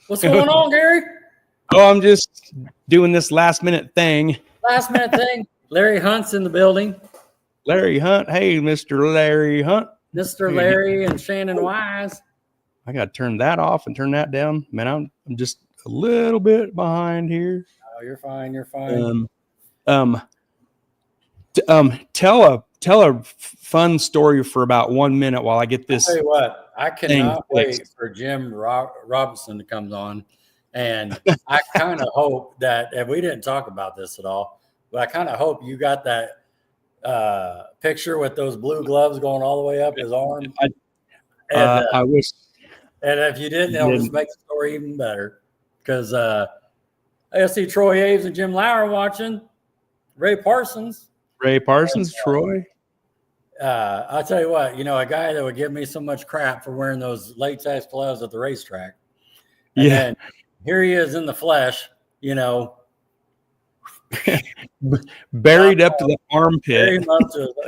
What's going on, Gary? Oh, I'm just doing this last minute thing. Last minute thing. Larry Hunt's in the building. Larry Hunt. Hey, Mr. Larry Hunt. Mr. Larry and Shannon Wise. I got to turn that off and turn that down. Man, I'm just a little bit behind here. Oh, you're fine. You're fine. Tell a fun story for about 1 minute while I get this. I'll tell you what, I cannot wait for Jim Robinson to come on. And I kind of hope that, and we didn't talk about this at all, but I kind of hope you got that picture with those blue gloves going all the way up his arm. I wish. And if you didn't, it'll just make the story even better. Because I see Troy Aves and Jim Lauer watching. Ray Parsons, Troy. I'll tell you what, a guy that would give me so much crap for wearing those latex gloves at the racetrack. And here he is in the flesh, buried up to the armpit.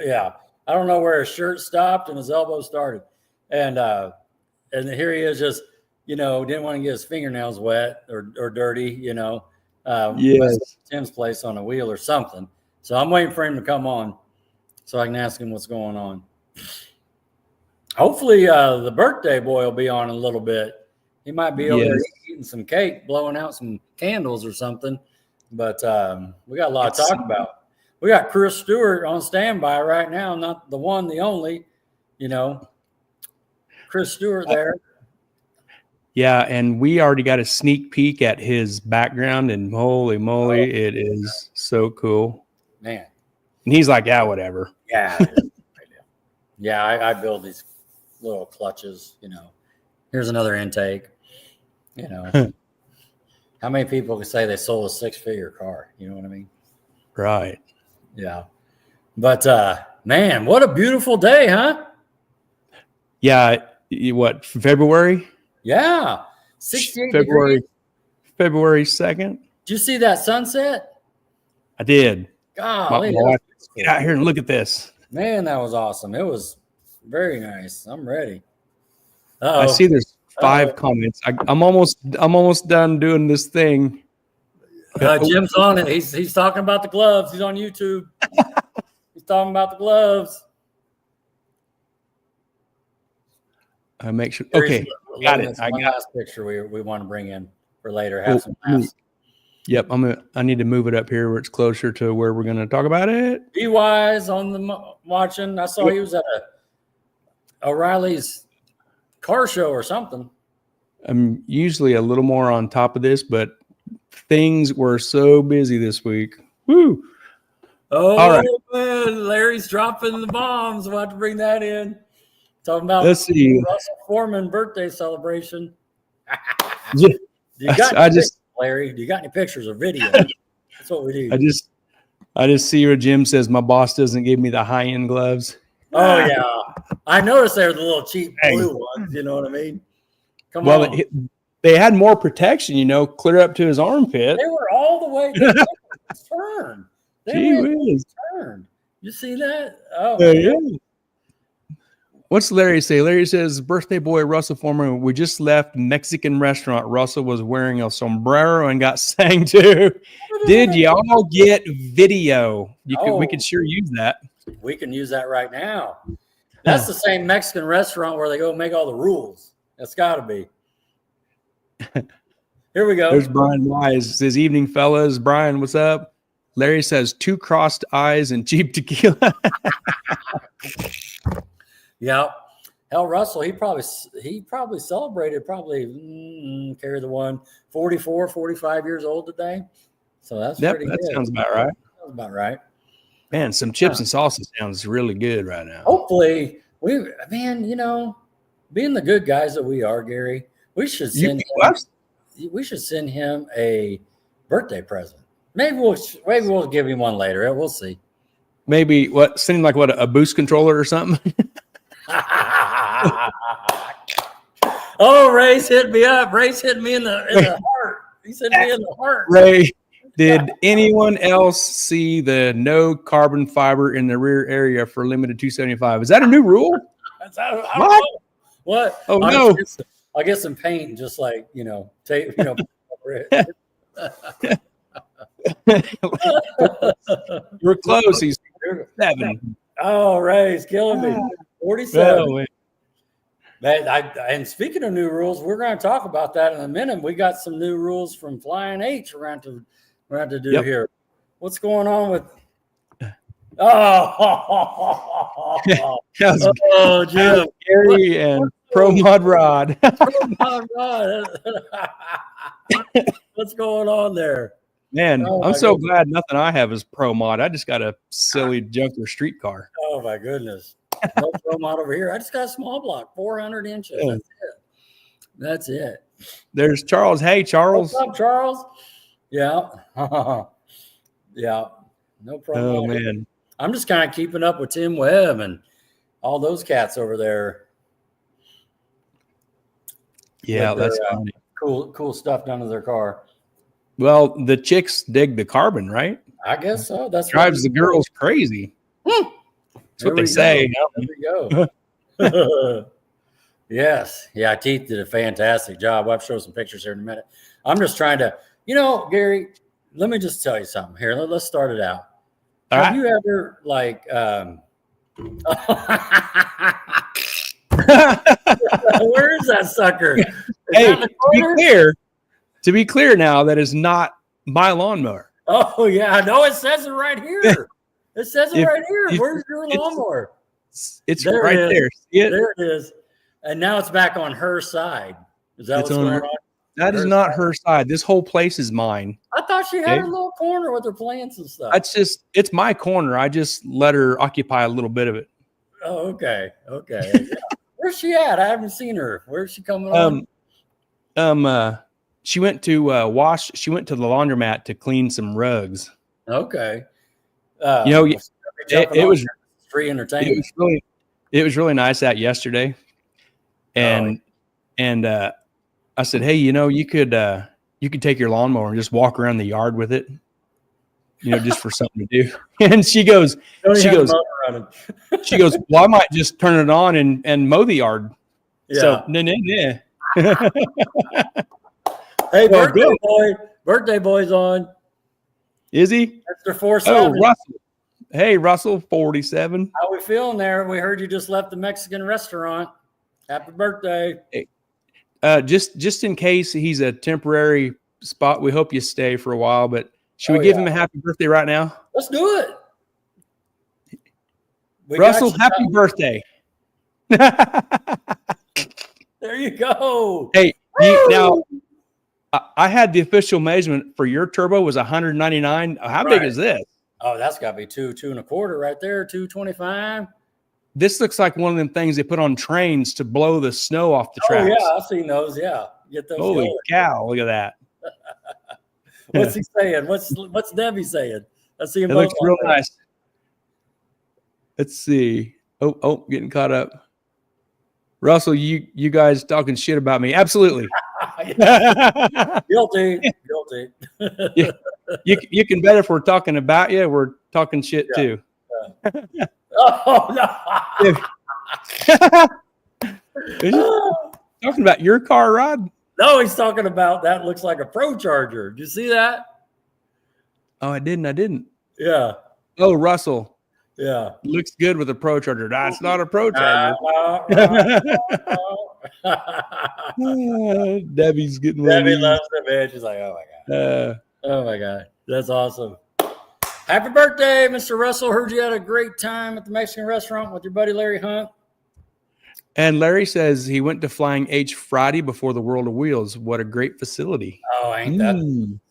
Yeah. I don't know where his shirt stopped and his elbow started. And here he is just, didn't want to get his fingernails wet or dirty, Tim's place on a wheel or something. So I'm waiting for him to come on so I can ask him what's going on. Hopefully the birthday boy will be on in a little bit. He might be over there eating some cake, blowing out some candles or something. But we got a lot to talk about. We got Chris Stewart on standby right now, not the one, the only, Chris Stewart there. Yeah, and we already got a sneak peek at his background, and holy moly, it is so cool. Man. And he's like, yeah, whatever. Yeah. Yeah, I build these little clutches, Here's another intake, How many people can say they sold a 6-figure car? You know what I mean? Right. Yeah. But, man, what a beautiful day, huh? Yeah. What, February? Yeah. 68 degrees. February 2nd. Did you see that sunset? I did. Golly, my wife, get out here and look at this. Man, that was awesome. It was very nice. I'm ready. I see there's 5 comments. I'm almost done doing this thing. Jim's on it. He's talking about the gloves. He's on YouTube. He's talking about the gloves. I make sure. Okay, got it. I got last picture we want to bring in for later. Have some laughs. Yep, I need to move it up here where it's closer to where we're going to talk about it. Be wise on the watching. I saw he was at O'Reilly's car show or something. I'm usually a little more on top of this, but things were so busy this week. Woo! Oh, all right. Man, Larry's dropping the bombs. We'll have to bring that in. Talking about Russell Foreman birthday celebration. Larry, do you got any pictures or video? That's what we do. I just see where Jim says my boss doesn't give me the high-end gloves. Oh yeah, I noticed they were the little cheap blue ones. You know what I mean? Come on. They had more protection, clear up to his armpit. They were all the way turned. Turned. You see that? Oh yeah. What's Larry say? Larry says, birthday boy Russell Foreman, we just left Mexican restaurant. Russell was wearing a sombrero and got sang to. Did y'all get video? We could sure use that. We can use that right now. That's the same Mexican restaurant where they go make all the rules. That's got to be. Here we go. There's Brian Wise. Says, evening, fellas. Brian, what's up? Larry says, 2 crossed eyes and cheap tequila. Yeah. Hell, Russell, he probably celebrated carry the one, 44, 45 years old today. So that's pretty good. That sounds about right. Sounds about right. Man, some chips and salsa sounds really good right now. Hopefully, being the good guys that we are, Gary, we should send him a birthday present. Maybe we'll give him one later. We'll see. Maybe send him a boost controller or something. Oh, Ray's hit me up. Ray's hit me in the heart. He's hit me in the heart. Ray, did anyone else see the no carbon fiber in the rear area for limited 275? Is that a new rule? I don't know. What? Oh, no. I'll get some paint and just like, tape, over it. We're close. He's 7. Oh, Ray, he's killing me. 47. Oh, Man, and speaking of new rules, we're going to talk about that in a minute. We got some new rules from Flying H we're going to do here. What's going on with? Oh, Jim, Gary and Pro Mod Rod. What's going on there? Man, I'm so glad nothing I have is Pro Mod. I just got a silly junker streetcar. Oh my goodness. No Pro Mod over here. I just got a small block, 400 inches. Yeah. That's it. There's Charles. Hey, Charles. What's up, Charles? Yeah. Yeah. No problem. Oh, man. I'm just kind of keeping up with Tim Webb and all those cats over there. Yeah, that's funny. Cool stuff done to their car. Well, the chicks dig the carbon, right? I guess so. That's drives the girls crazy. That's what they say. There we go. Yes. Yeah, Teeth did a fantastic job. I'll show some pictures here in a minute. I'm just trying to, Gary, let me just tell you something here. Let's start it out. Have you ever where is that sucker? Hey, to be clear now, that is not my lawnmower. Oh yeah, I know. It says it right here. It says it right here. Where's your lawnmower? It's right there. See it? There it is. And now it's back on her side. Is that what's going on? That is not her side. This whole place is mine. I thought she had a little corner with her plants and stuff. It's my corner. I just let her occupy a little bit of it. Oh, okay. Okay. Yeah. Where's she at? I haven't seen her. Where's she coming on? She went to she went to the laundromat to clean some rugs. Okay. It was free entertainment. It was really nice out yesterday. And I said, hey, you could take your lawnmower and just walk around the yard with it, just for something to do. And she goes, well, I might just turn it on and mow the yard. Yeah. So, nah. Hey, birthday boy's on. Is he? That's their 47. Oh, Russell. Hey, Russell, 47. How we feeling there? We heard you just left the Mexican restaurant. Happy birthday. Hey. Just in case he's a temporary spot, we hope you stay for a while, but should we give him a happy birthday right now? Let's do it. Russell, happy birthday. There you go. Hey, now I had the official measurement for your turbo was 199. How big is this? Oh, that's got to be 2.25 right there, 225. This looks like one of them things they put on trains to blow the snow off the tracks. Oh, yeah, I've seen those. Yeah. Get those. Holy going. cow, look at that. What's he saying? What's Debbie saying? I see him. It looks real nice. Let's see. Oh, getting caught up. Russell, you guys talking shit about me. Absolutely. Guilty. You can bet if we're talking about you, we're talking shit too. Yeah. Oh no. Talking about your car, Rod? No, he's talking about that looks like a Pro Charger. Did you see that? Oh, I didn't. Yeah. Oh, Russell. Yeah. Looks good with a Pro Charger. That's not a Pro Charger. Debbie's getting Debbie loves it, man. She's like, oh my God. Oh my God. That's awesome. Happy birthday, Mr. Russell. Heard you had a great time at the Mexican restaurant with your buddy Larry Hunt. And Larry says he went to Flying H Friday before the World of Wheels. What a great facility. Oh, ain't that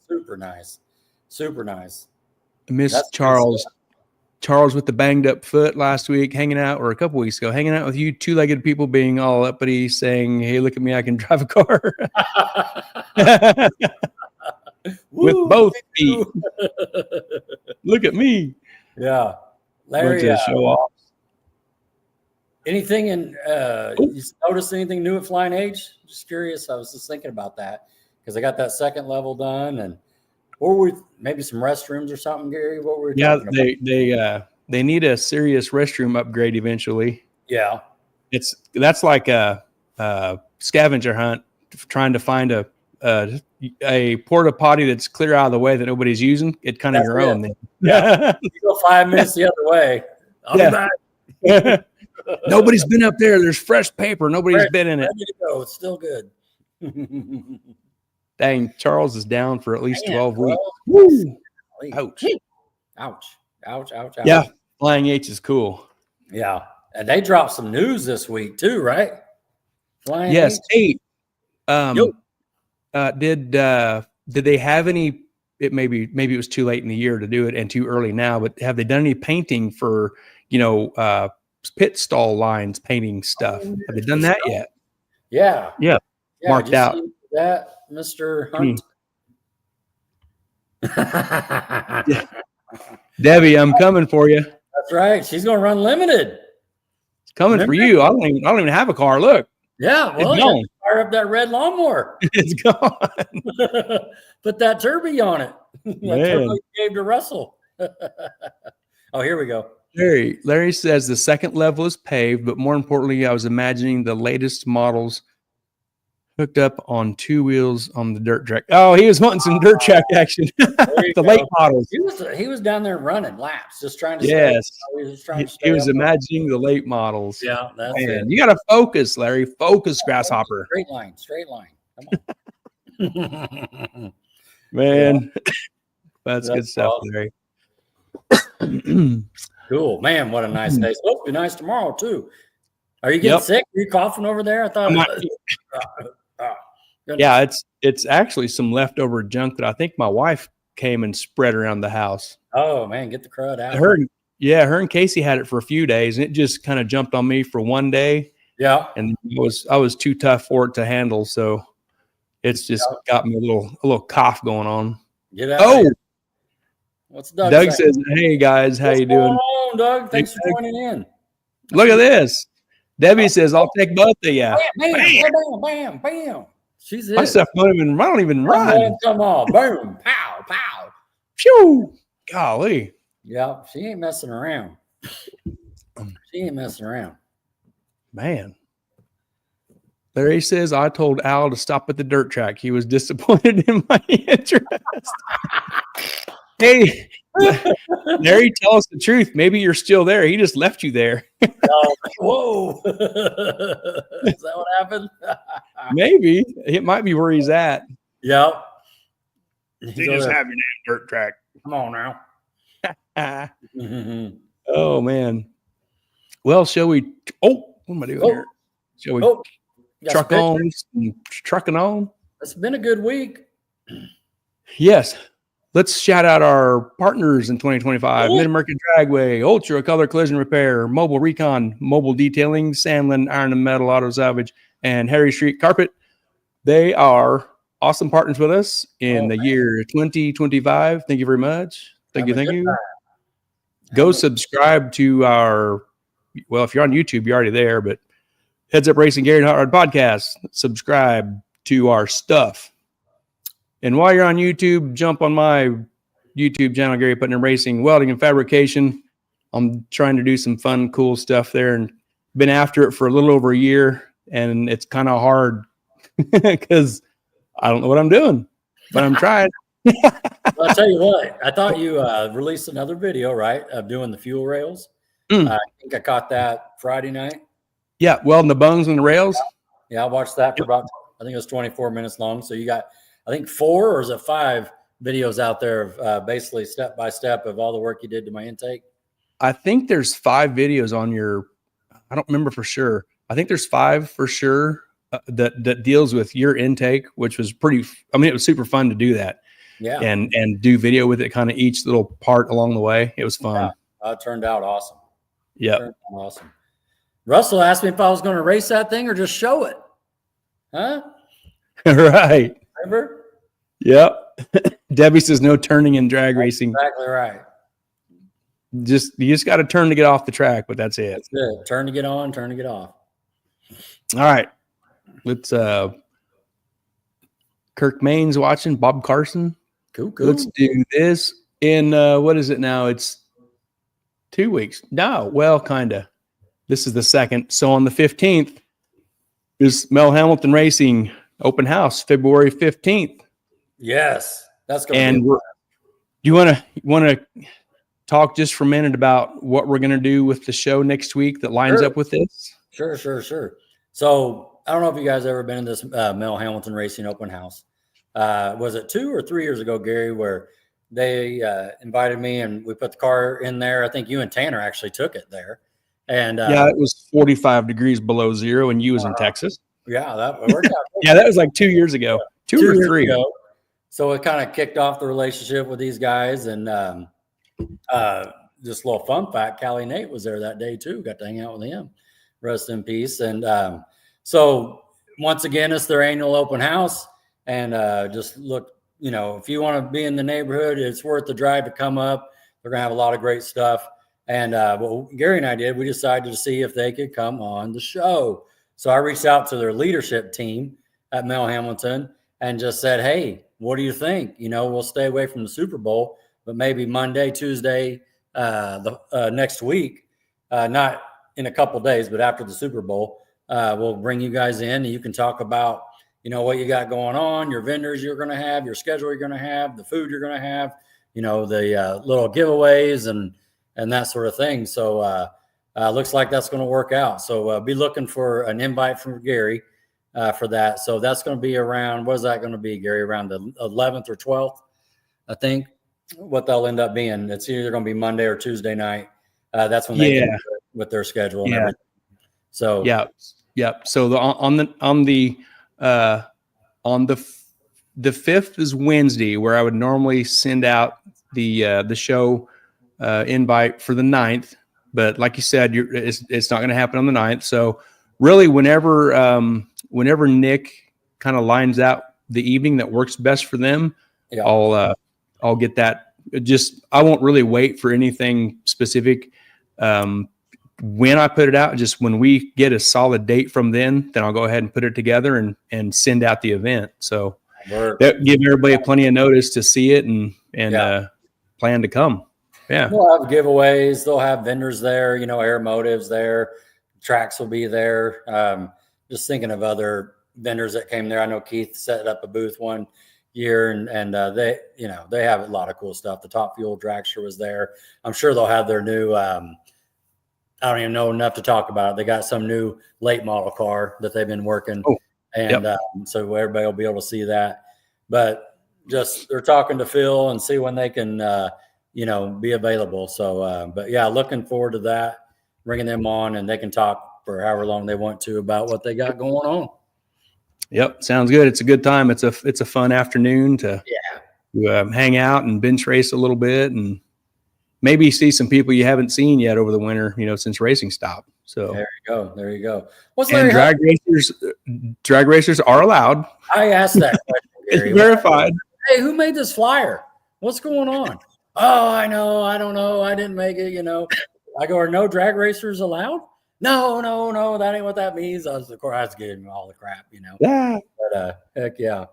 super nice. Super nice. Miss Charles. Charles with the banged up foot last week, hanging out, or a couple weeks ago, hanging out with you two-legged people being all uppity, saying, hey, look at me, I can drive a car. With both feet. Look at me. Yeah. Larry, show off. Anything you noticed anything new at Flying H? Just curious. I was just thinking about that because I got that second level done, and or we maybe some restrooms or something, Gary. What were we talking about? They need a serious restroom upgrade eventually. Yeah. That's like scavenger hunt, trying to find a porta potty that's clear out of the way that nobody's using. It's kind of your own. Then. Yeah. You go 5 minutes the other way. I'll be back. Nobody's been up there. There's fresh paper. Nobody's been in it. Ready to go. It's still good. Dang, Charles is down for at least 12 weeks. Woo. Ouch. Ouch. Yeah, Flying H is cool. Yeah. And they dropped some news this week too, right? Flying yes, H. Did they have any? Maybe it was too late in the year to do it and too early now. But have they done any painting for pit stall lines painting stuff? Have they done that yet? Yeah. Marked out. That Mr. Hunt. Yeah. Debbie, I'm coming for you. That's right. She's gonna run limited. It's coming for you. I don't even have a car. Look. Yeah, well, you fire up that red lawnmower. It's gone. Put that Turby on it. That Turby gave to Russell. Oh, here we go. Larry says the second level is paved, but more importantly, I was imagining the latest models hooked up on 2 wheels on the dirt track. Oh, he was wanting some dirt track action. The late models. He was down there running laps, just trying to. Yes, he was imagining the late models. Yeah, that's it. You got to focus, Larry. Focus, grasshopper. Straight line. Come on. Man, that's good stuff, Larry. Cool, man. What a nice day. It's supposed to be nice tomorrow too. Are you getting sick? Are you coughing over there? I thought. Yeah, it's actually some leftover junk that I think my wife came and spread around the house. Oh man, get the crud out. Her and Casey had it for a few days, and it just kind of jumped on me for one day. Yeah, and I was too tough for it to handle, so it's just got me a little cough going on. Get out. Oh, what's Doug says, "Hey guys, how you doing?" On, Doug? Thanks for joining in. Look at this. Debbie says, "I'll take both of you." Bam. She's it. My stuff I don't even run. Come on, boom, pow. Phew. Golly. Yeah, she ain't messing around. Man. Larry says, I told Al to stop at the dirt track. He was disappointed in my interest. Hey, Larry, tell us the truth. Maybe you're still there. He just left you there. Whoa. Is that what happened? Maybe. It might be where he's at. Yep. You just have your name dirt track. Come on now. Oh, man. Well, shall we? Oh, what am I doing here? Shall we trucking on? It's been a good week. Yes. Let's shout out our partners in 2025. Mid-American Dragway, Ultra Color Collision Repair, Mobile Recon, Mobile Detailing, Sandlin Iron and Metal Auto Salvage, and Harry Street Carpet. They are awesome partners with us in the year 2025. Thank you very much. Thank you. Go subscribe to our, well, if you're on YouTube, you're already there, but Heads Up Racing, Gary and Hot Rod Podcast. Subscribe to our stuff. And while you're on YouTube, jump on my YouTube channel, Gary Putnam Racing, Welding and Fabrication. I'm trying to do some fun, cool stuff there and been after it for a little over a year. And it's kind of hard because I don't know what I'm doing, but I'm trying. Well, I'll tell you what, I thought you released another video, right, of doing the fuel rails. I think I caught that Friday night. Yeah, welding the bungs on the rails. Yeah, I watched that for about, I think it was 24 minutes long. So you got, I think 4 or is it 5 videos out there of basically step by step of all the work you did to my intake? I think there's 5 videos on your, I don't remember for sure. I think there's 5 for sure that deals with your intake, which was pretty, I mean, it was super fun to do that. Yeah. And do video with it, kind of each little part along the way. It was fun. Yeah, it turned out awesome. Yeah. Awesome. Russell asked me if I was going to race that thing or just show it. Huh? Right. Remember? Yep. Debbie says no turning in drag racing. Exactly right. You just got to turn to get off the track, but that's it. That's it. Turn to get on, turn to get off. All right. Let's Kirk Main's watching, Bob Carson. Cool. Let's do this in what is it now? It's 2 weeks. No, well, kinda. This is the 2nd. So on the 15th, Is Mel Hamilton Racing open house February 15th. Yes, that's going to be. And you want to talk just for a minute about what we're going to do with the show next week that lines up with this? Sure. So I don't know if you guys ever been in this Mel Hamilton Racing open house. Was it 2 or 3 years ago, Gary, where they invited me and we put the car in there? I think you and Tanner actually took it there. And it was 45 degrees below zero, and you was in Texas. Yeah, that worked out. Yeah, that was like 2 years ago, 2 or 3. Ago. So it kind of kicked off the relationship with these guys. And just a little fun fact, Callie Nate was there that day too. Got to hang out with him. Rest in peace. And so once again, it's their annual open house. And just look, if you want to be in the neighborhood, it's worth the drive to come up. They're going to have a lot of great stuff. And what Gary and I did, we decided to see if they could come on the show. So I reached out to their leadership team at Mel Hamilton and just said, hey, what do you think? We'll stay away from the Super Bowl, but maybe Monday, Tuesday, next week, not in a couple days, but after the Super Bowl, we'll bring you guys in and you can talk about, what you got going on, your vendors you're going to have, your schedule you're going to have, the food you're going to have, the little giveaways and that sort of thing. So looks like that's going to work out. So be looking for an invite from Gary for that. So that's going to be around, what is that going to be, Gary? Around the 11th or 12th, I think, what they'll end up being. It's either going to be Monday or Tuesday night. That's when they get with their schedule and everything. So So on the 5th is Wednesday, where I would normally send out the show invite for the 9th, but like you said, it's not going to happen on the 9th. So really, whenever Nick kind of lines out the evening that works best for them, I'll get that. I won't really wait for anything specific. When I put it out, just when we get a solid date from then I'll go ahead and put it together and send out the event. So that give everybody plenty of notice to see it and plan to come. Yeah. They'll have giveaways. They'll have vendors there, Air Motives there. Tracks will be there. Just thinking of other vendors that came there. I know Keith set up a booth one year and they have a lot of cool stuff. The Top Fuel Dragster was there. I'm sure they'll have their new, I don't even know enough to talk about it. They got some new late model car that they've been working. So everybody will be able to see that, but just, they're talking to Phil and see when they can, be available. So, but yeah, looking forward to that, bringing them on and they can talk for however long they want to about what they got going on. Yep. Sounds good. It's a good time. It's a fun afternoon to hang out and bench race a little bit and maybe see some people you haven't seen yet over the winter, since racing stopped. So there you go. Drag racers are allowed. I asked that question, Gary. It's verified. Hey, who made this flyer? What's going on? Oh, I know. I don't know. I didn't make it, I go, are no drag racers allowed? No. That ain't what that means. I was giving all the crap, Yeah. But heck yeah.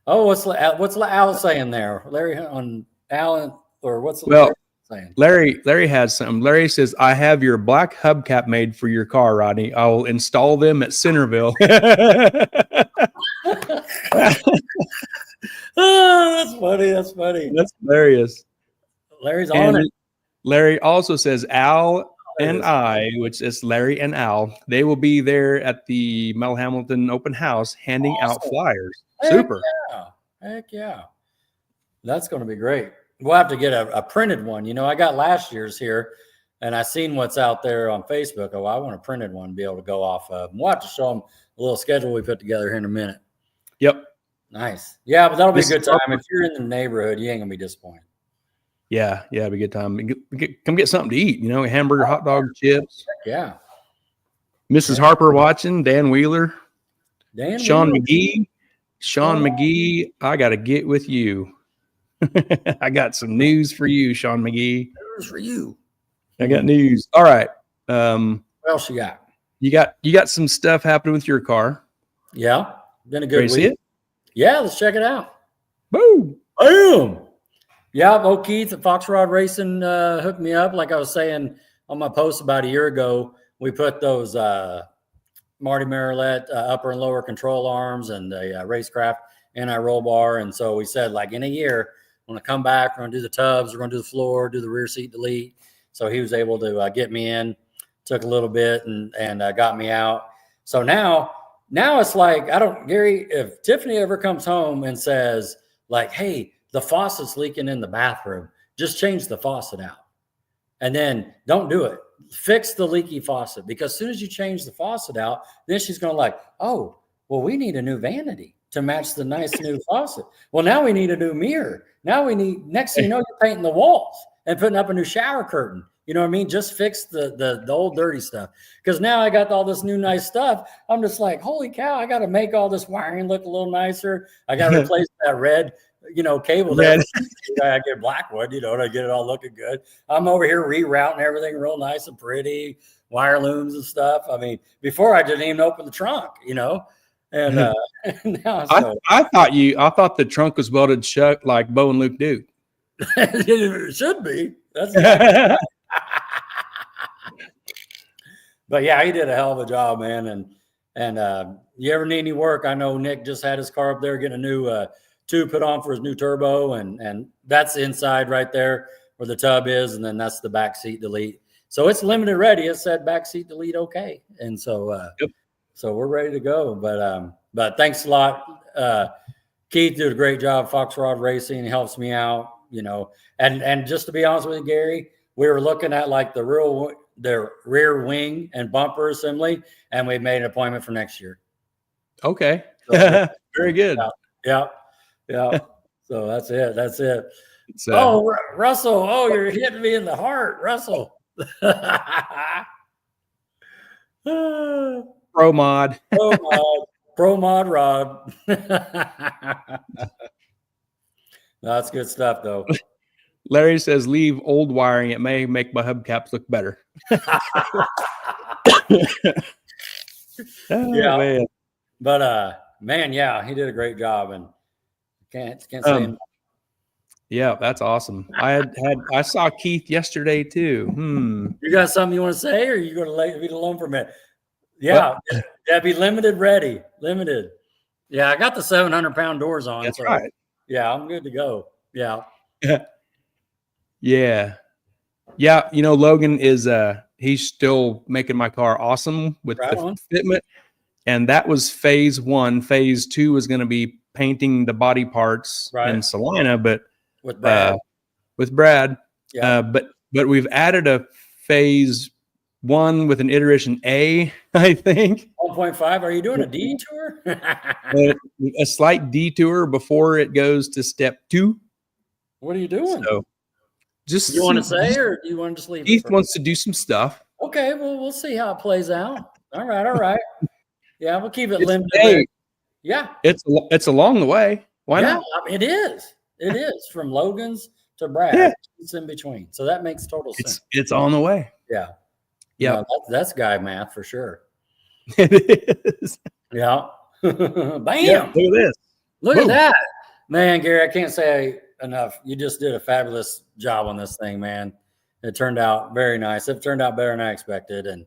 Oh, what's Al saying there? Larry on Alan or what's Larry saying? Larry has something. Larry says, I have your black hubcap made for your car, Rodney. I will install them at Centerville. Oh, that's funny. That's hilarious. Larry's on it. Larry also says Al and I, which is Larry and Al, they will be there at the Mel Hamilton open house handing out flyers. Super. Heck yeah. That's going to be great. We'll have to get a printed one. I got last year's here and I seen what's out there on Facebook. Oh, I want a printed one to be able to go off of. We'll have to show them a little schedule we put together here in a minute. Yep. Nice. Yeah, but that'll be a good time. If you're in the neighborhood, you ain't going to be disappointed. Yeah, it'll be a good time. Come get something to eat, hamburger, hot dog, chips. Yeah. Mrs. Harper watching, Dan Wheeler, Sean McGee, I got to get with you. I got some news for you, Sean McGee. News for you. I got news. All right. What else you got? You got some stuff happening with your car. Yeah. Been a good week. See it? Yeah, let's check it out. Boom. Boom. Yeah, Keith at Fox Rod Racing hooked me up. Like I was saying on my post about a year ago, we put those Marty Marilette upper and lower control arms and the racecraft anti-roll bar. And so we said, like, in a year, we're going to come back. We're going to do the tubs. We're going to do the floor, do the rear seat delete. So he was able to get me in, took a little bit and got me out. So now it's like, Gary, if Tiffany ever comes home and says, like, hey, the faucet's leaking in the bathroom, just change the faucet out. And then don't do it. Fix the leaky faucet, because as soon as you change the faucet out, then she's going to like, oh, well, we need a new vanity to match the nice new faucet. Well, now we need a new mirror. Now we need, next thing you know, you're painting the walls and putting up a new shower curtain. You know what I mean? Just fix the old dirty stuff. Because now I got all this new nice stuff. I'm just like, holy cow, I got to make all this wiring look a little nicer. I got to replace that red, cable there. I get Blackwood, to get it all looking good. I'm over here rerouting everything real nice and pretty, wire looms and stuff. I mean, before I didn't even open the trunk, and now I thought the trunk was welded shut like Bo and Luke do. It should be. That's But yeah, he did a hell of a job, man. And you ever need any work? I know Nick just had his car up there getting a new tube put on for his new turbo, and that's inside right there where the tub is, and then that's the back seat delete. So it's limited ready. It said back seat delete okay, and so so we're ready to go. But thanks a lot, Keith. Did a great job. Fox Rod Racing helps me out, and just to be honest with you, Gary, we were looking at like the rear wing and bumper assembly, and we made an appointment for next year. Okay. So, very good. Yeah. So that's it. So, Russell, you're hitting me in the heart, Russell. Pro mod rod. That's good stuff, though. Larry says, leave old wiring. It may make my hubcaps look better. Man. But man, yeah, he did a great job, and can't say enough. Yeah, that's awesome. I saw Keith yesterday too. You got something you want to say, or are you going to leave it alone for a minute? Yeah, that'd be limited ready. Limited. Yeah, I got the 700-pound doors on. That's right. Yeah, I'm good to go. Yeah. Yeah. Logan is he's still making my car awesome with the fitment, and that was phase 1. Phase 2 is going to be painting the body parts in Salina, but with Brad. Yeah. But we've added a phase 1 with an iteration A, I think. 1.5. Are you doing a detour? A slight detour before it goes to step 2. What are you doing? So, just you want to say, or do you want to just leave? Keith wants to do some stuff. Okay, well, we'll see how it plays out. All right. Yeah, we'll keep it limited. Yeah, it's along the way. Why not? It is. It is from Logan's to Brad. Yeah. It's in between, so that makes total sense. It's on the way. Yeah. Yeah, that's guy math for sure. It is. Yeah. Bam! Yeah, look at this. Look at that, man, Gary. I can't say enough. You just did a fabulous job on this thing, man. It turned out very nice. It turned out better than I expected. And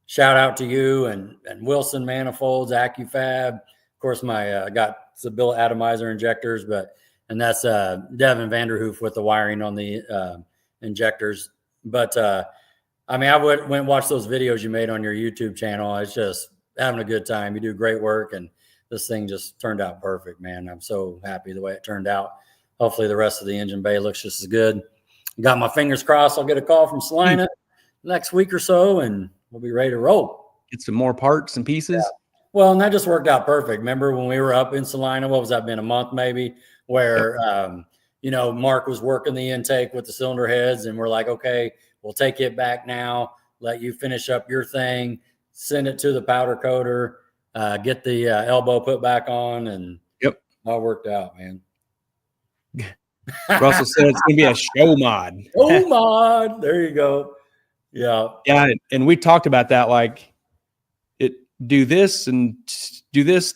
shout out to you and Wilson Manifolds, AccuFab. Of course, my got the Bill Atomizer injectors, and that's Devin Vanderhoof with the wiring on the injectors. But I went and watched those videos you made on your YouTube channel. It's just having a good time. You do great work, and this thing just turned out perfect, man. I'm so happy the way it turned out. Hopefully the rest of the engine bay looks just as good. Got my fingers crossed. I'll get a call from Salina next week or so, and we'll be ready to roll. Get some more parts and pieces. Yeah. Well, and that just worked out perfect. Remember when we were up in Salina, what was that, been a month maybe, where, Mark was working the intake with the cylinder heads, and we're like, okay, we'll take it back now, let you finish up your thing, send it to the powder coater, get the elbow put back on, and all worked out, man. Russell said it's going to be a show mod. Show mod. There you go. Yeah. Yeah. And we talked about that, like do this and do this.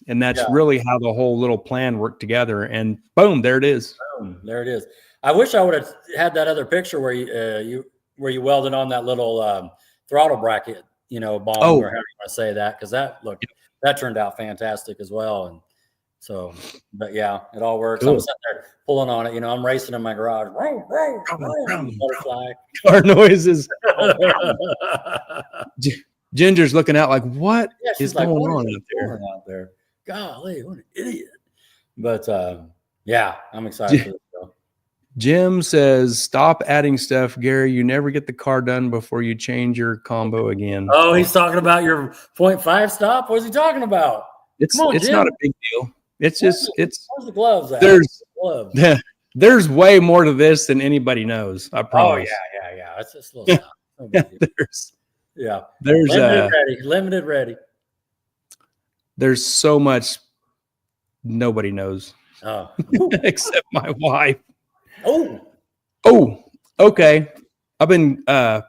And that's really how the whole little plan worked together. And boom, there it is. Boom, there it is. I wish I would have had that other picture where you welded on that little throttle bracket bomb, Oh. or however you want to say that, because that turned out fantastic as well. And so, but yeah, it all works. Cool. I'm sitting there pulling on it. I'm racing in my garage. Butterfly. Car noises. Ginger's looking out like, what is going on out there? Golly, what an idiot. But yeah, I'm excited for this show. Jim says, stop adding stuff, Gary. You never get the car done before you change your combo again. Oh, he's talking about your 0.5 stop? What is he talking about? It's not a big deal. It's just where's the gloves at? There's way more to this than anybody knows. I promise. Oh yeah. It's just a little stuff. No big deal. There's limited ready. There's so much nobody knows. Oh. Except my wife. Oh, okay. I've been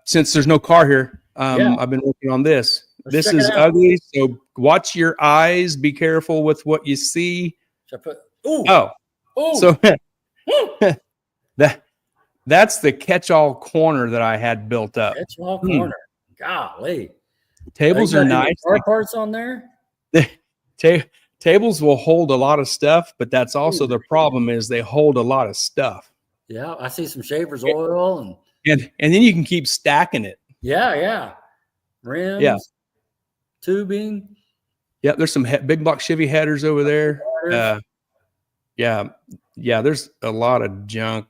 since there's no car here, I've been working on this. This is ugly, so watch your eyes. Be careful with what you see. So that's the catch-all corner that I had built up. Catch-all corner. Golly. Tables are nice. Car parts on there? Tables will hold a lot of stuff, but that's also the problem is they hold a lot of stuff. Yeah, I see some Shaver's oil and then you can keep stacking it. Yeah. Rims, tubing. Yeah, there's some big block Chevy headers over there. Yeah, there's a lot of junk.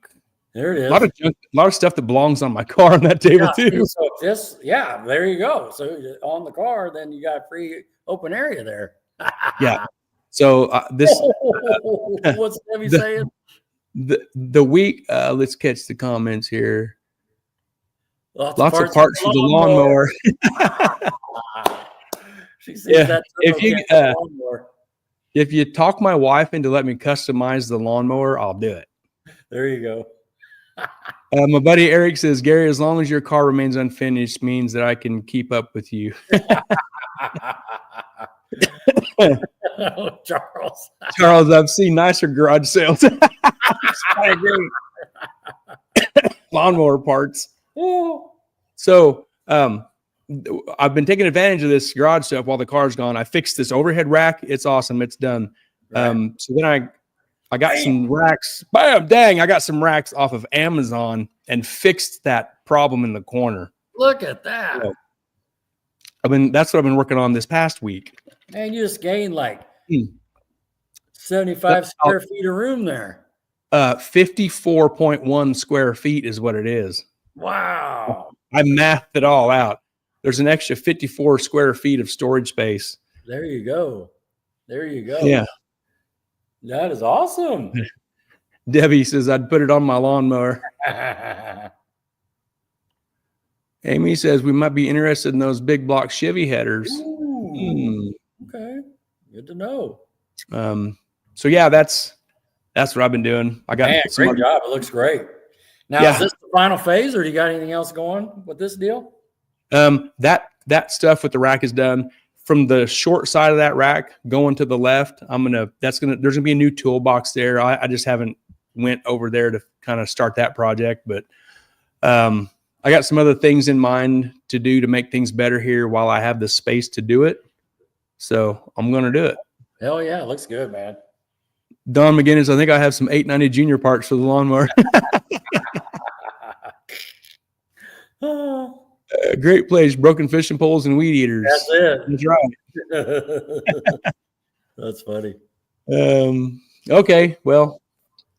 There it is. A lot of junk, a lot of stuff that belongs on my car on that table too. So there you go. So on the car, then you got a free open area there. Yeah. So this. What's Debbie saying? The week. Let's catch the comments here. Lots of parts for the lawnmower. She says that if you talk my wife into let me customize the lawnmower, I'll do it. There you go. My buddy Eric says, Gary, as long as your car remains unfinished means that I can keep up with you. Charles, I've seen nicer garage sales. I agree. Lawnmower parts. So I've been taking advantage of this garage stuff while the car's gone. I fixed this overhead rack. It's awesome. It's done. Right. So then I got some racks. Bam, dang, I got some racks off of Amazon and fixed that problem in the corner. Look at that. So, that's what I've been working on this past week. Man, you just gained like 75 square feet of room there. 54.1 square feet is what it is. Wow. I mathed it all out. There's an extra 54 square feet of storage space. There you go. Yeah. That is awesome. Debbie says I'd put it on my lawnmower. Amy says we might be interested in those big block Chevy headers. Okay. Good to know. So yeah, that's what I've been doing. I got great job. It looks great. Now, is this the final phase, or do you got anything else going with this deal? That stuff with the rack is done. From the short side of that rack going to the left, there's gonna be a new toolbox there. I just haven't went over there to kind of start that project, but I got some other things in mind to do to make things better here while I have the space to do it. So I'm gonna do it. Hell yeah, it looks good, man. Don McGinnis, I think I have some 890 junior parts for the lawnmower. Great place, broken fishing poles and weed eaters. That's it. That's right. That's funny. Okay, well,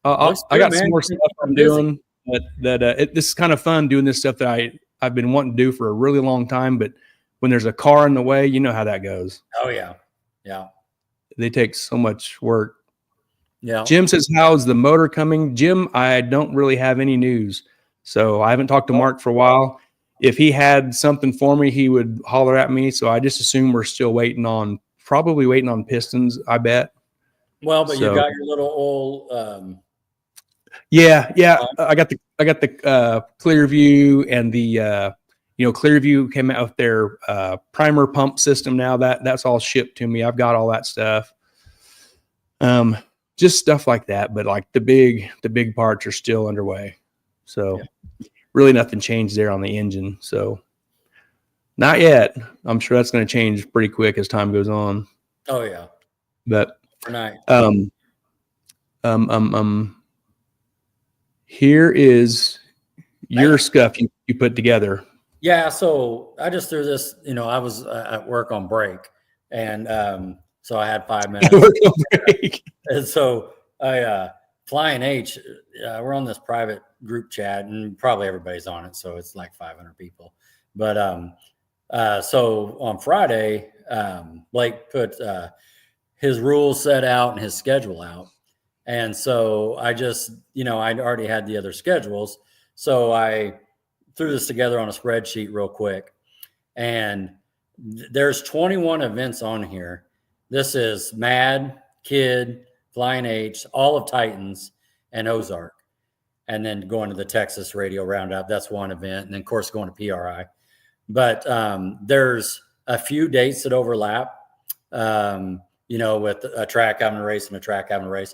I got some more stuff I'm doing. This is kind of fun doing this stuff that I've been wanting to do for a really long time. But when there's a car in the way, you know how that goes. Oh yeah, they take so much work. Yeah. Jim says, how's the motor coming? Jim, I don't really have any news. So I haven't talked to Mark for a while. If he had something for me, he would holler at me. So I just assume we're still probably waiting on pistons, I bet. Well, but you got your little old. Yeah. I got the Clearview and the Clearview came out with their primer pump system now. That's all shipped to me. I've got all that stuff. Just stuff like that, but like the big parts are still underway. So really nothing changed there on the engine. So Not yet. I'm sure that's going to change pretty quick as time goes on. Oh yeah. But Overnight. Here is your stuff you put together. Yeah, so I just threw this, I was at work on break, and so I had 5 minutes. And so I Flying H, we're on this private group chat, and probably everybody's on it, so it's like 500 people. But so on Friday, Blake put his rules set out and his schedule out. And so I just, I'd already had the other schedules. So I threw this together on a spreadsheet real quick. And there's 21 events on here. This is Mad, Kid, Flying H, all of Titans, and Ozark. And then going to the Texas Radio Roundup, that's one event. And then, of course, going to PRI. But there's a few dates that overlap, with a track having a race and a track having a race.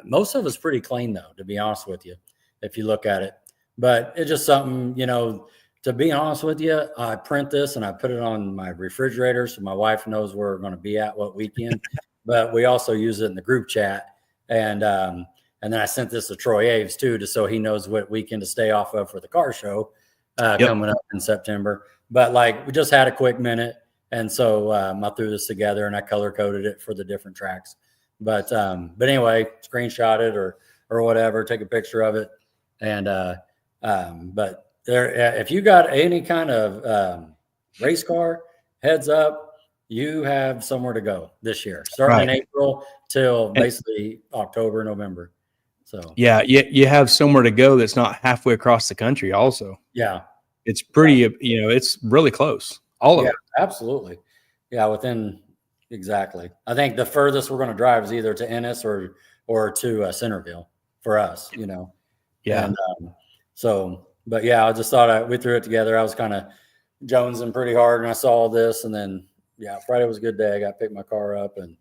Most of it's pretty clean, though, to be honest with you, if you look at it. But it's just something, to be honest with you, I print this and I put it on my refrigerator so my wife knows where we're going to be at what weekend. But we also use it in the group chat. And then I sent this to Troy Aves, too, so he knows what weekend to stay off of for the car show coming up in September. But, we just had a quick minute. And so I threw this together and I color coded it for the different tracks. But anyway, screenshot it or whatever, take a picture of it. And but there, if you got any kind of race car, heads up, you have somewhere to go this year, starting in April till basically October, November. So yeah, you have somewhere to go that's not halfway across the country. Also, it's pretty. It's really close. All of it, absolutely. Yeah, exactly. I think the furthest we're going to drive is either to Ennis or to Centerville for us. Yeah. And, but yeah, I just thought we threw it together. I was kind of jonesing pretty hard, and I saw all this, and then Friday was a good day. I got to pick my car up, and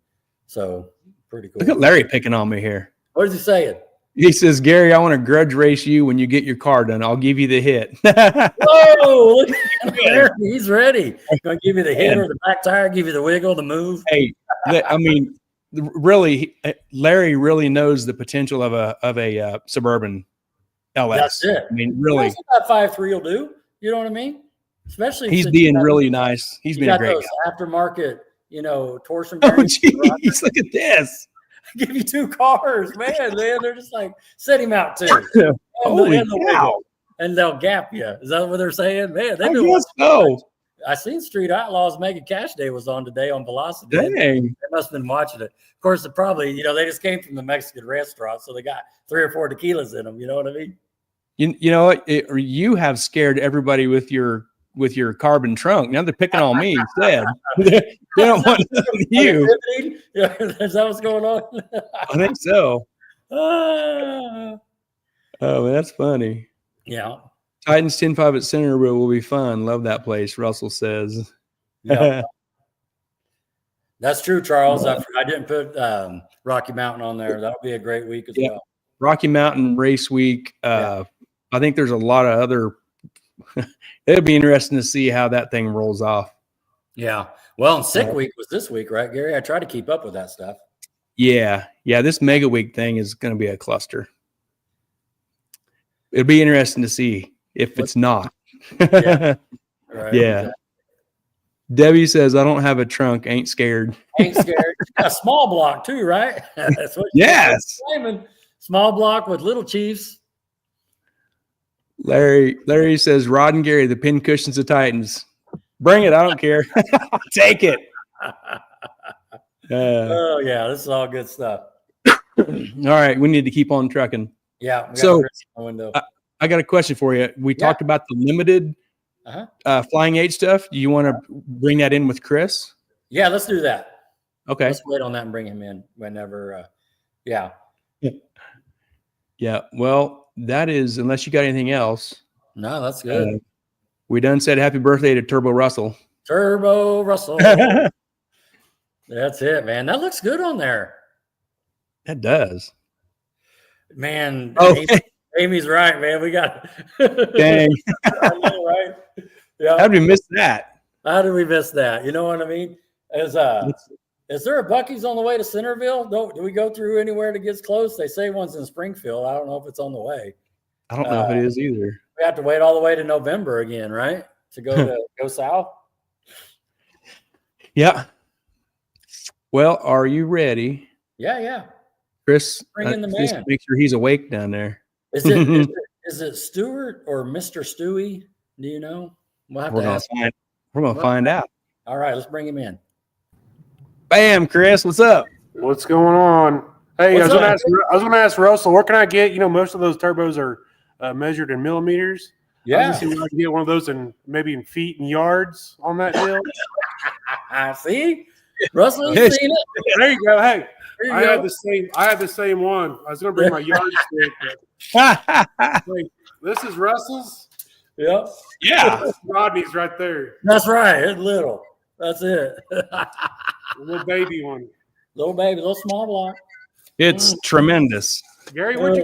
so pretty cool. Look at Larry picking on me here. What is he saying? He says, Gary, I want to grudge race you when you get your car done. I'll give you the hit. Whoa, look at Larry. He's ready. Going to give you the hit or the back tire, give you the wiggle, the move. Hey, I mean, really, Larry really knows the potential of a Suburban LS. That's it. I mean, really. That's what that 5.3 will do. You know what I mean? Especially he's being really nice. He's been a great guy. Aftermarket, torsion. Oh, geez, look at this. Give you 2 cars, man. They're just like, set him out too. Holy cow. And they'll gap you. Is that what they're saying? Man, they do. Guess so. I seen Street Outlaws Mega Cash Day was on today on Velocity. Dang. They must have been watching it. Of course, it probably, they just came from the Mexican restaurant, so they got 3 or 4 tequilas in them. You know what I mean? You know what? You have scared everybody with your carbon trunk. Now they're picking on me instead. They don't want you. Yeah, is that what's going on? I think so. Oh, that's funny. Yeah. Titans 10-5 at Centerville will be fun. Love that place, Russell says. Yeah. That's true, Charles. I didn't put Rocky Mountain on there. That'll be a great week as well. Rocky Mountain Race Week. I think there's a lot of other it'll be interesting to see how that thing rolls off. Yeah. Well, and Sick Week was this week, right, Gary? I try to keep up with that stuff. Yeah. This Mega Week thing is going to be a cluster. It'll be interesting to see if it's not. Yeah. Right. Yeah. Exactly. Debbie says, I don't have a trunk. Ain't scared. Ain't scared. A small block too, right? That's what yes. Small block with little Chiefs. Larry says, Rod and Gary, the pin cushions of Titans. Bring it. I don't care. Take it. Oh, yeah. This is all good stuff. All right. We need to keep on trucking. Yeah. So I got a question for you. We talked about the limited Flying H stuff. Do you want to bring that in with Chris? Yeah, let's do that. Okay. Let's wait on that and bring him in whenever. Yeah. Well, that is, unless you got anything else. No, that's good. We done said happy birthday to Turbo Russell. Turbo Russell. That's it, man. That looks good on there. That does. Man, Amy's right, man. We got dang. I know, right? Yeah. How did we miss that? How did we miss that? You know what I mean? Is there a Buc-ee's on the way to Centerville? Do we go through anywhere that gets close? They say one's in Springfield. I don't know if it's on the way. I don't know if it is either. We have to wait all the way to November again, right? To go south. Yeah. Well, are you ready? Yeah. Chris, Bring in the just man. make sure he's awake down there. Is it Stewart or Mr. Stewie? Do you know? We'll have to ask. We're gonna find out. All right, let's bring him in. Bam, Chris, what's up? What's going on? Hey, I was going to ask Russell, where can I get? Most of those turbos are measured in millimeters. Yeah, I can get one of those in feet and yards on that deal. See, Russell, you've seen it. There you go. Hey, I had the same one. I was going to bring my yardstick. Wait, this is Russell's. Yep. Yeah. Rodney's right there. That's right. It's little. That's it. Little baby one. Little baby, little small block. It's tremendous. Gary, where'd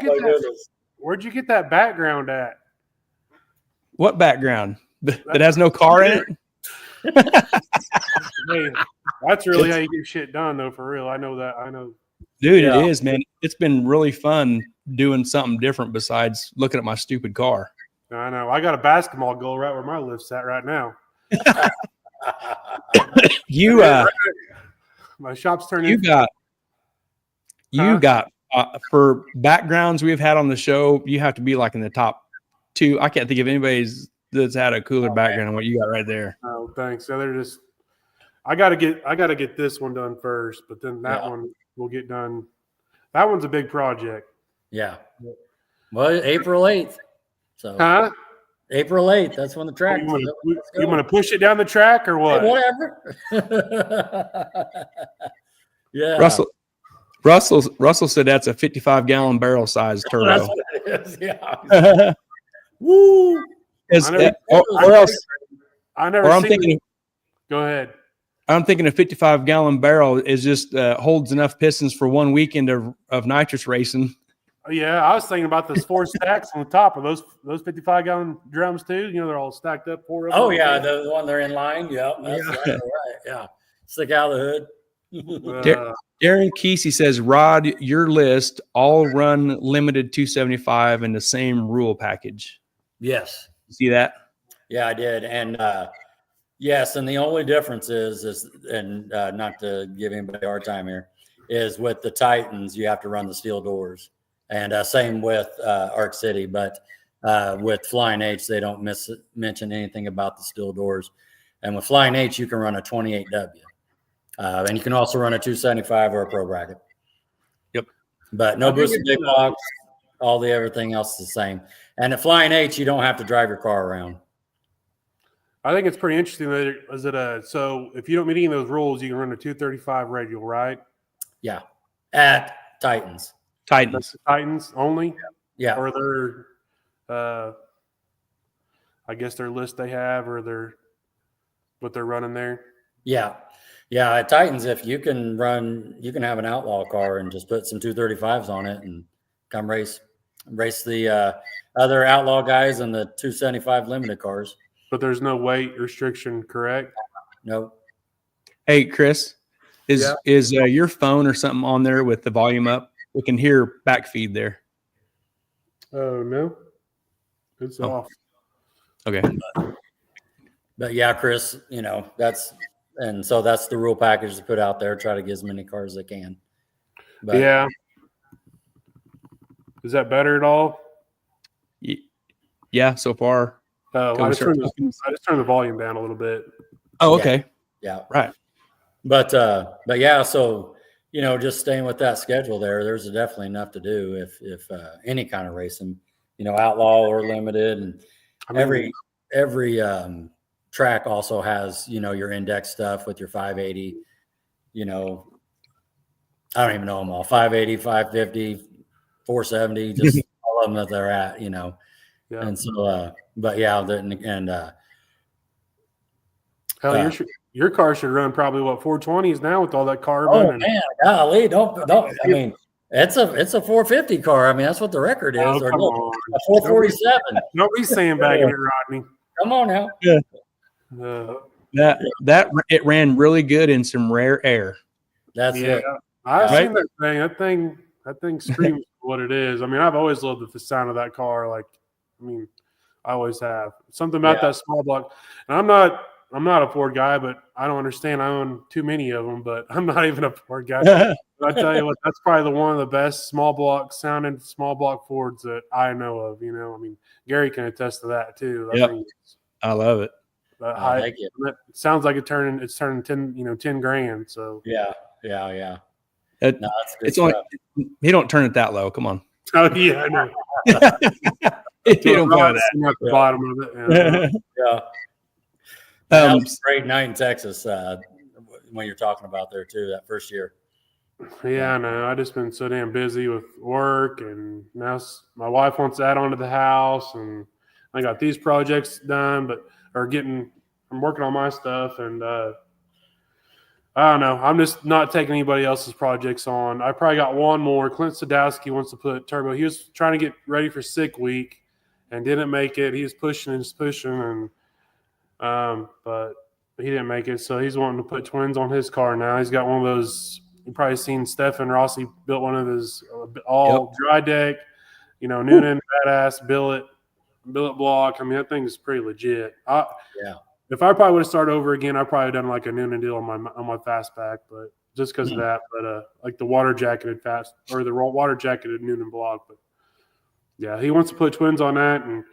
you get that background at? What background? That has no car in it? Hey, that's really how you get shit done, though, for real. I know that. I know. Dude, yeah. It is, man. It's been really fun doing something different besides looking at my stupid car. I know. I got a basketball goal right where my lift's at right now. My shop's turning. You got for backgrounds we've had on the show, you have to be like in the top 2. I can't think of anybody's that's had a cooler background than what you got right there. Oh, thanks. So they're just. I gotta get this one done first, but then that one will get done. That one's a big project. Yeah. Well, April 8th. So April 8th. That's when the track. You want to push it down the track or what? Hey, whatever. Yeah. Russell said that's a 55-gallon barrel size turbo. That's what it is. Yeah. Woo. Go ahead. I'm thinking a 55-gallon barrel is just holds enough pistons for 1 weekend of nitrous racing. Yeah, I was thinking about those 4 stacks on the top of those 55-gallon drums too. They're all stacked up. 4 of them. Oh yeah, the one they're in line. Yep, that's right. Yeah, stick out of the hood. Darren Kesey says, Rod, your list all run limited 275 in the same rule package. Yes. You see that? Yeah, I did. And yes, and the only difference is not to give anybody a hard time here, is with the Titans, you have to run the steel doors. And same with Arc City, but with Flying H, they don't mention anything about the steel doors. And with Flying H, you can run a 28W. And you can also run a 275 or a pro bracket. Yep. But no boosted big box, everything else is the same. And at Flying H, you don't have to drive your car around. I think it's pretty interesting that so if you don't meet any of those rules, you can run a 235 radial, right? Yeah. At Titans. Titans only? Yeah. Or their I guess their list they have or what they're running there. Yeah. Yeah, at Titans, if you can have an outlaw car and just put some 235s on it and come race the other outlaw guys and the 275 limited cars. But there's no weight restriction, correct? No. Hey, Chris, is your phone or something on there with the volume up? We can hear backfeed there. Oh, no. It's off. Okay. But yeah, Chris, that's the rule package to put out there. Try to get as many cars as they can. But, yeah. Is that better at all? Yeah, so far. I just turned the volume down a little bit. Oh, okay. Yeah. Right. But yeah, so just staying with that schedule there's definitely enough to do if any kind of racing, outlaw or limited, and every track also has your index stuff with your 580. I don't even know them all. 580, 550, 470, just all of them that they're at. Yeah. And so, but yeah, your car should run probably 420s now with all that carbon. Oh man, golly, don't. I mean, it's a 450 car. I mean, that's what the record is. Oh, or a 447. Don't be sandbagging it, Rodney. Come on now. Yeah. That it ran really good in some rare air. That's it. I've seen that thing. That thing screams what it is. I mean, I've always loved the sound of that car. Like, I mean, I always have. Something about that small block. And I'm not a Ford guy, but I don't understand. I own too many of them, but I'm not even a Ford guy. But I tell you what, that's probably one of the best small block sounding small block Fords that I know of. You know, I mean, Gary can attest to that too. I love it. It sounds like it's turning 10 grand. So yeah. It's only he don't turn it that low. Come on. Oh yeah, I know. You don't go that. At the bottom of it. Yeah. That was a great night in Texas when you're talking about there too, that first year. Yeah, I know. I just been so damn busy with work, and now my wife wants to add on to the house, and I got these projects done, I'm working on my stuff, and I don't know. I'm just not taking anybody else's projects on. I probably got one more. Clint Sadowski wants to put turbo. He was trying to get ready for sick week and didn't make it. He was pushing, and but he didn't make it. So he's wanting to put twins on his car now. He's got one of those. You've probably seen Stefan Rossi built one of his dry deck, Noonan badass billet block. I mean, that thing is pretty legit. If I probably would have started over again, I probably done like a Noonan deal on my Fastback, but just because of that. But like the water jacketed Noonan block. But yeah, he wants to put twins on that, and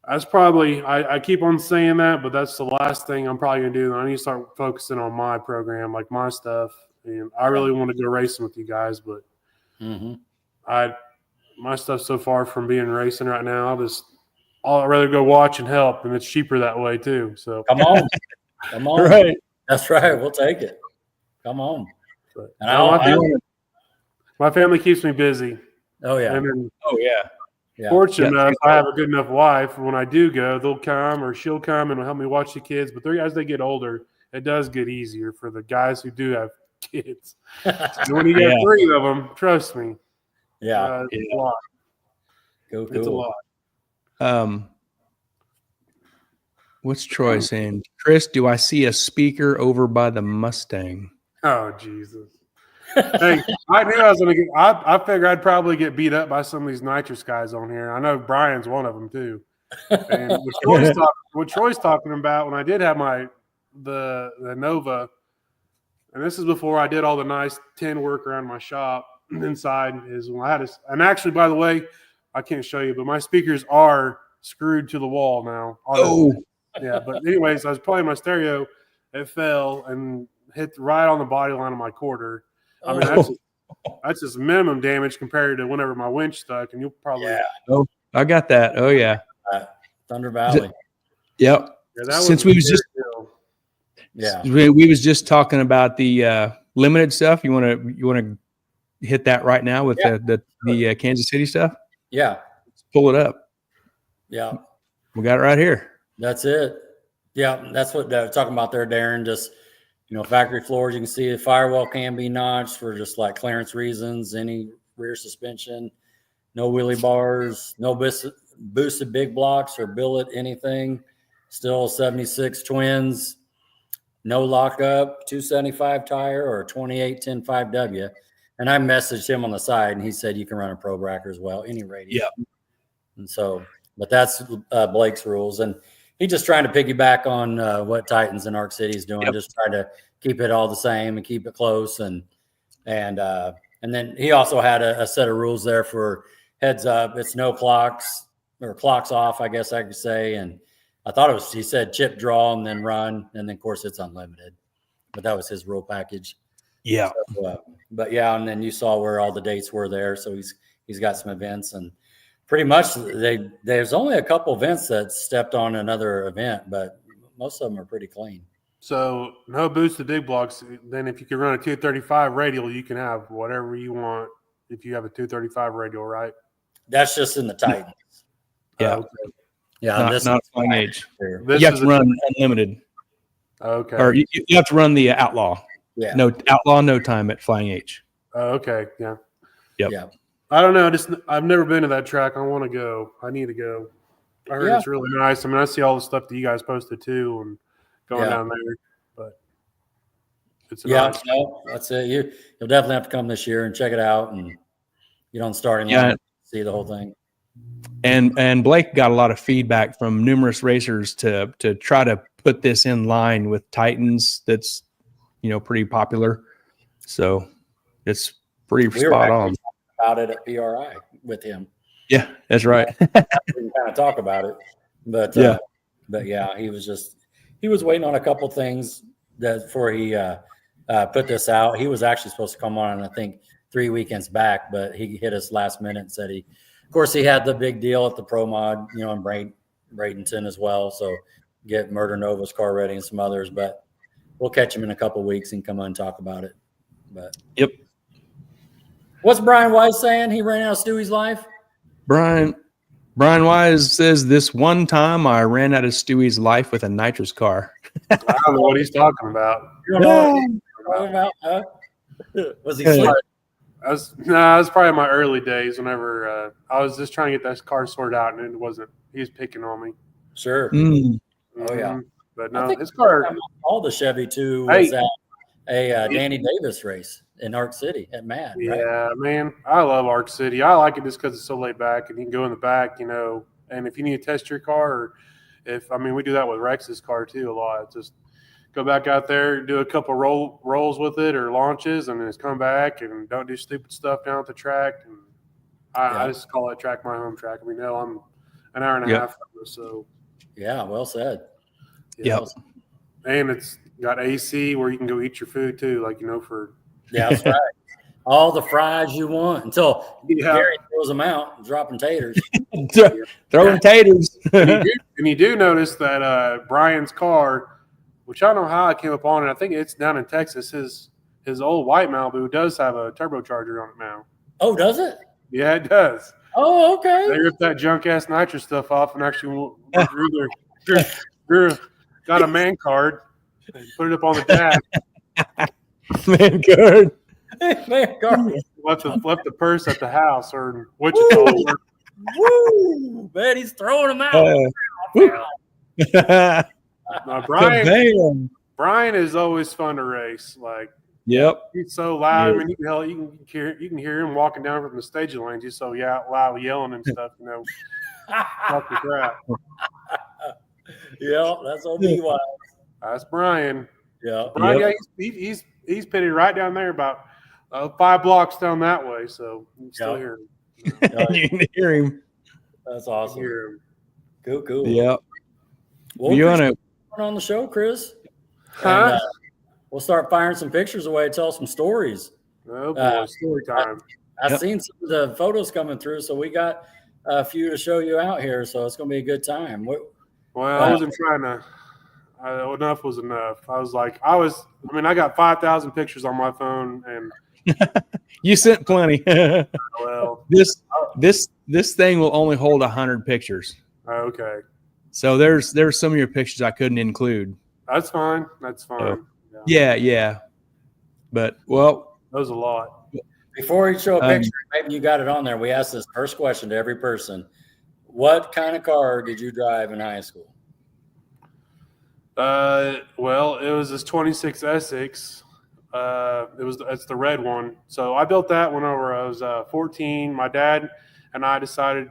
that's probably I keep on saying that, but that's the last thing I'm probably gonna do. I need to start focusing on my program, like my stuff. And I really want to go racing with you guys, but my stuff's so far from being racing right now. I'd rather go watch and help, and it's cheaper that way too. So come on, right? That's right. We'll take it. Come on. And my family keeps me busy. Oh yeah. Fortunate enough, I have a good enough wife. When I do go, they'll come or she'll come and help me watch the kids. But as they get older, it does get easier for the guys who do have kids. When you get 3 of them, trust me. It's a lot. Cool. It's a lot. What's Troy saying? Chris, do I see a speaker over by the Mustang? Oh, Jesus. Hey, I knew I was going to get – I figured I'd probably get beat up by some of these nitrous guys on here. I know Brian's one of them too. And what Troy's talking about, when I did have the Nova, and this is before I did all the nice tin work around my shop inside, is when I had and actually, by the way, I can't show you, but my speakers are screwed to the wall now. Yeah, but anyways, I was playing my stereo, it fell and hit right on the body line of my quarter. I mean, that's just minimum damage compared to whenever my winch stuck, and you'll probably I got that. Oh yeah, Thunder Valley. Yep. Yeah, Since we was just talking about the limited stuff. You want to hit that right now with the Kansas City stuff? Yeah. Let's pull it up. Yeah. We got it right here. That's it. Yeah, that's what they're talking about there, Darren. Just, factory floors, you can see the firewall can be notched for just like clearance reasons, any rear suspension, no wheelie bars, no boosted big blocks or billet, anything. Still 76 twins, no lockup, 275 tire or 28 10.5W. And I messaged him on the side, and he said you can run a Pro Bracker as well, any radius. Yeah. And so, but that's Blake's rules. And he's just trying to piggyback on what Titans and Arc City is doing, just try to keep it all the same and keep it close. And then he also had a set of rules there for heads up. It's no clocks or clocks off, I guess I could say. And I thought he said chip draw and then run. And then, of course, it's unlimited. But that was his rule package. Yeah. So, but yeah, and then you saw where all the dates were there. So he's got some events, and pretty much there's only a couple events that stepped on another event, but most of them are pretty clean. So no boosted big blocks. Then if you can run a 235 radial, you can have whatever you want if you have a 235 radial, right? That's just in the Titans. Yeah. Okay. Yeah. Not flying age. You have to run unlimited. Okay. Or you have to run the Outlaw. Yeah. No Outlaw, no time at Flying H. Okay. Yeah. Yep. Yeah. I don't know. I've never been to that track. I want to go. I need to go. I heard it's really nice. I mean, I see all the stuff that you guys posted too, and going down there. But it's nice. No, that's it. You'll definitely have to come this year and check it out, and you don't start in line, see the whole thing. And Blake got a lot of feedback from numerous racers to try to put this in line with Titans. That's pretty popular. So it's pretty spot on. About it at PRI with him. Yeah, that's right. We can kind of talk about it, but he was waiting on a couple things before he put this out. He was actually supposed to come on, I think, 3 weekends back, but he hit us last minute and said of course, he had the big deal at the Pro Mod, in Bradenton as well. So get Murder Nova's car ready and some others, but we'll catch him in a couple of weeks and come on and talk about it. But yep. What's Brian Wise saying? He ran out of Stewie's life. Brian Wise says, this one time I ran out of Stewie's life with a nitrous car. I don't know what he's talking about. You don't know what he's talking about, huh? Was he smart? It was probably my early days whenever I was just trying to get that car sorted out, and it wasn't. He was picking on me. Sure. Oh yeah. But no, his car. All the Chevy II was at a Danny Davis race in Arc City at Mad. Yeah, right? Man, I love Arc City. I like it just because it's so laid back, and you can go in the back, And if you need to test your car, we do that with Rex's car too a lot. Just go back out there, do a couple rolls with it or launches, and then just come back and don't do stupid stuff down at the track. And I just call that track my home track. I mean, hell, I'm an hour and a half from it, so. Yeah, well said. Yeah. And it's got AC where you can go eat your food too, Yeah, that's right. All the fries you want until Gary throws them out, dropping taters. Throwing taters. And you do notice that Brian's car, which I don't know how I came up on it. I think it's down in Texas. His old white Malibu does have a turbocharger on it now. Oh, does it? Yeah, it does. Oh, okay. They ripped that junk ass nitrous stuff off and actually got a man card and put it up on the dash. Man card. Man card. Left the purse at the house or in Wichita. Woo! Man, he's throwing them out. Brian is always fun to race. He's so loud. I mean, you can hear him walking down from the staging lanes. He's so loud, yelling and stuff. Talking crap. Yeah, that's OB Wise. That's Brian. Yeah, Brian. Yeah, he's pitted right down there, about 5 blocks down that way. So you can still hear him. You can hear him. That's awesome. Hear him. Cool. Yep. Well, you want to on the show, Chris? Huh? And, we'll start firing some pictures away, tell some stories. Oh boy, story time. I've seen some of the photos coming through, so we got a few to show you out here. So it's going to be a good time. I wasn't trying to. Enough was enough. I got 5,000 pictures on my phone, and you sent plenty. Well, this thing will only hold 100 pictures. Okay. So there's some of your pictures I couldn't include. That's fine. Yeah. But that was a lot. Before you show a picture, maybe you got it on there. We asked this first question to every person: what kind of car did you drive in high school? It was this 26 Essex. It's the red one. So I built that whenever I was 14. My dad and I decided.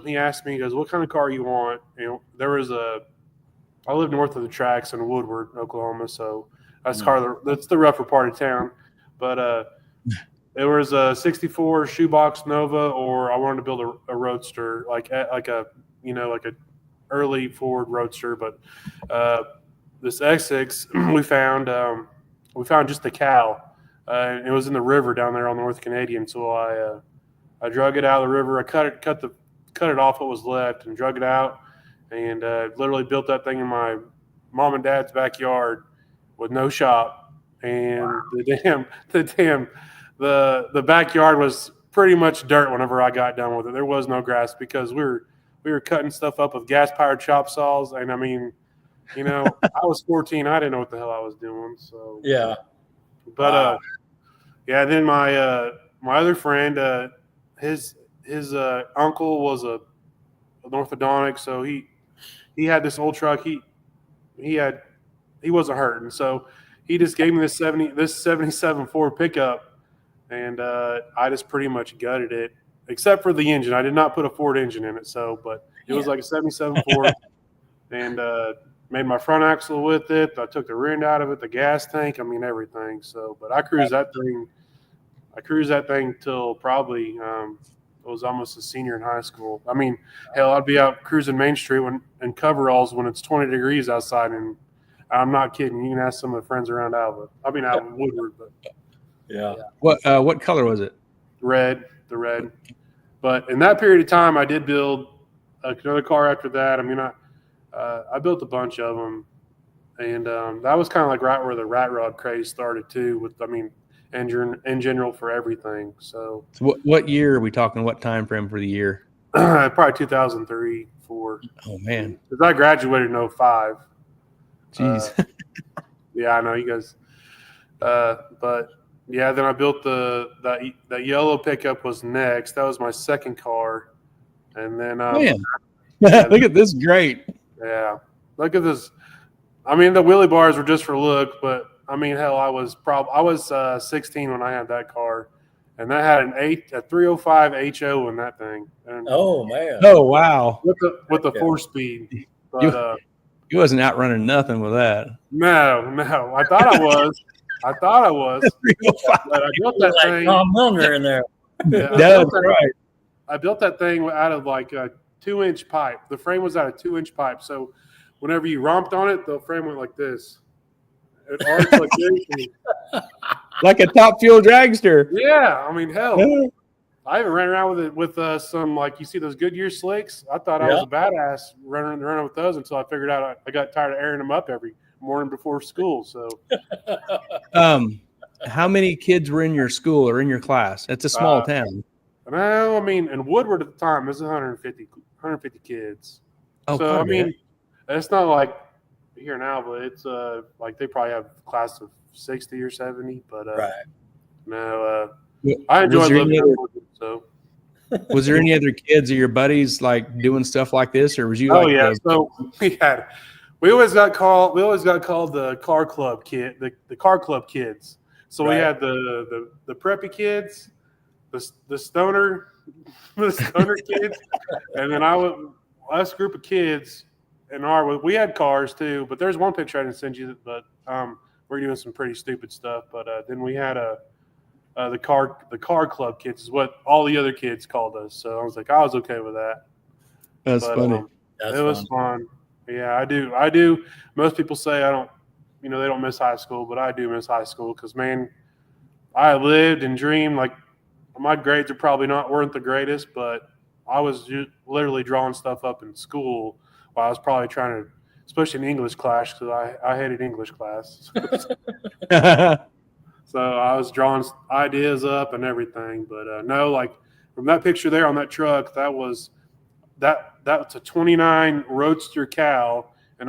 He asked me, he goes, "What kind of car you want?" I live north of the tracks in Woodward, Oklahoma, so that's the rougher part of town. But it was a '64 shoebox Nova, or I wanted to build a roadster, like a early Ford Roadster. But this Essex we found just the cow. It was in the river down there on North Canadian, so I drug it out of the river. I cut it off what was left and drug it out, and literally built that thing in my mom and dad's backyard with no shop. And the backyard was pretty much dirt whenever I got done with it. There was no grass because we were cutting stuff up with gas powered chop saws. And I mean, I was 14. I didn't know what the hell I was doing. So yeah, but then my other friend, his uncle was a orthodontic, so he had this old truck. He wasn't hurting, so he just gave me this 77 Ford pickup, and I just pretty much gutted it, except for the engine. I did not put a Ford engine in it, but it was like a 77 Ford, and made my front axle with it. I took the rear end out of it, the gas tank, everything. So, but I cruised that thing till probably I was almost a senior in high school. Hell, I'd be out cruising Main Street in coveralls when it's 20 degrees outside, and I'm not kidding. You can ask some of the friends around out in Woodward. But yeah. What color was it? The red. But in that period of time, I did build another car after that. I built a bunch of them, and that was kind of like right where the rat rod craze started too. With in general for everything. So what year are we talking? What time frame for the year? Probably 2003, 4. Oh man, because I graduated in 05. Jeez. Yeah, I know you guys. But yeah, then I built that yellow pickup was next. That was my second car, and then man, look at this, great. Yeah, look at this. The wheelie bars were just for look, but hell, I was 16 when I had that car, and that had a 305 HO in that thing. And oh man! Oh wow! With the 4-speed, but you wasn't outrunning nothing with that. No, I thought I was. But I built that thing. Tom Milner in there. Yeah, right. I built that thing out of like a 2-inch pipe. The frame was out of 2-inch pipe, so whenever you romped on it, the frame went like this. It arched like this. Like a top fuel dragster. Yeah, hell. I even ran around with it with some, like, you see those Goodyear slicks? I thought I was a badass running with those until I figured out I got tired of airing them up every morning before school. So, how many kids were in your school or in your class? It's a small town. No, in Woodward at the time, there's 150 kids. Oh, so, it's not like here now, but it's like they probably have a class of 60 or 70. But right. No, I enjoyed living in Woodward. So, was there any other kids or your buddies like doing stuff like this, or was you? Oh yeah. So we always got called the car club kid, the car club kids. So we had the preppy kids, the stoner kids, and then us group of kids. And we had cars too, but there's one picture I didn't send you. But we're doing some pretty stupid stuff. But then we had the car club kids is what all the other kids called us. So I was okay with that. That's funny. It was fun. Yeah, I do. Most people say I don't. They don't miss high school, but I do miss high school because, man, I lived and dreamed. Like, my grades weren't the greatest, but I was literally drawing stuff up in school while I was probably trying to, especially in English class, because I hated English class. So I was drawing ideas up and everything. But no, like from that picture there on that truck, that's a 29 Roadster cow, and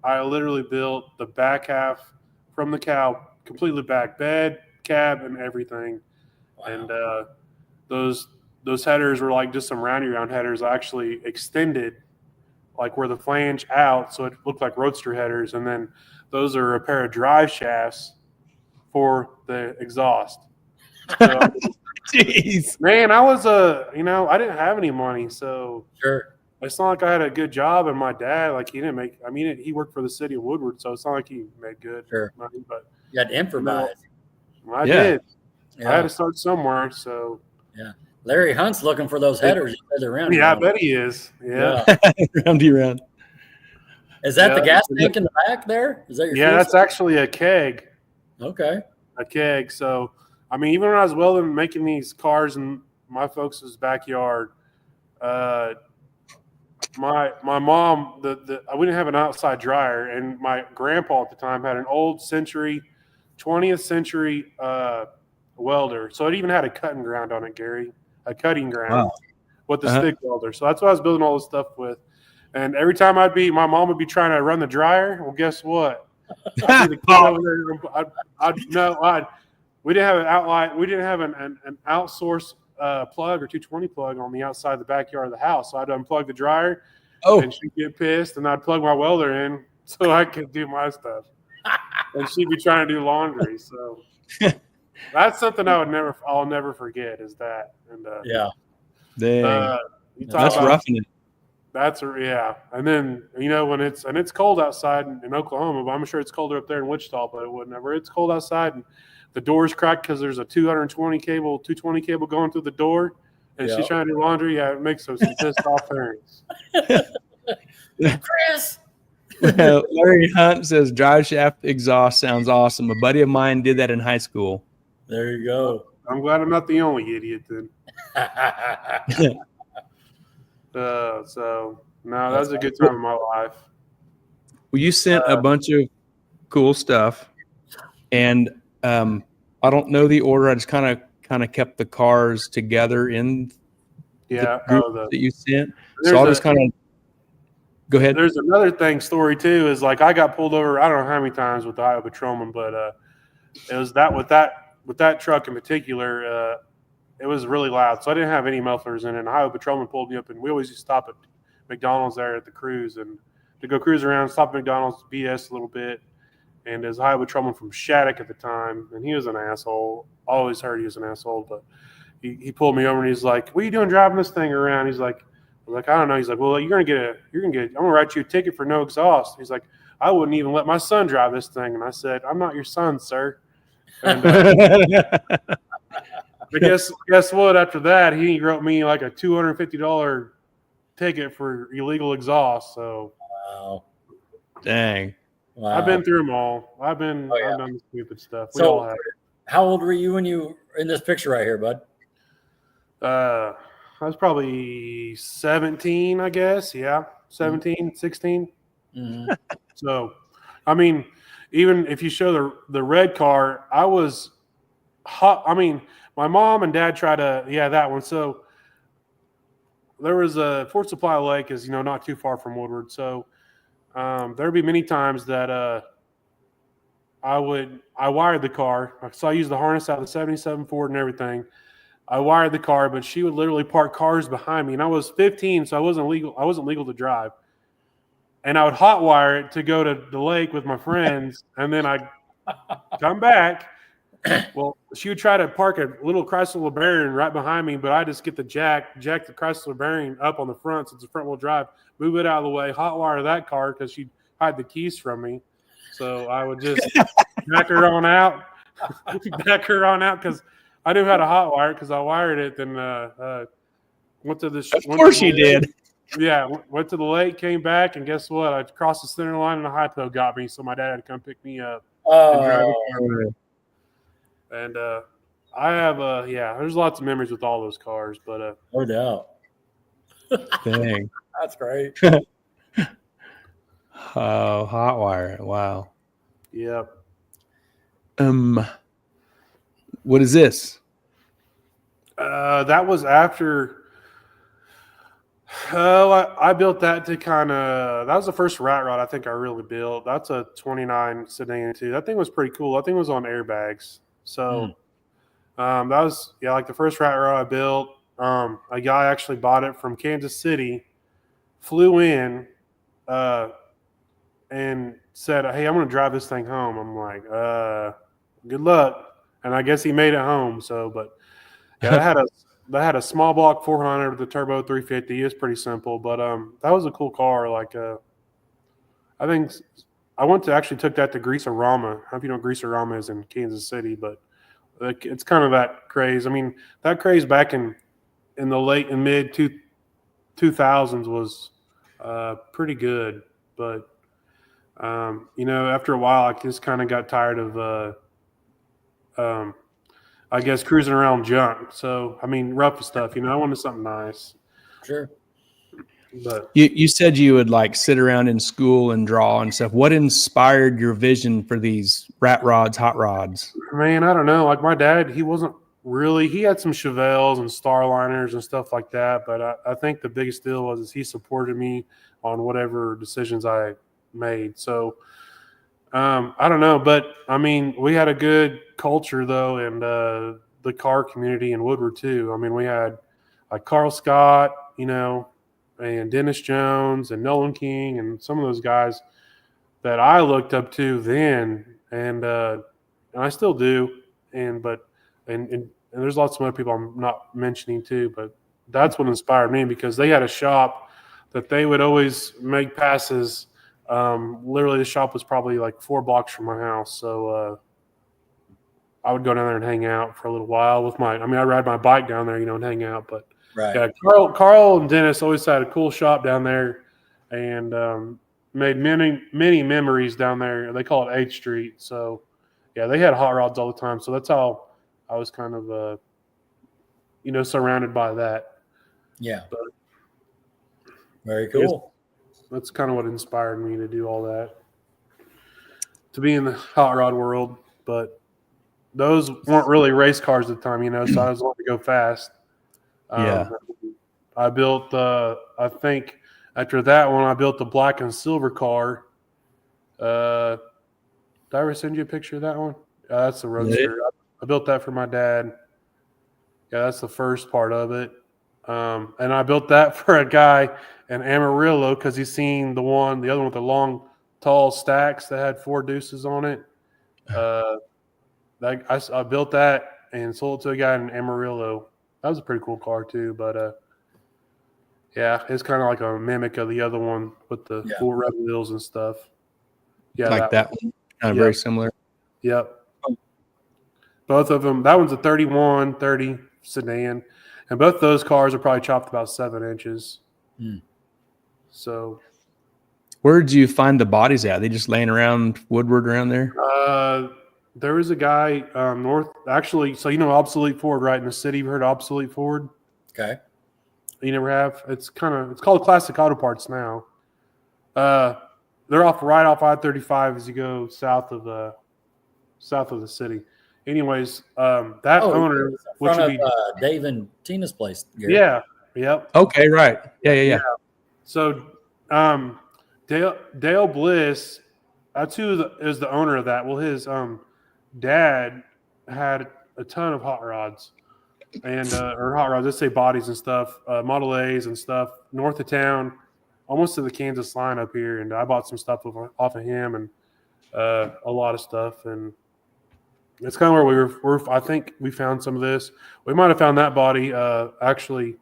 I literally built the back half from the cow completely back, bed, cab, and everything. Wow. And those headers were like just some round headers. I actually extended like where the flange out, so it looked like Roadster headers, and then those are a pair of drive shafts for the exhaust. So, jeez, man, I was I didn't have any money, so sure. It's not like I had a good job, and my dad, like, he didn't make. He worked for the city of Woodward, so it's not like he made good money. But you had to improvise. I did. Yeah. I had to start somewhere. So yeah, Larry Hunt's looking for those headers around. Yeah, I bet he is. Yeah, round. Is that the gas tank in the back there? Is that your? Yeah, that's actually a keg. Okay. A keg. So, even when I was welding, making these cars in my folks' backyard, my mom, we didn't have an outside dryer, and my grandpa at the time had an old 20th century welder. So it even had a cutting ground on it, Gary, a cutting ground with the stick welder. So that's what I was building all this stuff with. And every time my mom would be trying to run the dryer. Well, guess what? We didn't have an outlet. We didn't have an outsource plug or 220 plug on the outside of the backyard of the house. So I'd unplug the dryer, and she'd get pissed, and I'd plug my welder in so I could do my stuff. And she'd be trying to do laundry. So that's something I'll never forget is that. And Dang. that's roughing it. And then when it's cold outside in Oklahoma, but I'm sure it's colder up there in Wichita, but whenever it's cold outside and the door's cracked because there's a 220 cable going through the door, and she's trying to do laundry, it makes some pissed off parents. Chris. Larry Hunt says drive shaft exhaust sounds awesome. A buddy of mine did that in high school. There you go. I'm glad I'm not the only idiot then. So no, that was a good time in my life. Well, you sent a bunch of cool stuff, and I don't know the order. I just kind of kept the cars together in the group that you sent. So I'll just kind of go ahead. There's another story too. Is like I got pulled over. I don't know how many times with the Iowa Patrolman, but it was with that truck in particular. It was really loud, so I didn't have any mufflers in it. And the Iowa Patrolman pulled me up, and we always used to stop at McDonald's there at the cruise and to go cruise around, stop at McDonald's, BS a little bit. And there's a Iowa Patrolman from Shattuck at the time, and he was an asshole. Always heard he was an asshole, but he pulled me over and he's like, "What are you doing driving this thing around?" He's like, I don't know. He's like, "Well, I'm gonna write you a ticket for no exhaust." He's like, "I wouldn't even let my son drive this thing." And I said, "I'm not your son, sir." And but guess what? After that, he wrote me like a $250 ticket for illegal exhaust. So, wow, dang. Wow. I've been through them all. I've done the stupid stuff. We so, all have. How old were you when you were in this picture right here, bud? I was probably 17, I guess. Yeah, 17, 16. Mm-hmm. So, I mean, even if you show the red car, I was hot. I mean, my mom and dad tried to, that one. So there was a Fort Supply Lake is, not too far from Woodward. So there'd be many times that I wired the car. So I used the harness out of the 77 Ford and everything. I wired the car, but she would literally park cars behind me. And I was 15, so I wasn't legal to drive. And I would hot wire it to go to the lake with my friends. And then I'd come back. Well, she would try to park a little Chrysler LeBaron right behind me, but I just get the jack the Chrysler LeBaron up on the front, so it's a front wheel drive, move it out of the way, hot wire that car because she'd hide the keys from me. So I would just back her on out because I knew how to hot wire it because I wired it. Then went to the. Of course you did. Yeah, went to the lake, came back, and guess what? I crossed the center line and a hypo got me, so my dad had to come pick me up. And I have there's lots of memories with all those cars, but no doubt. Dang, that's great. Oh, hot wire! Wow. Yep. What is this? That was after. I built that to that was the first rat rod I think I really built. That's a 29 sedan too. That thing was pretty cool. That thing was on airbags. So that was like the first rat rod I built. A guy actually bought it from Kansas City, flew in, and said, "Hey, I'm going to drive this thing home." I'm like, "Good luck." And I guess he made it home. So, but that had a small block 400 with a turbo 350. It was pretty simple, but that was a cool car. Like, I think I took that to Greaser-Rama. I don't know if you know Greaser-Rama is in Kansas City, but it's kind of that craze. I mean, that craze back in the late and mid 2000s was pretty good, but after a while, I just kind of got tired of I guess cruising around junk. So, I mean, rough stuff, I wanted something nice. Sure. But you said you would like sit around in school and draw and stuff. What inspired your vision for these rat rods, hot rods? Man, I don't know. Like my dad, he had some Chevelles and Starliners and stuff like that. But I think the biggest deal was he supported me on whatever decisions I made. So, I don't know, but I mean, we had a good culture though, and the car community in Woodward too. I mean, we had like Carl Scott, and Dennis Jones and Nolan King and some of those guys that I looked up to then, and I still do. And there's lots of other people I'm not mentioning too, but that's what inspired me because they had a shop that they would always make passes. Literally, the shop was probably like 4 blocks from my house, so I would go down there and hang out for a little while with I ride my bike down there, and hang out. But Right. yeah, Carl and Dennis always had a cool shop down there, and made many memories down there. They call it 8th Street. So yeah, they had hot rods all the time. So that's how I was kind of surrounded by that. Yeah. But very cool. That's kind of what inspired me to do all that, to be in the hot rod world. But those weren't really race cars at the time, so I was wanting to go fast. I built, I think after that one, I built the black and silver car. Did I ever send you a picture of that one? That's the Roadster. Yeah. I built that for my dad. Yeah, that's the first part of it. And I built that for a guy in Amarillo because he's seen the other one with the long, tall stacks that had 4 deuces on it. I built that and sold it to a guy in Amarillo. That was a pretty cool car too, but yeah, it's kind of like a mimic of the other one with the 4 red wheels and stuff. Yeah, like that one, kind of very similar. Yep. Both of them. That one's a 30 sedan, and both those cars are probably chopped about 7 inches. So, where did you find the bodies at? Are they just laying around Woodward around there? There was a guy north. Actually, so Obsolete Ford, right in the city. You heard of Obsolete Ford? Okay. You never have? It's called Classic Auto Parts now. They're right off I-35 as you go south of the city. Anyways, that owner, which would be Dave and Tina's place. Gary. Yeah. Yep. Okay. Right. Yeah. So, Dale Bliss, that's who is the owner of that. Well, his dad had a ton of hot rods, and or hot rods. Let's say bodies and stuff, Model A's and stuff, north of town, almost to the Kansas line up here. And I bought some stuff off of him and a lot of stuff. And it's kind of where I think we found some of this. We might have found that body actually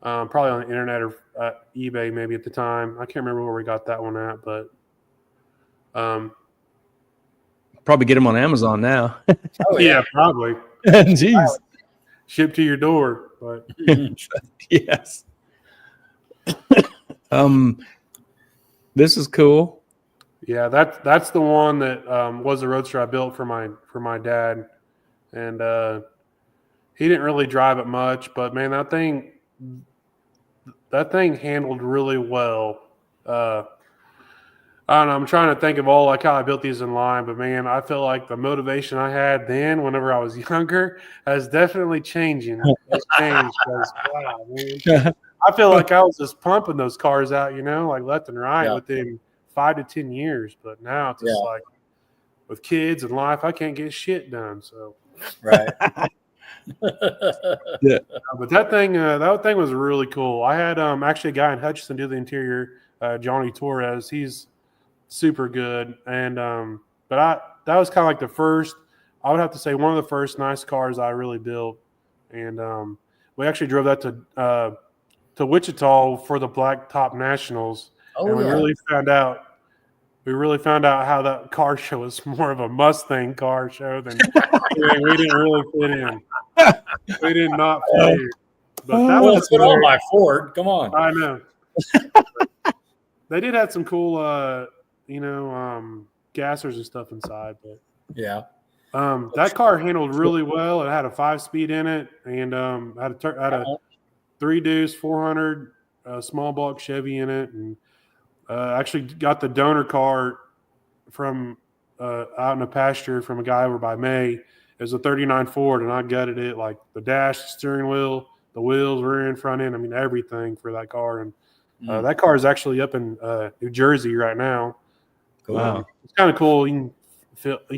probably on the internet or eBay maybe at the time. I can't remember where we got that one at, but probably get them on Amazon now. Yeah, probably. Jeez. Shipped to your door, but yes. This is cool. Yeah, that's the one that was the Roadster I built for my dad, and he didn't really drive it much, but man, that thing handled really well. I don't know. I'm trying to think of all how I built these in line, but man, I feel like the motivation I had then, whenever I was younger, has definitely changing. It's changed. Wow, man. I feel like I was just pumping those cars out, like left and right within 5 to 10 years. But now it's just like with kids and life, I can't get shit done. So right. Yeah. But that thing was really cool. I had actually a guy in Hutchinson do the interior, Johnny Torres. He's super good, and that was kind of like the first. I would have to say one of the first nice cars I really built, and we actually drove that to Wichita for the Blacktop Nationals, and we really found out how that car show was more of a Mustang car show than we didn't really fit in. We did not fit in. But that was all my Ford. Come on. I know. They did have some cool gassers and stuff inside, but that car handled really well. It had a 5-speed in it, and had a 3-deuce 400 small block Chevy in it, and actually got the donor car from out in the pasture from a guy over by May. It was a 39 Ford, and I gutted it, like the dash, the steering wheel, the wheels, rear end, front end. I mean, everything for that car. And that car is actually up in New Jersey right now. Wow. It's kind of cool. You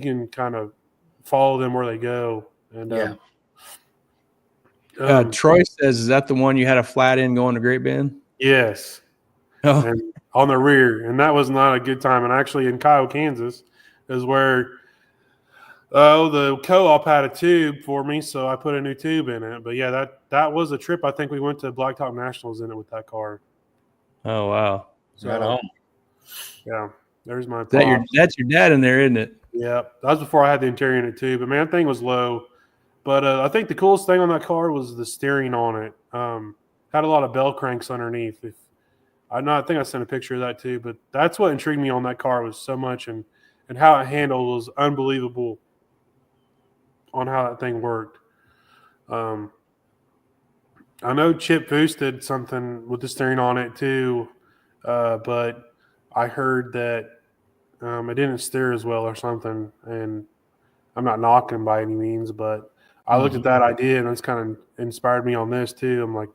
can kind of follow them where they go. And Troy says, "Is that the one you had a flat in going to Great Bend?" Yes. Oh. And on the rear, and that was not a good time. And actually, in Kyle, Kansas, is where the co-op had a tube for me, so I put a new tube in it. But yeah, that was a trip. I think we went to Blacktop Nationals in it with that car. Oh wow! So, right on. Yeah, there's my. That's your dad in there, isn't it? Yeah, that was before I had the interior in it too. But man, that thing was low. But I think the coolest thing on that car was the steering on it. Had a lot of bell cranks underneath. I think I sent a picture of that too. But that's what intrigued me on that car was so much, and how it handled was unbelievable. On how that thing worked. I know Chip Foose did something with the steering on it too, but I heard that it didn't steer as well or something. And I'm not knocking by any means, but I looked at that idea and it's kind of inspired me on this too. I'm like,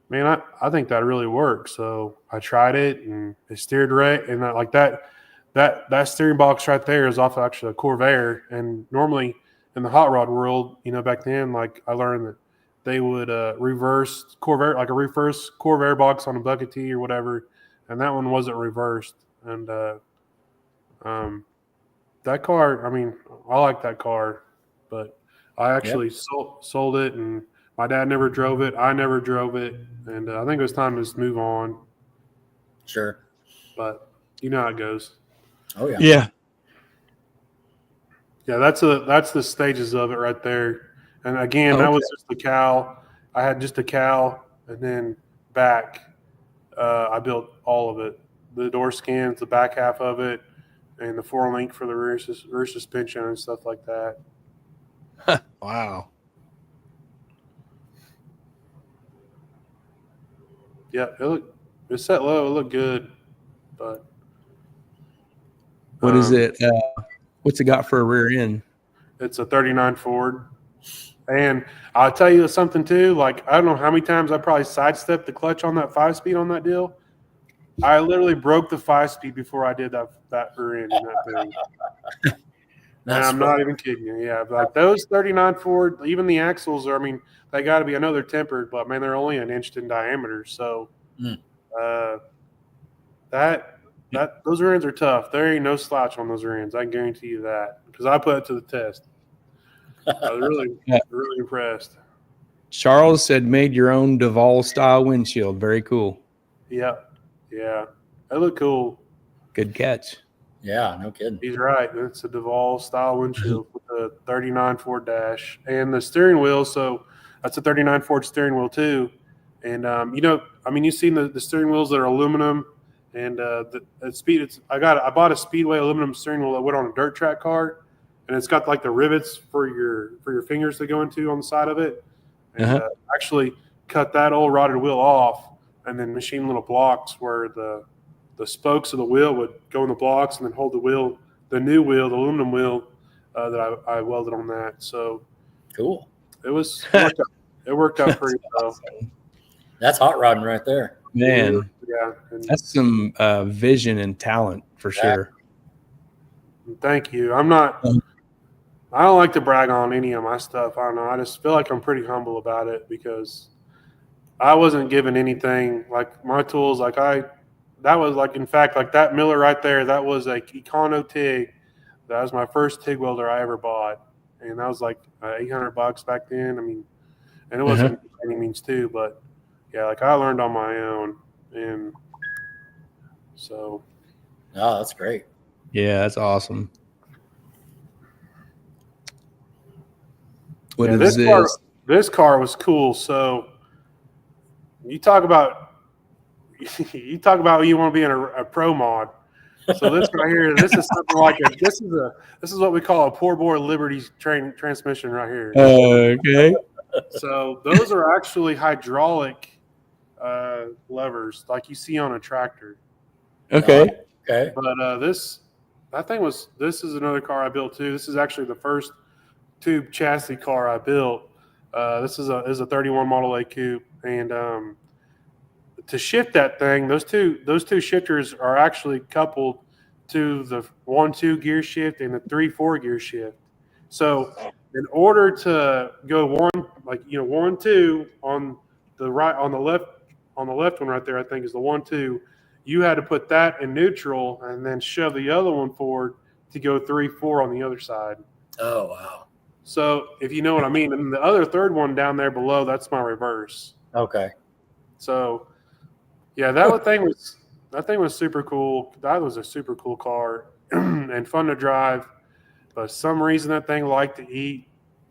man, I think that really works. So I tried it and it steered right. And that steering box right there is off actually a Corvair. And normally in the hot rod world, back then, like I learned that they would reverse Corvair, like a reverse Corvair box on a Bucket T or whatever. And that one wasn't reversed. And that car, I mean, I like that car, but I actually sold it, and my dad never drove it. I never drove it, and I think it was time to just move on. Sure. But you know how it goes. Oh yeah. Yeah. Yeah, that's the stages of it right there. And again, that was just the cowl. I had just a cowl, and then back, I built all of it. The door skins, the back half of it, and the 4-link for the rear suspension and stuff like that. Wow. Yeah, it's set low. It looked good, but what is it? What's it got for a rear end? It's a 39 Ford. And I'll tell you something too. Like I don't know how many times I probably sidestepped the clutch on that 5-speed on that deal. I literally broke the 5-speed before I did that rear end in that thing. And I'm not even kidding you. Yeah, like those 39 Ford, even the axles are. I mean, they got to be. I know they're tempered, but man, they're only an inch in diameter. So those rear ends are tough. There ain't no slouch on those rear ends. I can guarantee you that because I put it to the test. I was really impressed. Charles said, "Made your own Duval style windshield. Very cool." Yeah, they look cool. Good catch. Yeah, no kidding. He's right. It's a Duval style windshield with the 39 Ford dash and the steering wheel. So that's a 39 Ford steering wheel too. And you've seen the steering wheels that are aluminum and the speed. I bought a Speedway aluminum steering wheel that went on a dirt track car, and it's got like the rivets for your fingers to go into on the side of it. And actually cut that old rotted wheel off, and then machine little blocks where the spokes of the wheel would go in the blocks and then hold the new wheel, the aluminum wheel that I welded on that. So cool. It worked out pretty well. That's hot rodding right there. Man, yeah. That's some vision and talent for sure. Thank you. I don't like to brag on any of my stuff. I don't know. I just feel like I'm pretty humble about it because I wasn't given anything like my tools. That was like, in fact, like that Miller right there, that was a Econo TIG. That was my first TIG welder I ever bought. And that was like $800 back then. I mean, and it wasn't by any means too, but yeah, like I learned on my own. And so. Oh, that's great. Yeah, that's awesome. This car was cool. So you talk about you want to be in a pro mod. So this right here, this is something like this is what we call a poor bore Liberty transmission right here. Okay. So those are actually hydraulic levers like you see on a tractor. Okay. Okay. But this is another car I built too. This is actually the first tube chassis car I built. This is a 31 Model A coupe, and to shift that thing, those two shifters are actually coupled to the 1-2 gear shift and the 3-4 gear shift. So in order to go 1-2 on the right, on the left one right there, I think is the 1-2. You had to put that in neutral and then shove the other one forward to go 3-4 on the other side. Oh, wow. So if you know what I mean, and the other third one down there below, that's my reverse. Okay. So yeah, that thing was super cool. That was a super cool car and fun to drive. But some reason that thing liked to eat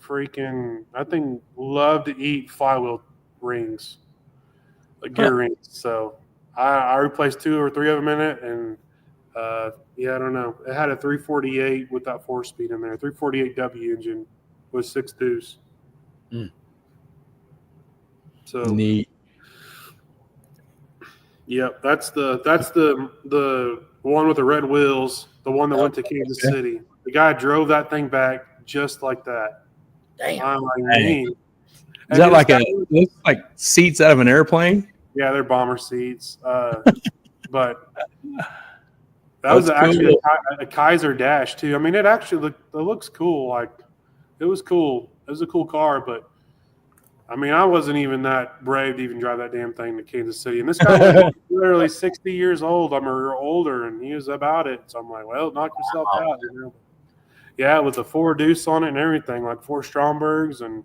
that thing loved to eat flywheel rings, like gear rings. So I replaced 2 or 3 of them in it, and I don't know. It had a 348 with that 4-speed in there, 348W engine with 6 deuce. So neat. Yep, that's the one with the red wheels, the one that went to Kansas City. The guy drove that thing back just like that. Damn. I'm like, Is that looks like seats out of an airplane? Yeah, they're bomber seats. But that was actually a Kaiser Dash too. I mean, it looks cool. Like, it was cool. It was a cool car, but I mean, I wasn't even that brave to even drive that damn thing to Kansas City. And this guy was literally 60 years old. I'm older, and he was about it. So I'm like, well, knock yourself out. You know? Yeah, with the 4 deuce on it and everything, like 4 Strombergs. And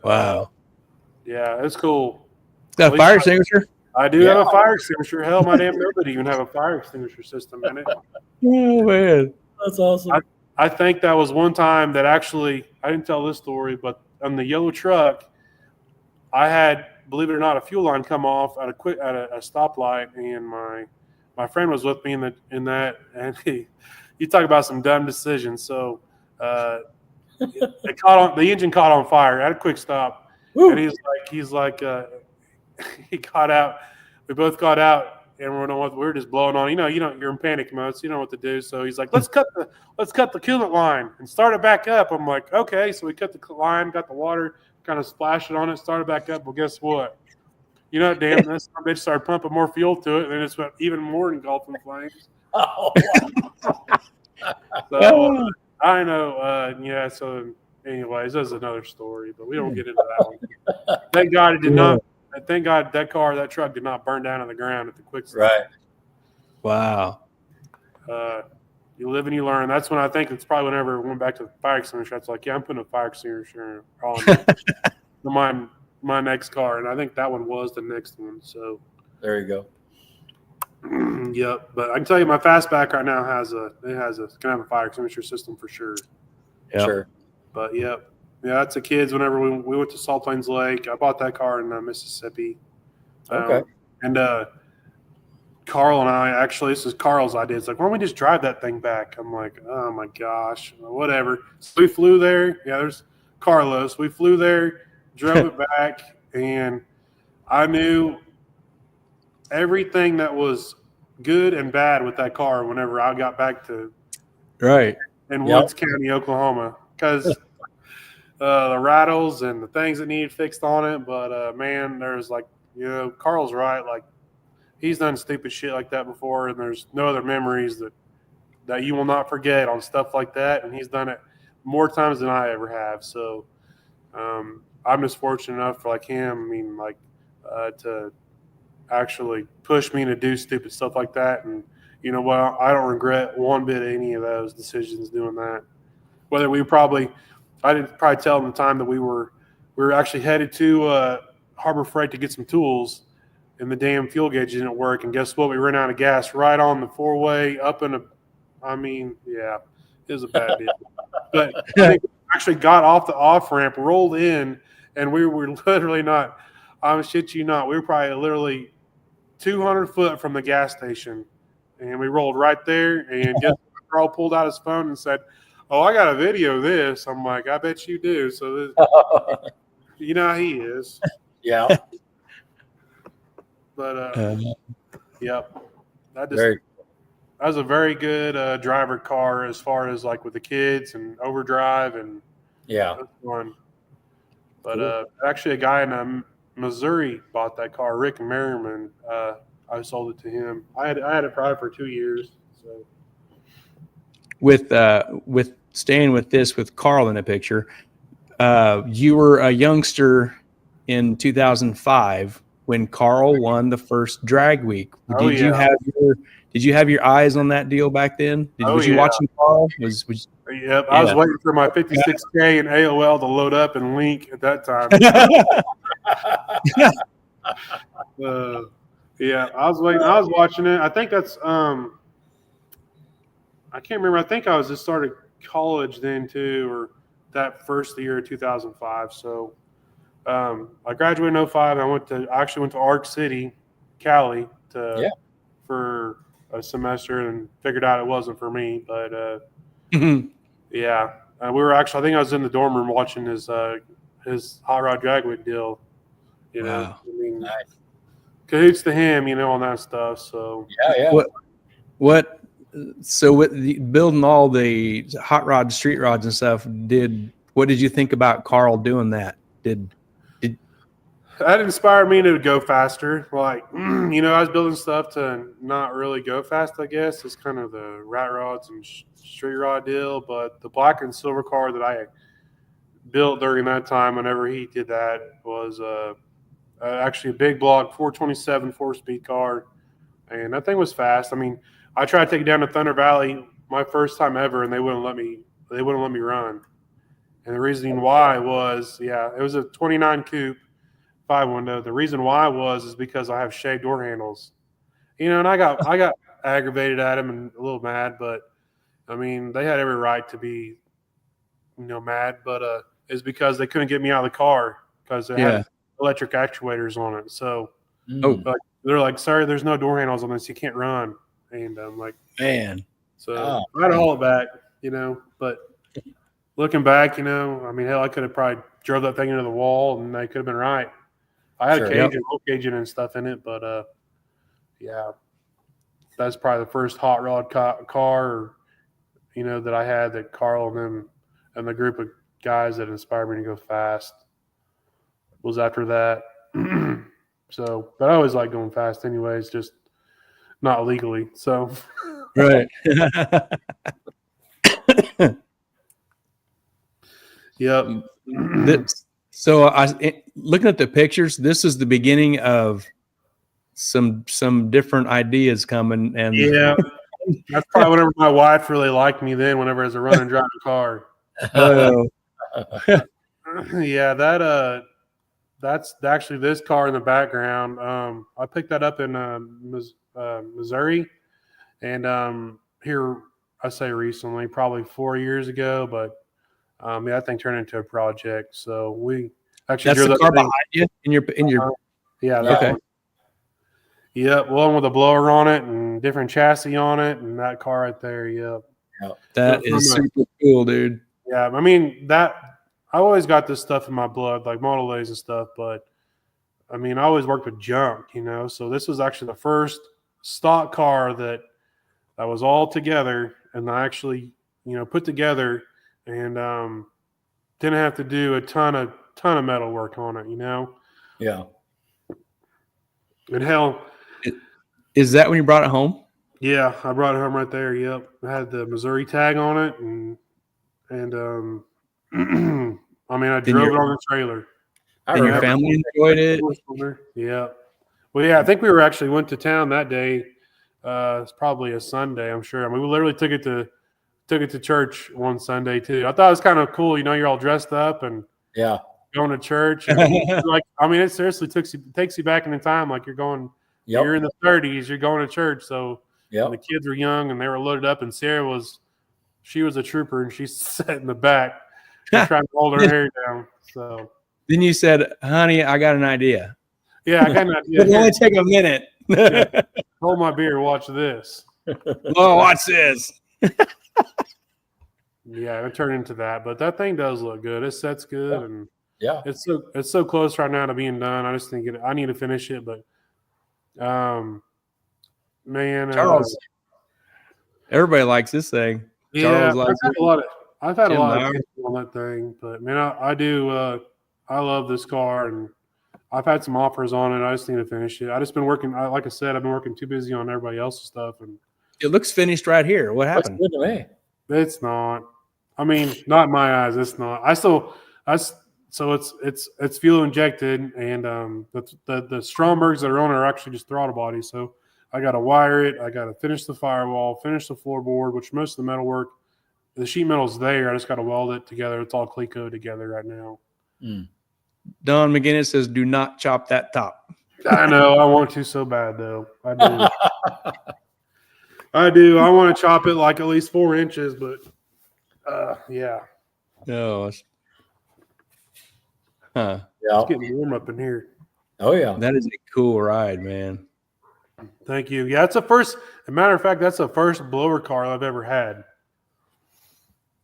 wow. Yeah, it's cool. Got a fire extinguisher? I do have a fire extinguisher. Hell, my damn nobody even have a fire extinguisher system in it. Oh, man. That's awesome. I think that was one time that actually, I didn't tell this story, but on the yellow truck, I had, believe it or not, a fuel line come off at a stoplight, and my friend was with me in that, and you talk about some dumb decisions. So the engine caught on fire at a quick stop. Woo. And he's like he got out. We both got out, and we're just blowing on. You're in panic mode, so you don't know what to do. So he's like, let's cut the coolant line and start it back up. I'm like, okay. So we cut the line, got the water, kind of splashed it on it, started back up. Well, guess what? Damn, this bitch started pumping more fuel to it, and then it's even more engulfing flames. Oh, so I know. So anyways, that's another story, but we don't get into that one. Thank God it did not. Thank God that truck did not burn down on the ground at the quick stop. Right. Wow. You live and you learn. That's when I think it's probably whenever we went back to the fire extinguisher. It's like, yeah, I'm putting a fire extinguisher on my next car, and I think that one was the next one. So there you go. Yep. But I can tell you, my Fastback right now can have a fire extinguisher system for sure. Yep. Sure. But yep. Yeah, that's the kids. Whenever we went to Salt Plains Lake, I bought that car in Mississippi. Okay. And Carl and I, actually, this is Carl's idea. It's like, why don't we just drive that thing back? I'm like, oh my gosh, whatever. So we flew there. Yeah, there's Carlos. We flew there, drove it back, and I knew everything that was good and bad with that car whenever I got back to Woods County, Oklahoma, because the rattles and the things that needed fixed on it. But man, there's Carl's right. Like, he's done stupid shit like that before, and there's no other memories that you will not forget on stuff like that. And he's done it more times than I ever have. So I'm just fortunate enough for him. I mean, to actually push me to do stupid stuff like that. And you know what? I don't regret one bit of any of those decisions doing that. Whether I didn't probably tell him the time that we were actually headed to Harbor Freight to get some tools, and the damn fuel gauge didn't work. And guess what? We ran out of gas right on the 4-way up it was a bad deal. But I think we actually got off the off ramp, rolled in, and we were literally not. I'm shit you not. We were probably literally 200 foot from the gas station, and we rolled right there. And guess what? Carl pulled out his phone and said, "Oh, I got a video of this." I'm like, "I bet you do." So you know how he is. Yeah. But yep, that was a very good driver car as far as with the kids and overdrive and fun. But actually, a guy in Missouri bought that car, Rick Merriman. I sold it to him. I had it probably for 2 years. So with staying with this with Carl in the picture, you were a youngster in 2005 when Carl won the first drag week. Did you have your eyes on that deal back then? Was you watching Carl? Yep, I was waiting for my 56K and AOL to load up and link at that time. I was waiting. I was watching it. I think that's I can't remember. I think I was just started college then too, or that first year of 2005. So I graduated in 05. I actually went to Arc City, Cali, for a semester, and figured out it wasn't for me. But we were actually. I think I was in the dorm room watching his hot rod drag week deal. You know, wow. I mean, cahoots to him, on that stuff. So So with building all the hot rods, street rods, and stuff, what did you think about Carl doing that? That inspired me to go faster. Like, I was building stuff to not really go fast, I guess. It's kind of the rat rods and street rod deal. But the black and silver car that I built during that time, whenever he did that, was actually a big block 427 4-speed car. And that thing was fast. I mean, I tried to take it down to Thunder Valley my first time ever, and they wouldn't let me run. And the reason why was, it was a 29 coupe, 5-window. The reason why is because I have shaved door handles. And I got aggravated at him and a little mad, but I mean, they had every right to be, mad, but it's because they couldn't get me out of the car because they had electric actuators on it. So they're like, sorry, there's no door handles on this. You can't run. And I'm like, man. So I had to haul it back, but looking back, I mean, hell, I could have probably drove that thing into the wall and they could have been right. I had a cage and roll caging and stuff in it, but that's probably the first hot rod car, that I had that Carl and them and the group of guys that inspired me to go fast was after that. So, but I always like going fast anyways, just not legally. So, right. Yep. So looking at the pictures, this is the beginning of some different ideas coming. And that's probably whenever my wife really liked me then, whenever I was a run and drive a car. That's actually this car in the background. I picked that up in Missouri, and here I say recently, probably 4 years ago, but that thing turned into a project. So we actually that's the car behind you in your okay. Yep, one with a blower on it and different chassis on it, and that car right there. Yep. That is super cool, dude. Yeah, I mean I always got this stuff in my blood, like Model A's and stuff, but I mean, I always worked with junk, so this was actually the first stock car that was all together and I actually, put together and didn't have to do a ton of metal work on it, Yeah. And hell. Is that when you brought it home? Yeah, I brought it home right there. Yep. I had the Missouri tag on it and I mean, I drove it on the trailer. And your family enjoyed it? Yeah. Well, I think we went to town that day. It's probably a Sunday, I'm sure. I mean, we literally took it to church one Sunday too. I thought it was kind of cool. You're all dressed up and going to church. And it seriously takes you back in the time. Like you're going, you're in the 30s, you're going to church. So the kids were young and they were loaded up, and Sarah was a trooper and she sat in the back trying to hold her hair down. So then you said, honey, I got an idea. Yeah, I got an idea. It'll only take a minute. Hold my beer, watch this. Oh, watch this. Yeah, it turned into that. But that thing does look good. It sets good, and it's so close right now to being done. I just think I need to finish it, but man, Charles, everybody likes this thing. Yeah, Charles I've had a lot of people on that thing, but man, I do. I love this car, and I've had some offers on it. I just need to finish it. I just been working. Like I said, I've been working too busy on everybody else's stuff, and it looks finished right here. What happened? That's good to me. It's not. I mean, not in my eyes. It's not. So it's fuel injected, and the Strombergs that are on it are actually just throttle bodies. So I got to wire it. I got to finish the firewall, finish the floorboard, which most of the metal work, the sheet metal's there. I just got to weld it together. It's all Cleco together right now. Don McGinnis says, "Do not chop that top." I know. I want to so bad though. I do. I do. I want to chop it like at least 4 inches, but yeah. No. Yeah. It's getting warm up in here. Oh yeah. That is a cool ride, man. Thank you. Yeah, it's the first. As a matter of fact, that's the first blower car I've ever had.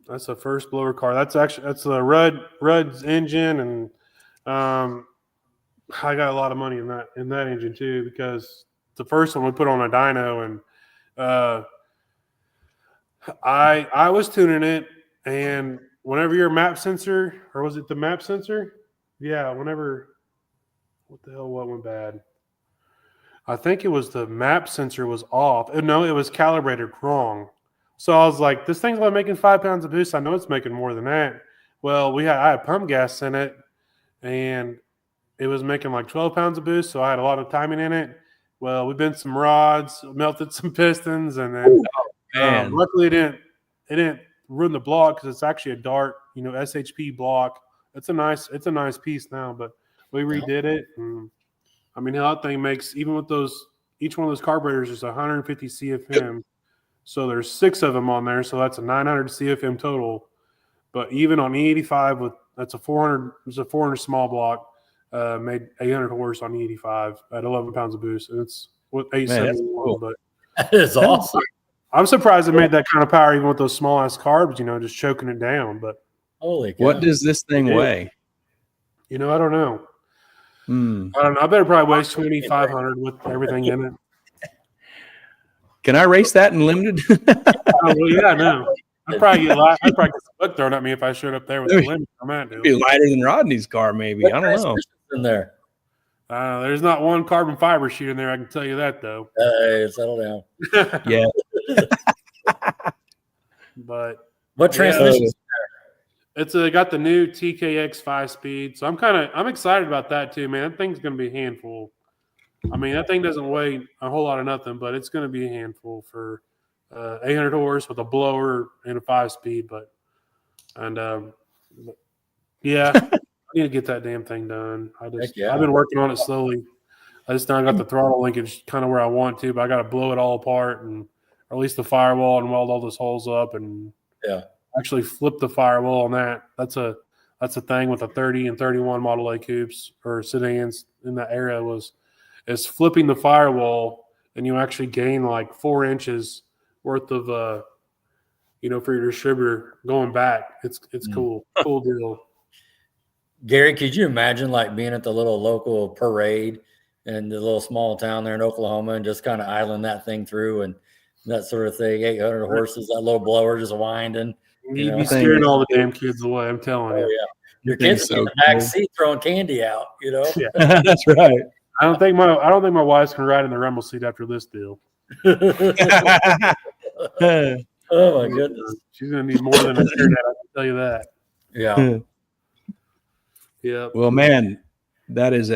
That's the first blower car. That's the Rudd's engine, and I got a lot of money in that engine too, because the first one we put on a dyno, and I was tuning it, and whenever your map sensor, or was it the map sensor? Yeah, whenever, what the hell, what went bad? I think it was the map sensor was off. No, it was calibrated wrong. So I was like, this thing's only making 5 pounds of boost. I know it's making more than that. Well, I had pump gas in it, and it was making like 12 pounds of boost, so I had a lot of timing in it. Well, we bent some rods, melted some pistons, and then luckily it didn't ruin the block, because it's actually a Dart, SHP block. It's a nice piece now, but we redid it. And, I mean, that thing makes, even with each one of those carburetors is 150 CFM. So there's 6 of them on there, so that's a 900 CFM total. But even on E85, it's a 400 small block, made 800 horse on E85 at 11 pounds of boost, and it's with 871. Cool. But that is awesome. I'm surprised it made that kind of power even with those small ass carbs, just choking it down. But holy cow. What does this thing weigh? I don't know. I don't know. I better probably weigh 2,500 with everything in it. Can I race that in limited? Well, yeah, no. I'd probably get some book thrown at me if I showed up there with the limit. It'd be lighter than Rodney's car, maybe. I don't know. In there. There's not one carbon fiber sheet in there. I can tell you that, though. Hey, settle down. Yeah. But what transmission? It's got the new TKX 5-speed, so I'm excited about that too, man. That thing's going to be a handful. I mean, that thing doesn't weigh a whole lot of nothing, but it's going to be a handful for 800 horse with a blower and a 5-speed. Yeah, I need to get that damn thing done. I've been working on it slowly. I just now got the throttle linkage kind of where I want to, but I got to blow it all apart and release the firewall and weld all those holes up and actually flip the firewall on that. That's a thing with the 30 and 31 Model A coupes or sedans in that era is flipping the firewall, and you actually gain like 4 inches worth of for your distributor going back. It's cool deal. Gary, could you imagine like being at the little local parade in the little small town there in Oklahoma and just kind of idling that thing through and that sort of thing? 800 horses, that little blower just winding. You'd be scaring all the damn kids away. I'm telling you. Yeah. Your kids in the back seat throwing candy out. Yeah. That's right. I don't think my wife's can ride in the rumble seat after this deal. Oh my goodness, she's gonna need more than a hairnet. I can tell you that. Yeah. Yeah. Well, man, that's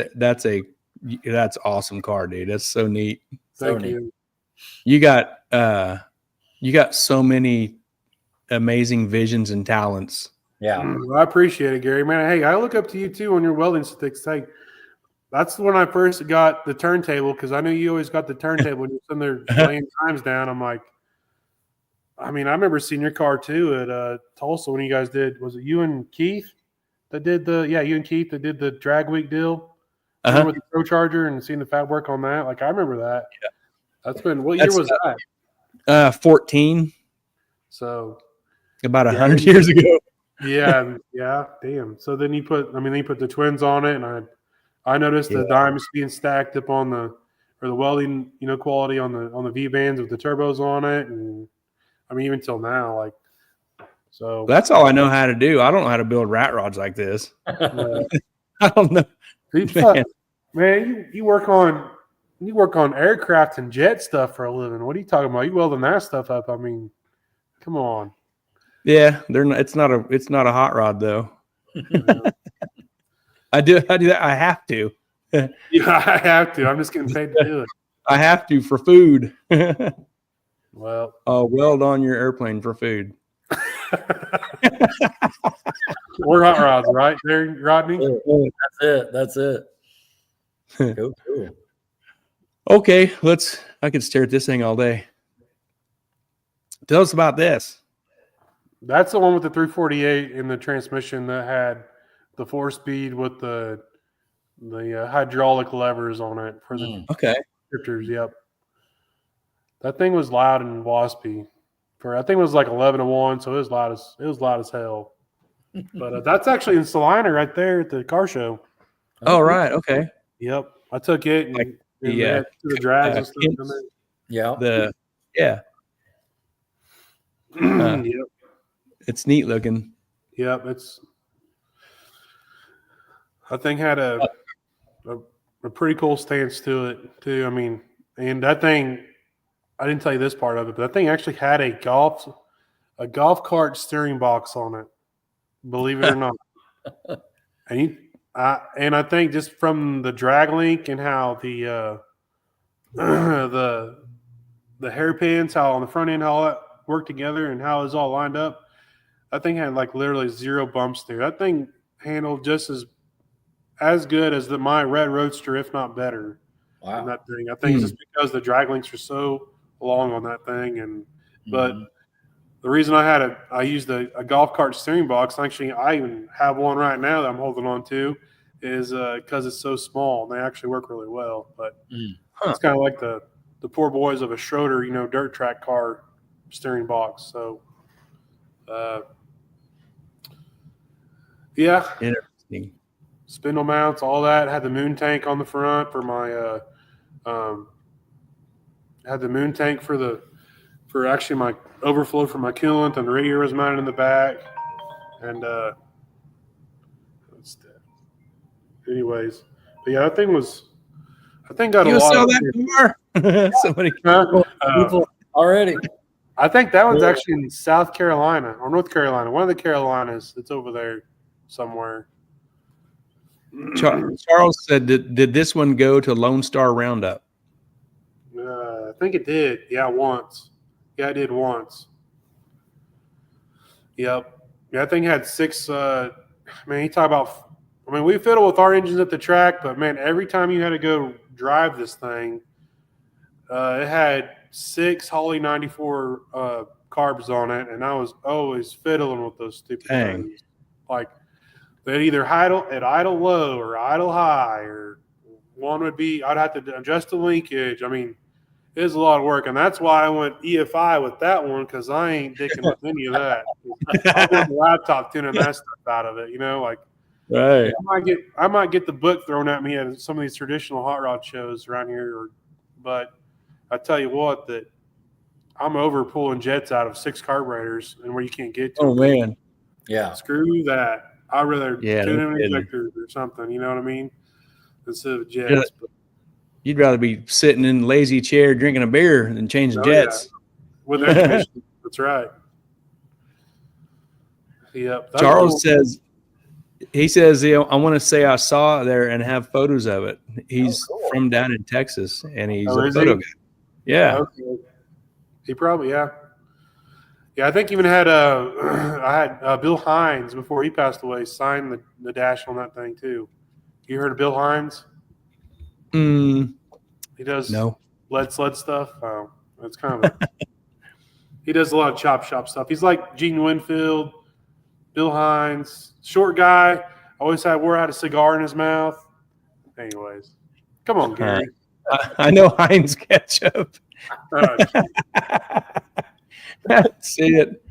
awesome car, dude. That's so neat. Thank you. You got so many amazing visions and talents. Yeah. Well, I appreciate it, Gary. Man, hey, I look up to you too on your welding sticks. Hey, that's when I first got the turntable, because I knew you always got the turntable when you're sitting there laying times down. I'm like, I remember seeing your car too at Tulsa when you guys did. Was it you and Keith that did you and Keith that did the drag week deal with the Pro Charger and seeing the fab work on that? Like, I remember that. Yeah. That's been, what year was that? 14. So about 100 years ago. Yeah. Damn. So then you put the twins on it, and I noticed the diamonds being stacked up on the welding, quality on the V bands with the turbos on it, and even till now, like, so that's all I know how to do. I don't know how to build rat rods like this. I don't know. Man, you work on aircraft and jet stuff for a living. What are you talking about? You welding that stuff up? Come on. Yeah, they're not. It's not a hot rod though. I do that. I have to. Yeah, I have to. I'm just getting paid to do it. I have to for food. Well, weld on your airplane for food. we're hot rods, right there, Rodney? That's it. Cool. Okay, I could stare at this thing all day. Tell us about this. That's the one with the 348 in the transmission that had the 4-speed with the hydraulic levers on it for the shifters. Yep, that thing was loud and waspy. I think it was like 11-1, so it was loud as hell. But that's actually in Salina right there at the car show. Oh right, okay. Yep, I took it and the drags and stuff. Yeah. Yep. It's neat looking. Yep, that thing had a pretty cool stance to it too. I mean, and that thing, I didn't tell you this part of it, but that thing actually had a golf cart steering box on it. Believe it or not. And I think just from the drag link and how the hairpins, how on the front end, how all that worked together and how it was all lined up, that thing had like literally 0 bumps there. That thing handled just as good as my red Roadster, if not better. Wow. That thing. I think it's just because the drag links are so long on that thing, but the reason I used a golf cart steering box. Actually, I even have one right now that I'm holding on to, is because it's so small and they actually work really well. But it's kind of like the poor boys of a Schroeder, dirt track car steering box. So, yeah, interesting. Spindle mounts, all that. Had the moon tank on the front for my had the moon tank for actually my overflow for my coolant, and the radiator was mounted in the back. And anyways, but yeah, that thing got a lot. Sell that car? Somebody people already. I think that one's actually in South Carolina or North Carolina, one of the Carolinas. It's over there somewhere. Charles said, did this one go to Lone Star Roundup? I think it did. Yeah, once. Yeah, it did once. Yep. Yeah, that thing had 6. Man, you talk about. I mean, we fiddle with our engines at the track, but man, every time you had to go drive this thing, it had 6 Holly 94 carbs on it, and I was always fiddling with those stupid things. Like they'd either idle low or idle high, or one would be I'd have to adjust the linkage. I mean, it was a lot of work, and that's why I went EFI with that one, because I ain't dicking with any of that. I want the laptop tuning that stuff out of it, like. Right. I might get the book thrown at me at some of these traditional hot rod shows around here, but I tell you what, that I'm over pulling jets out of 6 carburetors and where you can't get to. Oh man, yeah. Screw that. I'd rather tune in injectors or something. You know what I mean? Instead of jets. You'd rather be sitting in a lazy chair drinking a beer than changing jets. Yeah. With air conditioning. That's right. Yep. Charles says. He says, I want to say I saw it there and have photos of it. He's from down in Texas, and he's a photo guy. Yeah. Okay. He probably, yeah. Yeah, I think even had I had Bill Hines, before he passed away, sign the dash on that thing too. You heard of Bill Hines? He does lead sled stuff. Oh, that's kind of he does a lot of chop shop stuff. He's like Gene Winfield, Bill Hines, short guy. Always wore out a cigar in his mouth. Anyways, come on, Gary. I know Heinz ketchup. See it.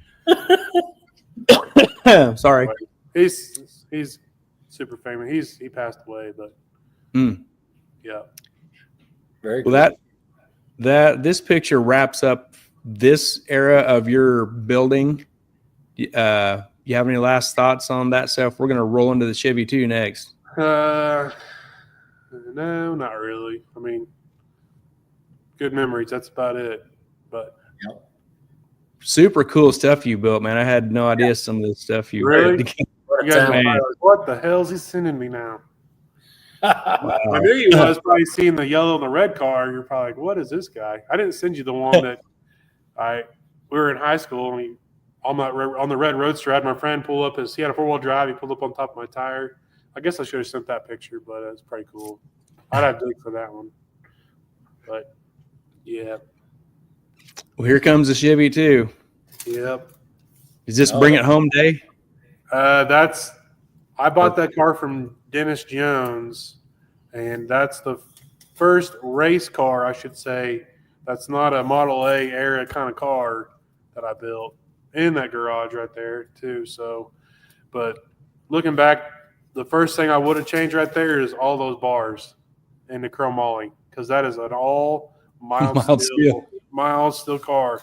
Sorry. He's super famous. He passed away, but yeah. Very cool. Well, that this picture wraps up this era of your building. You have any last thoughts on that stuff? We're going to roll into the Chevy II next. No, not really. I mean, good memories. That's about it. But super cool stuff you built, man. I had no idea some of the stuff you Really? did. You guys were probably like, what the hell is he sending me now? Wow. I knew you was probably seeing the yellow and the red car. You're probably like, what is this guy? I didn't send you the one that we were in high school and on the red roadster. I had my friend pull up he had a 4-wheel drive. He pulled up on top of my tire. I guess I should have sent that picture, but it's pretty cool. I'd have to dig for that one. But yeah. Well, here comes the Chevy II. Yep. Is this bring it home day? I bought that car from Dennis Jones, and that's the first race car, I should say. That's not a Model A era kind of car that I built in that garage right there too. So, but looking back, the first thing I would have changed right there is all those bars in the chromoly, because that is an all mild steel car.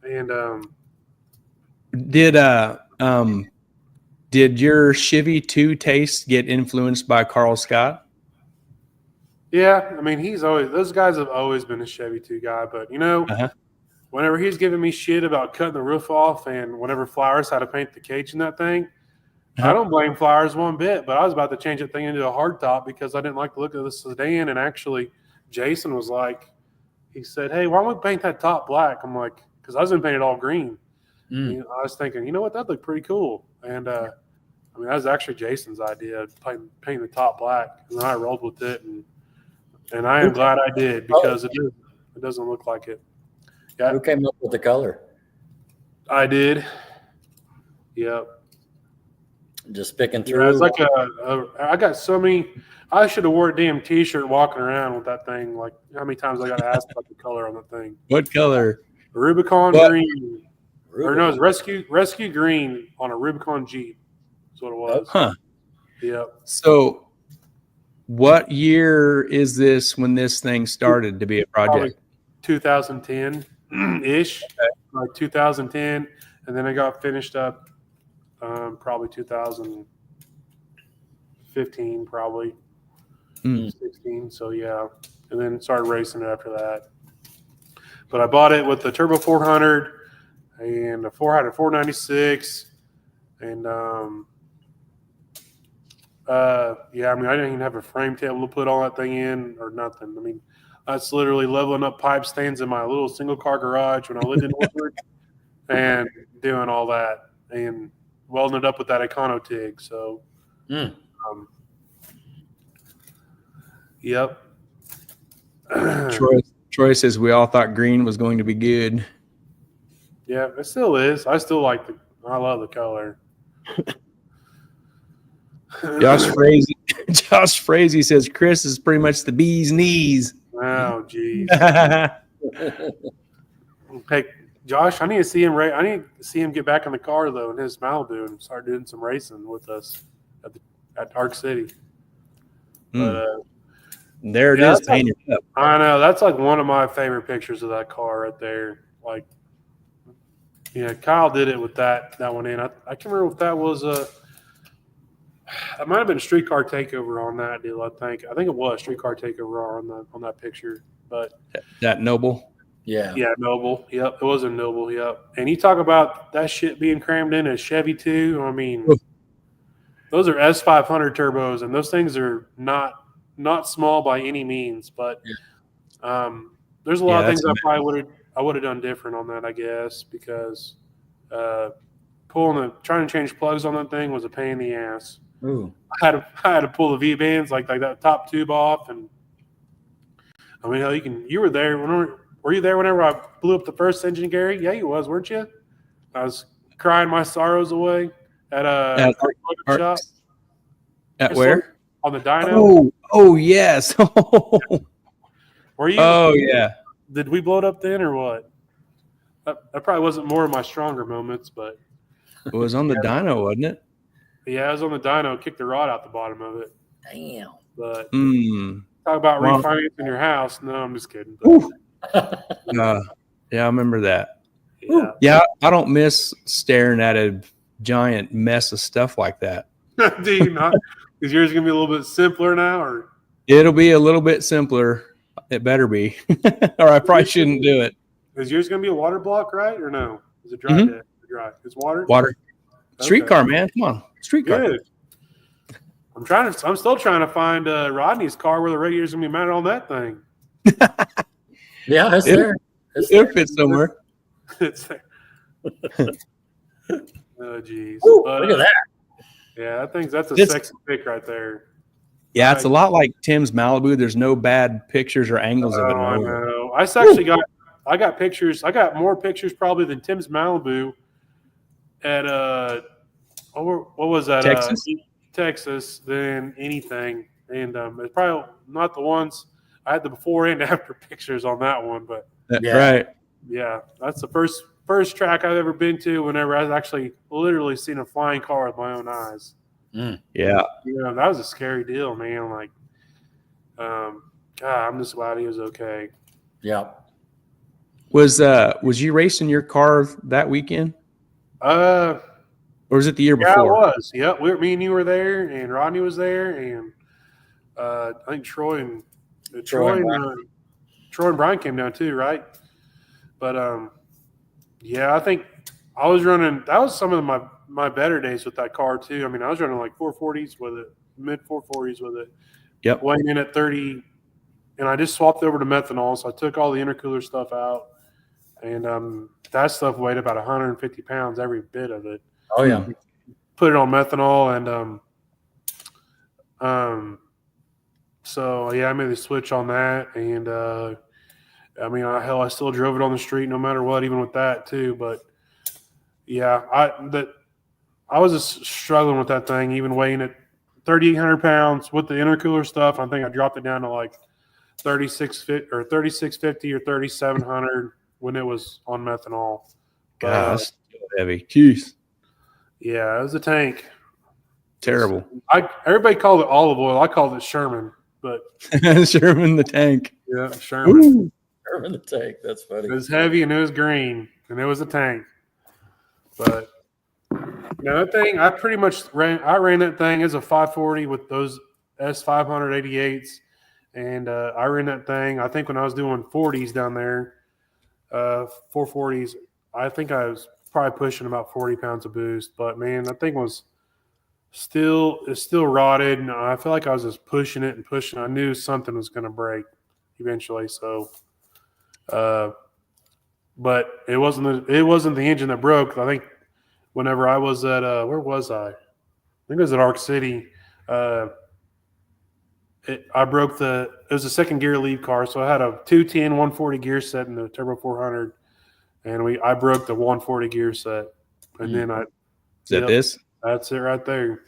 And did your Chevy II taste get influenced by Carl Scott? Yeah, I mean, those guys have always been a Chevy II guy, but whenever he's giving me shit about cutting the roof off and whenever Flowers had to paint the cage in that thing, I don't blame Flowers one bit, but I was about to change that thing into a hardtop because I didn't like the look of the sedan. And actually, Jason was like, he said, hey, why don't we paint that top black? I'm like, because I was going to paint it all green. I was thinking, you know what, that'd look pretty cool. And I mean, that was actually Jason's idea, painting the top black. And then I rolled with it, and I am glad I did, because it doesn't look like it. Yeah. Who came up with the color? I did. Yep. Just picking through. Yeah, it's like I got so many. I should have wore a damn T-shirt walking around with that thing. Like, how many times I got asked about the color on the thing? What color? Rubicon green. Or no, it's rescue green on a Rubicon Jeep. That's what it was. Huh. Yep. So, what year is this when this thing started to be a project? 2010-ish. Like 2010, and then it got finished up probably 2015, probably 16. So yeah, and then started racing it after that. But I bought it with the Turbo 400 and the 496, and yeah, I mean, I didn't even have a frame table to put all that thing in or nothing. I mean, that's literally leveling up pipe stands in my little single car garage when I lived in Woodward and doing all that and welding it up with that Econo TIG. So, yep. Troy says we all thought green was going to be good. Yeah, it still is. I love the color. Josh Frazee says Chris is pretty much the bee's knees. Oh, geez. Hey, Josh, I need to see him. I need to see him get back in the car though in his Malibu and start doing some racing with us at Arc City. But there it is, painted up. I know, that's like one of my favorite pictures of that car right there. Like, yeah, Kyle did it with that one in. I can't remember if that was it might have been a Streetcar Takeover on that deal. I think it was Streetcar Takeover on that picture. But that Noble, yeah, Noble. Yep, it was a Noble. Yep. And you talk about that shit being crammed in a Chevy II. I mean, those are S500 turbos, and those things are not small by any means. But there's a lot of things I probably would have done different on that, I guess, because trying to change plugs on that thing was a pain in the ass. Ooh. I had to pull the V bands like that top tube off, and I mean, you were there. Were you there whenever I blew up the first engine, Gary? Yeah, you was, weren't you? I was crying my sorrows away at shop. At where? On the dyno. Oh yes. Were you? Oh yeah. Did we blow it up then or what? That probably wasn't more of my stronger moments, but it was on the dyno, wasn't it? Yeah, I was on the dyno, kicked the rod out the bottom of it. Damn. But talk about refinancing your house. No, I'm just kidding. Yeah, I remember that. Yeah, I don't miss staring at a giant mess of stuff like that. Do you not? Is yours going to be a little bit simpler now? Or it'll be a little bit simpler. It better be. Or I probably shouldn't do it. Is yours going to be a water block, right? Or no? Is it dry? Mhm. Dry. It's water. Water. Streetcar, Okay. man. Come on. Streetcar. Good. I'm still trying to find Rodney's car where the radiator's gonna be mounted on that thing. Yeah, it's there. It's It'll there. fit somewhere. It's there. Oh geez. Look at that. Yeah, that's a It's- sexy pic right there. Yeah, it's a lot like Tim's Malibu. There's no bad pictures or angles of it. I know. I got pictures. I got more pictures probably than Tim's Malibu at what was that? Texas? Texas than anything. And it's probably not the ones I had the before and after pictures on that one, but Yeah. Right. yeah, that's the first track I've ever been to whenever I've actually literally seen a flying car with my own eyes. Yeah. That was a scary deal, man. Like, God, I'm just glad he was okay. Yeah. Was you racing your car that weekend? Or was it the year Yeah, before? it was. Yep, me and you were there, and Rodney was there, and I think Troy and Brian came down too, right? But yeah, I think I was running. That was some of my better days with that car too. I mean, I was running like 440s with it, mid 440s with it. Yep. Weighing in at 30, and I just swapped over to methanol, so I took all the intercooler stuff out, and that stuff weighed about 150 pounds every bit of it. Oh yeah. Put it on methanol, and so yeah, I made the switch on that, and I mean, I still drove it on the street no matter what, even with that too. But yeah, I was just struggling with that thing, even weighing it 3,800 pounds with the intercooler stuff. I think I dropped it down to like 3650 or 3,700 when it was on methanol. Gosh, that's heavy. Jeez. Yeah, it was a tank. Terrible. Everybody called it olive oil. I called it Sherman, but Sherman the tank. yeah, Sherman. Ooh. Sherman the tank. That's funny. It was heavy and it was green and it was a tank. But that thing, I pretty much ran that thing as a 540 with those S588s, and I ran that thing. I think when I was doing 40s down there, 440s, I think I was probably pushing about 40 pounds of boost. But man, that thing was still rotted, and I feel like I was just pushing it and pushing. I knew something was going to break eventually. So, but it wasn't the engine that broke. I think whenever I was at where was I? I think it was at Arc City. I broke it was a second gear lead car, so I had a 210 140 gear set in the Turbo 400, and I broke the 140 gear set, and then This? That's it right there.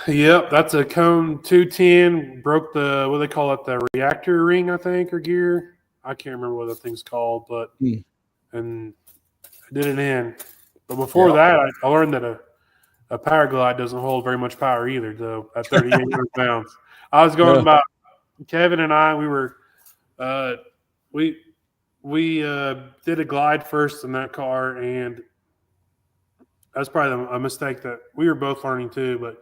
Yep, that's a Cone 210. Broke the, what do they call it, the reactor ring, I think, or gear. I can't remember what the thing's called, but and I did it in. But before that, I learned that a power glide doesn't hold very much power either, though, at 3,800 pounds. I was going about, Kevin and I, we were, we did a glide first in that car, and that's probably a mistake that we were both learning too, but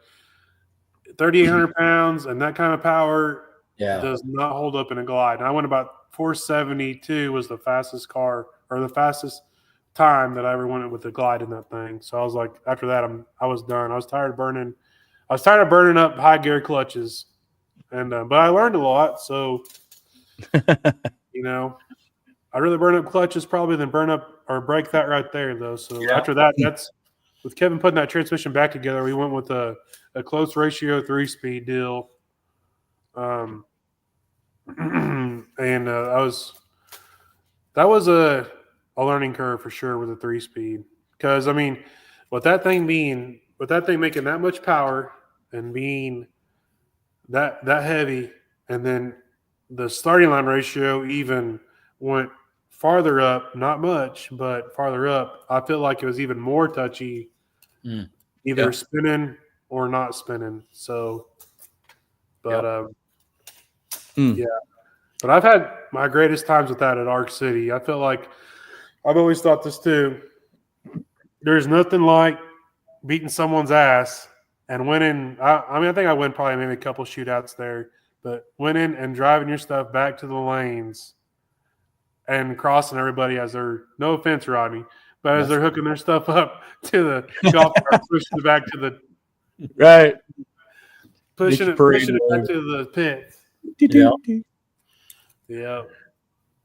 3,800 pounds and that kind of power does not hold up in a glide. And I went about 472 was the fastest car, or the fastest time that I ever went with a glide in that thing. So I was like, after that, I was done. I was tired of burning up high gear clutches, and but I learned a lot. So I'd rather burn up clutches probably than burn up or break that right there, though. So after that, that's with Kevin putting that transmission back together. We went with a close ratio 3-speed deal, and that was a learning curve for sure with a 3-speed. Because I mean, with that thing making that much power and being that heavy, and then the starting line ratio even went farther up, not much, but farther up. I feel like it was even more touchy, either spinning or not spinning. So, but yeah. But I've had my greatest times with that at Arc City. I feel like I've always thought this too. There's nothing like beating someone's ass and winning. I mean, I think I win probably maybe a couple shootouts there, but winning and driving your stuff back to the lanes and crossing everybody as they're, no offense, Rodney, but as they're hooking their stuff up to the golf cart, pushing it back to the right, pushing it back to the pit. Yeah,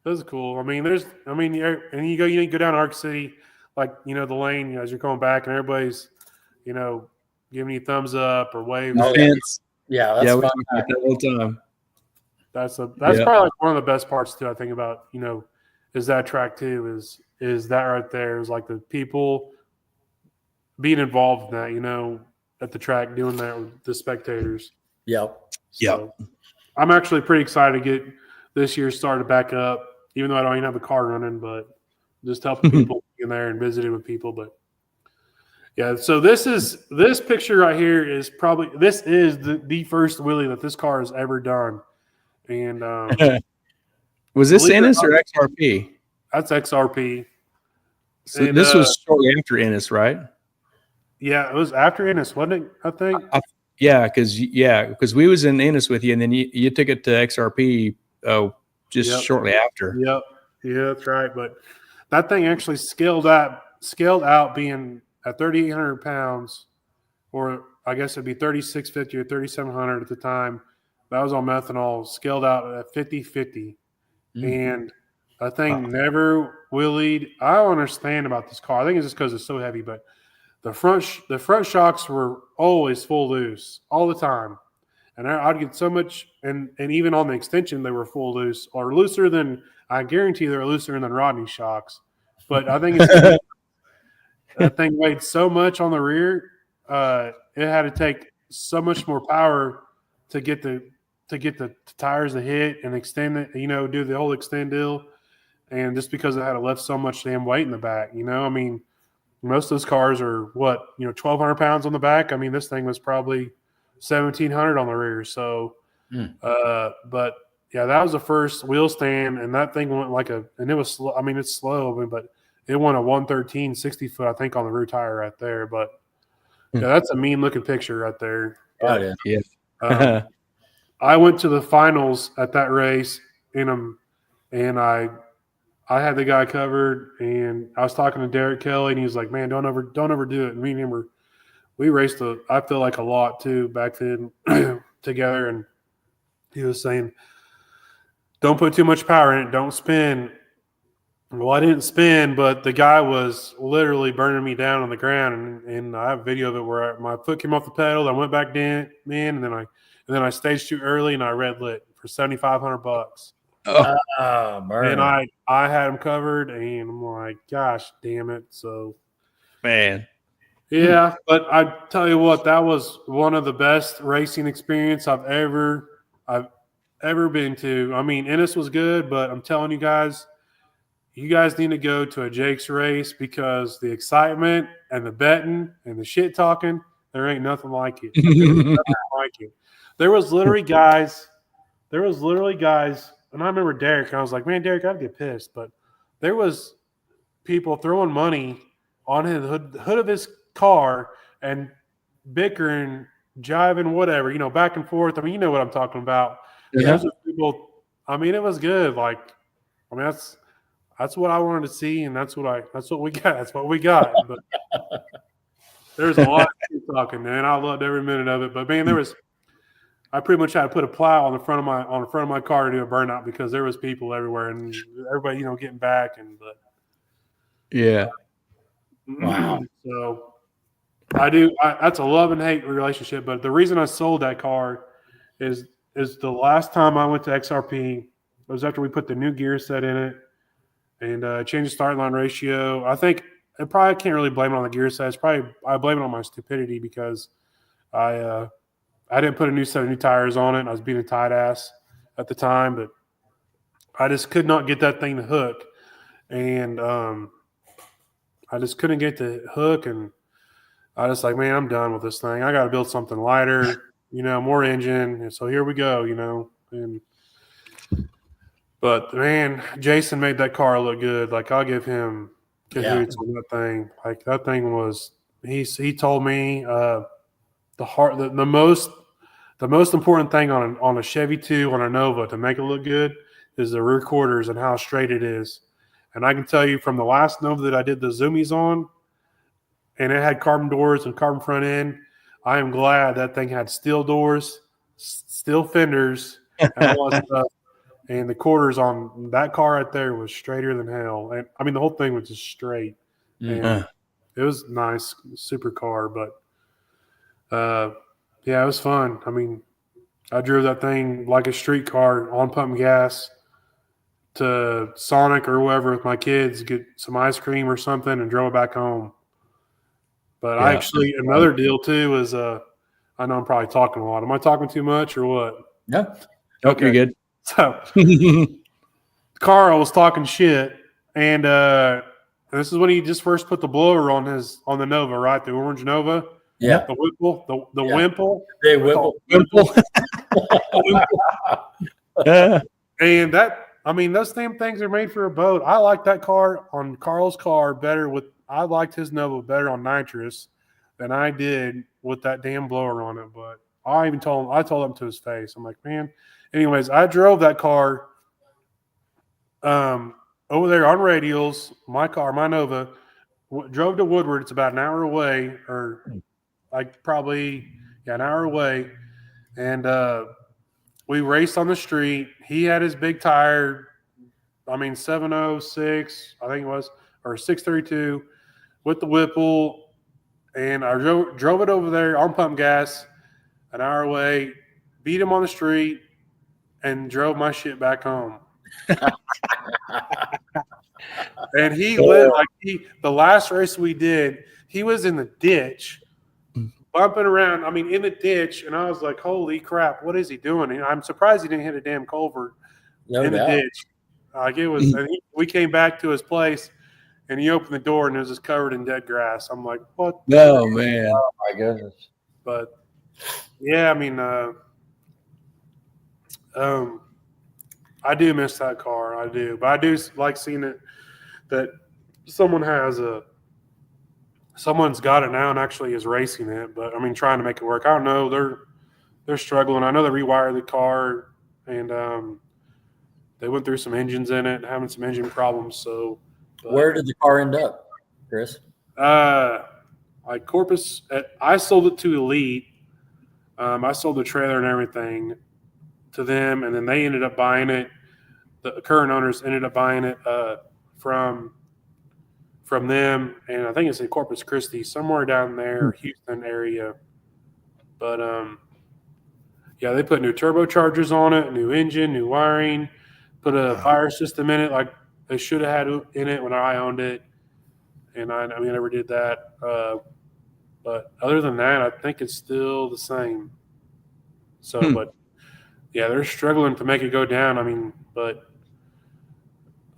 that was cool. I mean, and you go down Arc City, like the lane as you're going back, and everybody's giving you thumbs up or waves. Yeah, that's fun. The whole time. That's probably like one of the best parts too. I think about is that track too. Is that right there? Is like the people being involved in that. At the track doing that with the spectators. Yep. So, I'm actually pretty excited to get this year started back up, even though I don't even have a car running, but just helping people in there and visiting with people. But yeah, so this picture right here is the first wheelie that this car has ever done. And was this Ennis or XRP? That's XRP. So this was shortly after Ennis, right? Yeah, it was after Ennis, wasn't it? I think. Because we was in Ennis with you, and then you took it to XRP shortly after. Yep. Yeah, that's right. But that thing actually scaled out being at 3,800 pounds, or I guess it'd be 3,650 or 3,700 at the time. That was on methanol, scaled out at 50/50. And that thing never wheelied. I don't understand about this car. I think it's just because it's so heavy, but the front shocks were always full loose all the time. And I'd get so much, and even on the extension, they were full loose or looser than, I guarantee they're looser than Rodney's shocks. But I think it's that thing weighed so much on the rear, it had to take so much more power to get the tires to hit and extend it, do the whole extend deal. And just because it had to lift so much damn weight in the back, I mean, most of those cars are 1,200 pounds on the back. I mean, this thing was probably 1,700 on the rear. So, but yeah, that was the first wheel stand, and that thing went and it was slow. I mean, it's slow, but it went a 113 60 foot, I think, on the rear tire right there. But yeah, that's a mean looking picture right there. Oh, yeah. I went to the finals at that race in them, and I had the guy covered, and I was talking to Derek Kelly, and he was like, "Man, don't overdo it." And me and him we raced I feel like a lot too back then together, and he was saying, "Don't put too much power in it. Don't spin." Well, I didn't spin, but the guy was literally burning me down on the ground, and I have a video of it where my foot came off the pedal. I went back in, and then I staged too early, and I red lit for $7,500. And I had him covered, and I'm like, gosh, damn it! So, man, yeah. But I tell you what, that was one of the best racing experience I've ever been to. I mean, Ennis was good, but I'm telling you guys need to go to a Jake's race because the excitement and the betting and the shit talking, there ain't nothing like it. There was literally guys, and I remember Derek. I was like, man, Derek, I'd get pissed. But there was people throwing money on the hood of his car and bickering, jiving, whatever, back and forth. I mean, you know what I'm talking about. Yeah. People, I mean, it was good. Like, I mean, that's what I wanted to see, and that's what we got. That's what we got. But there's a lot of talking, man. I loved every minute of it. But man, I pretty much had to put a plow on the front of my car to do a burnout because there was people everywhere and everybody, getting back but yeah. Wow. So that's a love and hate relationship. But the reason I sold that car is the last time I went to XRP, it was after we put the new gear set in it and changed the start line ratio. I think I probably can't really blame it on the gear set. I blame it on my stupidity because I didn't put a new set of new tires on it. I was being a tight ass at the time, but I just could not get that thing to hook. And I just couldn't get the hook. And I was like, man, I'm done with this thing. I got to build something lighter, more engine. And so here we go, But, man, Jason made that car look good. Like, I'll give him cahoots on that thing. Like, that thing was – he told me the most important thing on a Chevy II on a Nova to make it look good is the rear quarters and how straight it is. And I can tell you from the last Nova that I did the zoomies on, and it had carbon doors and carbon front end, I am glad that thing had steel doors, steel fenders, and all that stuff. And the quarters on that car right there was straighter than hell. And I mean, the whole thing was just straight. And it was nice, super car. But yeah, it was fun. I mean, I drove that thing like a street car on pump gas to Sonic or whoever with my kids, get some ice cream or something, and drove it back home. But I actually, another deal too is, I know I'm probably talking a lot. Am I talking too much or what? No. Okay, you're good. So, Carl was talking shit, and this is when he just first put the blower on the Nova, right? The orange Nova. Yeah. The Whipple, the Wimple. Big Whipple. And that, I mean, those damn things are made for a boat. I like that car on Carl's car better I liked his Nova better on nitrous than I did with that damn blower on it. But I told him to his face. I'm like, man. Anyways, I drove that car over there on radials, my Nova, drove to Woodward. It's about an hour away, or like probably an hour away. And we raced on the street. He had his big tire, 706, I think it was, or 632 with the Whipple. And I drove it over there on pump gas an hour away, beat him on the street, and drove my shit back home. And he lit the last race we did, he was in the ditch, bumping around, in the ditch, and I was like, holy crap, what is he doing? And I'm surprised he didn't hit a damn culvert in the ditch. We came back to his place, and he opened the door, and it was just covered in dead grass. I'm like, what? Oh, man. Oh, my goodness. But, yeah, I do miss that car. I do. But I do like seeing it that someone's got it now and actually is racing it. But, trying to make it work. I don't know. They're struggling. I know they rewired the car, and they went through some engines in it, having some engine problems. So, where did the car end up, Chris? Corpus. I sold it to Elite. I sold the trailer and everything to them, and then they ended up buying it. The current owners ended up buying it from them, and I think it's in Corpus Christi, somewhere down there, Houston area. But yeah, they put new turbochargers on it, new engine, new wiring, put a fire system in it like they should have had in it when I owned it, and I never did that. But other than that, I think it's still the same. So, but yeah, they're struggling to make it go down. But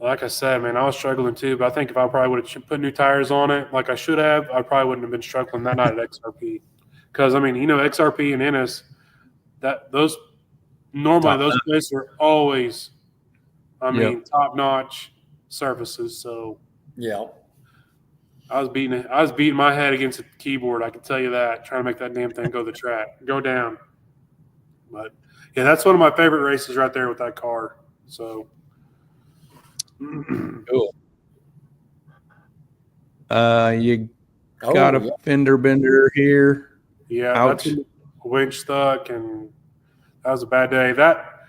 like I said, man, I was struggling too. But I think if I probably would have put new tires on it like I should have, I probably wouldn't have been struggling that night at XRP. Because, XRP and Ennis, those places are always, top-notch surfaces. So, yeah. I was beating my head against the keyboard. I can tell you that, trying to make that damn thing go down. But yeah, that's one of my favorite races right there with that car. So cool. You got a fender bender here. Yeah, that's winch stuck, and that was a bad day. That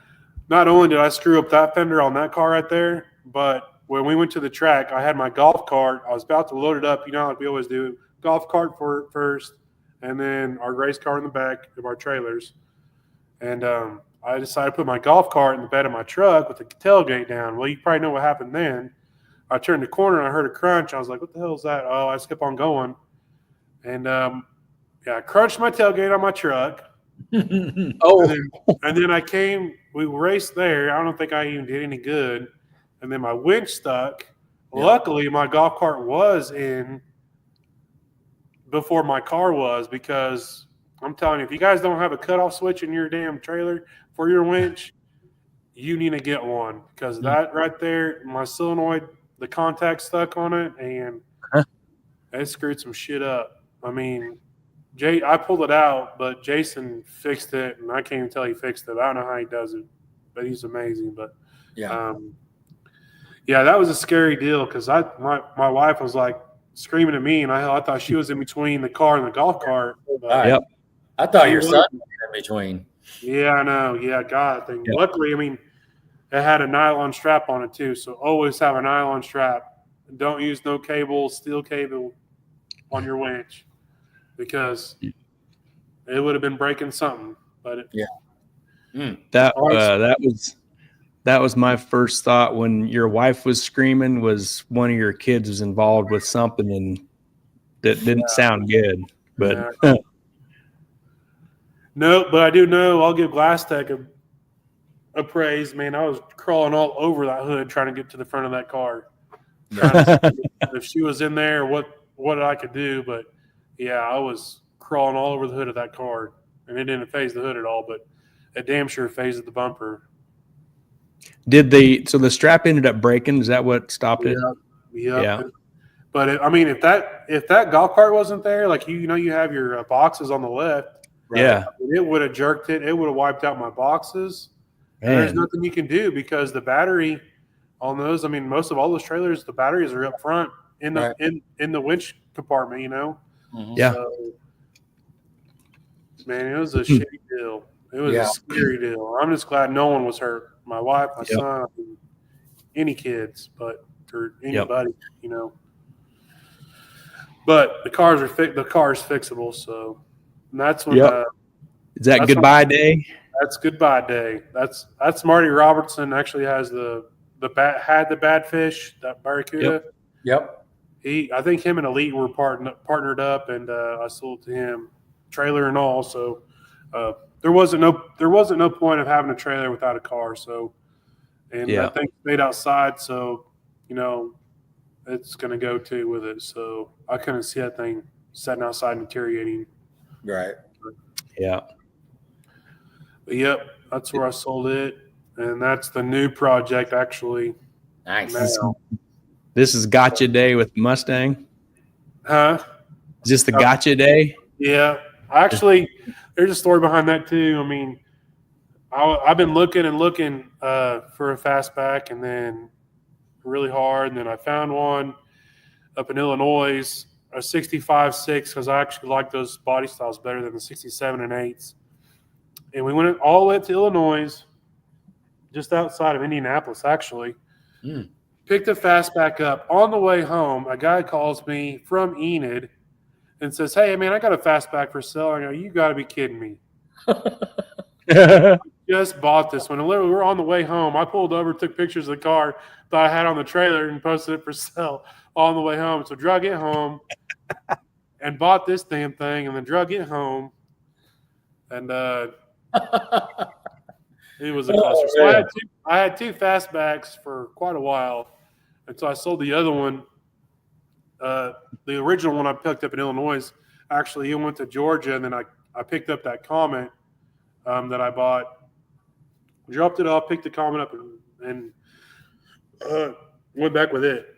not only did I screw up that fender on that car right there, but when we went to the track, I had my golf cart. I was about to load it up, like we always do. Golf cart first, and then our race car in the back of our trailers. And I decided to put my golf cart in the bed of my truck with the tailgate down. Well, you probably know what happened then. I turned the corner and I heard a crunch. I was like, what the hell is that? Oh, I just kept on going. And, I crunched my tailgate on my truck. And then we raced there. I don't think I even did any good. And then my winch stuck. Yeah. Luckily, my golf cart was in before my car was, because I'm telling you, if you guys don't have a cutoff switch in your damn trailer for your winch, you need to get one, because that right there, my solenoid, the contact stuck on it, and it screwed some shit up. I pulled it out, but Jason fixed it, and I can't even tell he fixed it. I don't know how he does it, but he's amazing. But Yeah. Yeah, that was a scary deal because my wife was like screaming at me, and I thought she was in between the car and the golf cart. But Yep. I thought He your was. son was in between. yeah, I know. Yeah, God. Thing. Yep. Luckily, I mean, it had a nylon strap on it too, so always have a nylon strap. Don't use no cable, steel cable on your winch because it would have been breaking something. But That was my first thought when your wife was screaming. Was one of your kids was involved with something and that didn't sound good. But no, but I do know I'll give Glass Tech a praise. Man, I was crawling all over that hood trying to get to the front of that car. Trying to see if she was in there, what I could do. But yeah, I was crawling all over the hood of that car, and it didn't phase the hood at all, but it damn sure phased the bumper. so the strap ended up breaking? Is that what stopped it? Yeah. But I mean, if that golf cart wasn't there, like you have your boxes on the left, Right? Yeah, it would have jerked it. It would have wiped out my boxes. And man. there's nothing you can do because the battery on those. I mean, most of all those trailers, the batteries are up front in the in the winch compartment. Mhm. Yeah. So, man, it was a shitty deal. It was a scary deal. I'm just glad no one was hurt. My wife, my son, any kids, or anybody, But the car's fixable, so and that's when. Is that goodbye day? That's goodbye day. That's Marty Robertson. Actually, has the bad fish, that barracuda. Yep. I think him and Elite were partnered up, and I sold to him, trailer and all. So there wasn't no point of having a trailer without a car. So, and that thing stayed outside, so it's gonna go too with it. So I couldn't see that thing sitting outside and deteriorating. Right. Yeah. But yep, that's where I sold it, and that's the new project actually. Nice. Now. This is gotcha day with Mustang. Huh? Is this the gotcha day? Yeah. Actually, there's a story behind that too. I mean, I've been looking for a fastback, and then really hard, and then I found one up in Illinois, a 65.6, because I actually like those body styles better than the 67 and 8s. And we went all the way to Illinois, just outside of Indianapolis, actually. Picked the fastback up. On the way home, a guy calls me from Enid and says, "Hey, man, I got a fastback for sale." I go, "You got to be kidding me." Just bought this one. And literally, we're on the way home. I pulled over, took pictures of the car that I had on the trailer, and posted it for sale on the way home. So drug it home and bought this damn thing, and then drug it home. And it was a cluster. So I had two fastbacks for quite a while until I sold the other one. The original one I picked up in Illinois, actually, it went to Georgia, and then I picked up that Comet that I bought, dropped it off, picked the Comet up, and went back with it.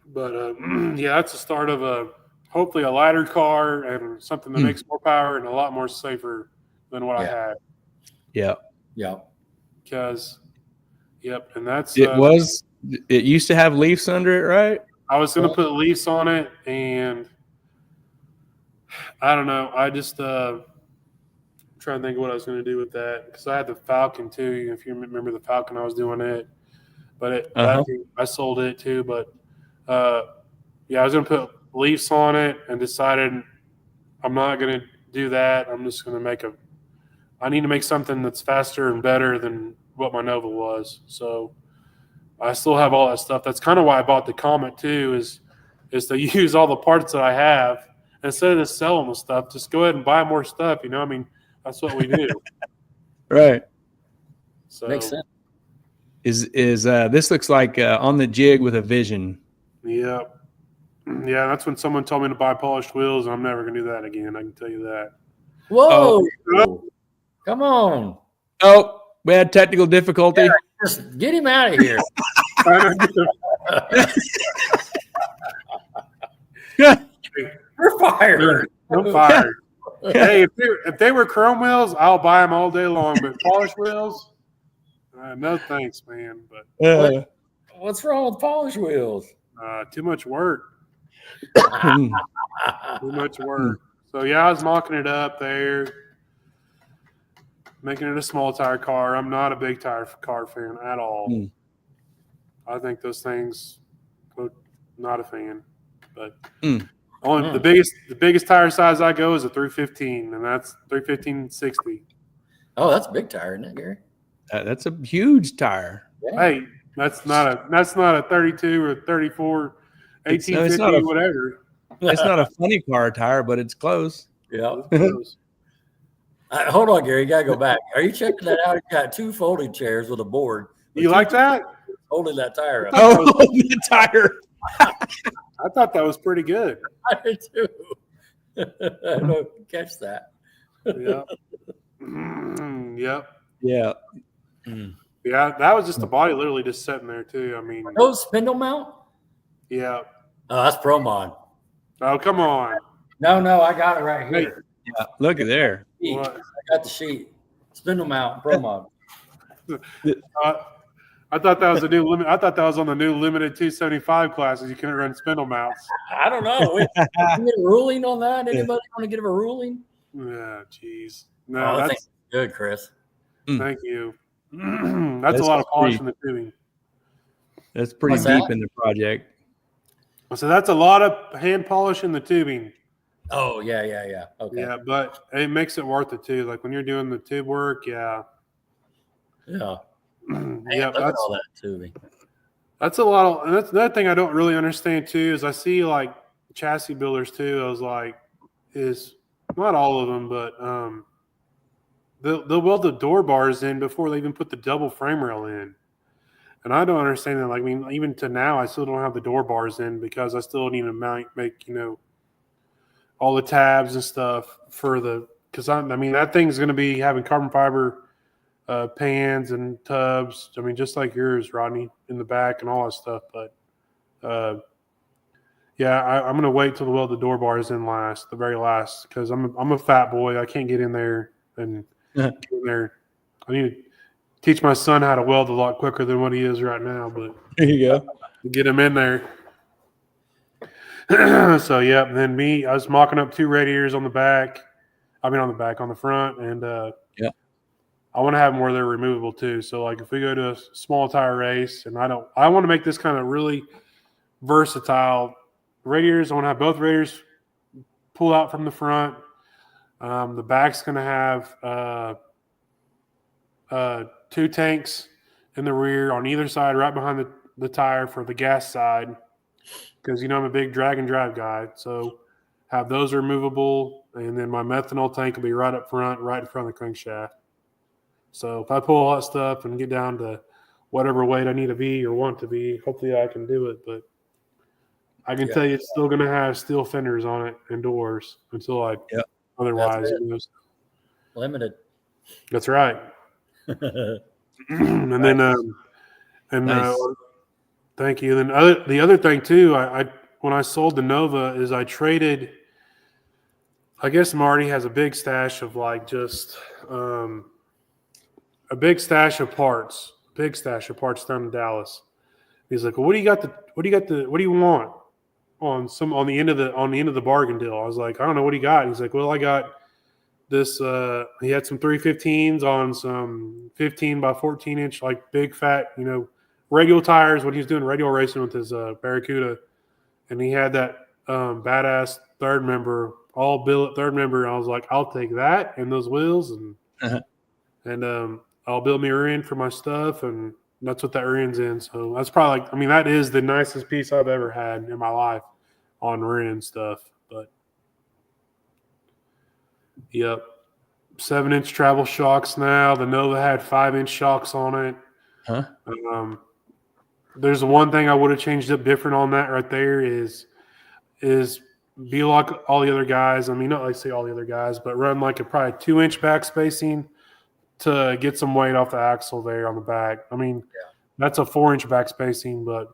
But yeah, that's the start of hopefully a lighter car and something that makes more power and a lot more safer than what I had. Yeah. Because, and that's it used to have leaves under it, right? I was going to put leaves on it, and I don't know. I just trying to think of what I was going to do with that, because I had the Falcon too. If you remember the Falcon, I was doing it, but I sold it too. But I was going to put leaves on it, and decided I'm not going to do that. I'm just going to I need to make something that's faster and better than what my Nova was. So I still have all that stuff. That's kind of why I bought the Comet too, is to use all the parts that I have instead of just selling the stuff. Just go ahead and buy more stuff. I mean, that's what we do. Right. So makes sense. Is this looks like on the jig with a vision? Yeah. Yeah, that's when someone told me to buy polished wheels, and I'm never going to do that again. I can tell you that. Whoa. Come on. Oh, we had technical difficulty. Yeah, just get him out of here. We're fired. I'm fired. Hey, if they were chrome wheels, I'll buy them all day long. But polished wheels, No thanks, man. But What's wrong with polish wheels? too much work. Hmm. Too much work. So yeah, I was mocking it up there, making it a small tire car. I'm not a big tire car fan at all. Mm. I think those things, not a fan. But Mm. only the biggest tire size I go is a 315, and that's 315/60. Oh, that's a big tire, isn't it, Gary? That's a huge tire. Yeah. Hey, that's not a 32 or 34, 1850, whatever. It's not a funny car tire, but it's close. Yeah. Hold on, Gary. You got to go back. Are you checking that out? You got 2 folding chairs with a board. You like that? Holding that tire up. Oh, the tire. I thought that was pretty good. I did too. I don't catch that. Yeah. Yep. Yeah. Yeah, that was just the body literally just sitting there too. I mean, those spindle mount? Yeah. Oh, that's ProMod. Oh, come on. No, I got it right here. Yeah, look at there. What? I got the sheet. Spindle mount, ProMod. I thought that was a new limit. I thought that was on the new limited 275 classes. You couldn't run spindle mounts. I don't know. We get a ruling on that? Anybody want to give a ruling? Yeah, jeez. No, that's good, Chris. Thank you. That's a lot of polish in the tubing. That's pretty deep in the project. So that's a lot of hand polish in the tubing. Oh, yeah. Okay. Yeah, but it makes it worth it too. Like when you're doing the tube work, yeah. Yeah. Yeah, that's all that tubing. That's a lot of, and that's another thing I don't really understand too, is I see like chassis builders too. I was like, is not all of them, but they'll weld the door bars in before they even put the double frame rail in. And I don't understand that. Like, I mean, even to now, I still don't have the door bars in because I still need to make, all the tabs and stuff for because I mean, that thing's going to be having carbon fiber pans and tubs. I mean, just like yours, Rodney, in the back and all that stuff. But yeah, I'm going to wait till the weld the door bars in last, the very last, because I'm a fat boy. I can't get in there and get in there. I need to teach my son how to weld a lot quicker than what he is right now. But there you go. Get him in there. So yeah, and then I was mocking up 2 radiators on the back. I mean, on the front, and I want to have more they're removable too. So like if we go to a small tire race, and I want to make this kind of really versatile radiators. I want to have both radiators pull out from the front. The back's going to have 2 tanks in the rear on either side, right behind the tire for the gas side. Because I'm a big drag and drive guy, so have those removable, and then my methanol tank will be right up front, right in front of the crankshaft. So if I pull all that stuff and get down to whatever weight I need to be or want to be, hopefully I can do it. But I can tell you it's still going to have steel fenders on it and doors until otherwise. Limited. That's right. And then thank you. Then the other thing too, I when I sold the Nova is I traded. I guess Marty has a big stash of like just a big stash of parts down in Dallas. He's like, well, what do you want on the end of the bargain deal? I was like, I don't know, what do you got? He's like, well, I got this. He had some 315s on some 15 by 14 inch, like big fat, radial tires when he was doing radial racing with his Barracuda, and he had that badass third member, all billet third member. I was like, I'll take that and those wheels, and I'll build me a rear end for my stuff, and that's what that rear end's in. So that's probably that is the nicest piece I've ever had in my life on rear end stuff. But yep, 7-inch travel shocks now. The Nova had 5-inch shocks on it. Huh? There's one thing I would have changed up different on that right there is be like all the other guys. I mean, not like say all the other guys, but run like a probably 2-inch back spacing to get some weight off the axle there on the back. I mean, that's a 4-inch back spacing, but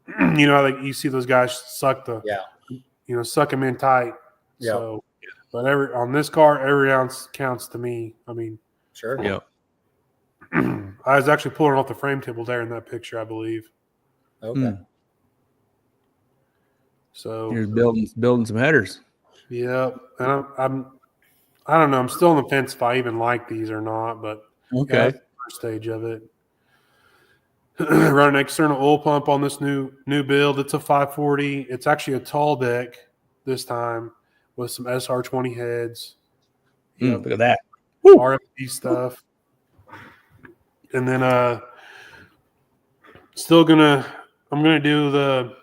like you see those guys suck suck them in tight. Yeah. So, but on this car, every ounce counts to me. I mean, sure. Yeah. I was actually pulling off the frame table there in that picture, I believe. Okay. So You're building some headers. Yeah, and I don't know. I'm still on the fence if I even like these or not, but Okay. that's the first stage of it. Run an external oil pump on this new build. It's a 540. It's actually a tall deck this time with some SR20 heads. Look at that. RFD stuff. And then I'm gonna do the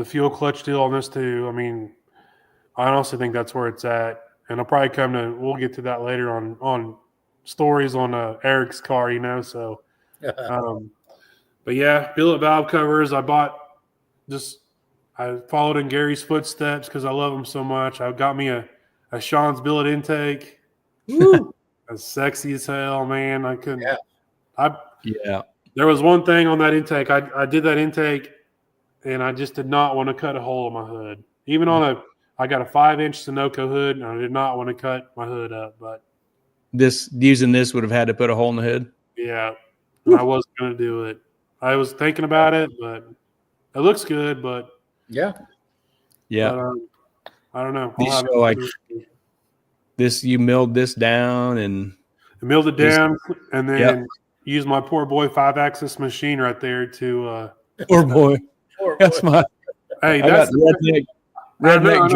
fuel clutch deal on this too. I mean, I honestly think that's where it's at. And I'll probably we'll get to that later on stories on Eric's car, so but yeah, billet valve covers. I followed in Gary's footsteps because I love him so much. I got me a Sean's billet intake. Woo! That's sexy as hell, man. I couldn't. Yeah. There was one thing on that intake. I did that intake, and I just did not want to cut a hole in my hood. Even I got a 5-inch Sunoco hood, and I did not want to cut my hood up. But using this would have had to put a hole in the hood. Yeah, and I wasn't going to do it. I was thinking about it, but it looks good. But yeah. But, I don't know. You milled this down and I milled it down, and then used my poor boy 5-axis machine right there to. Poor boy. That's my. Hey, that's redneck. I'm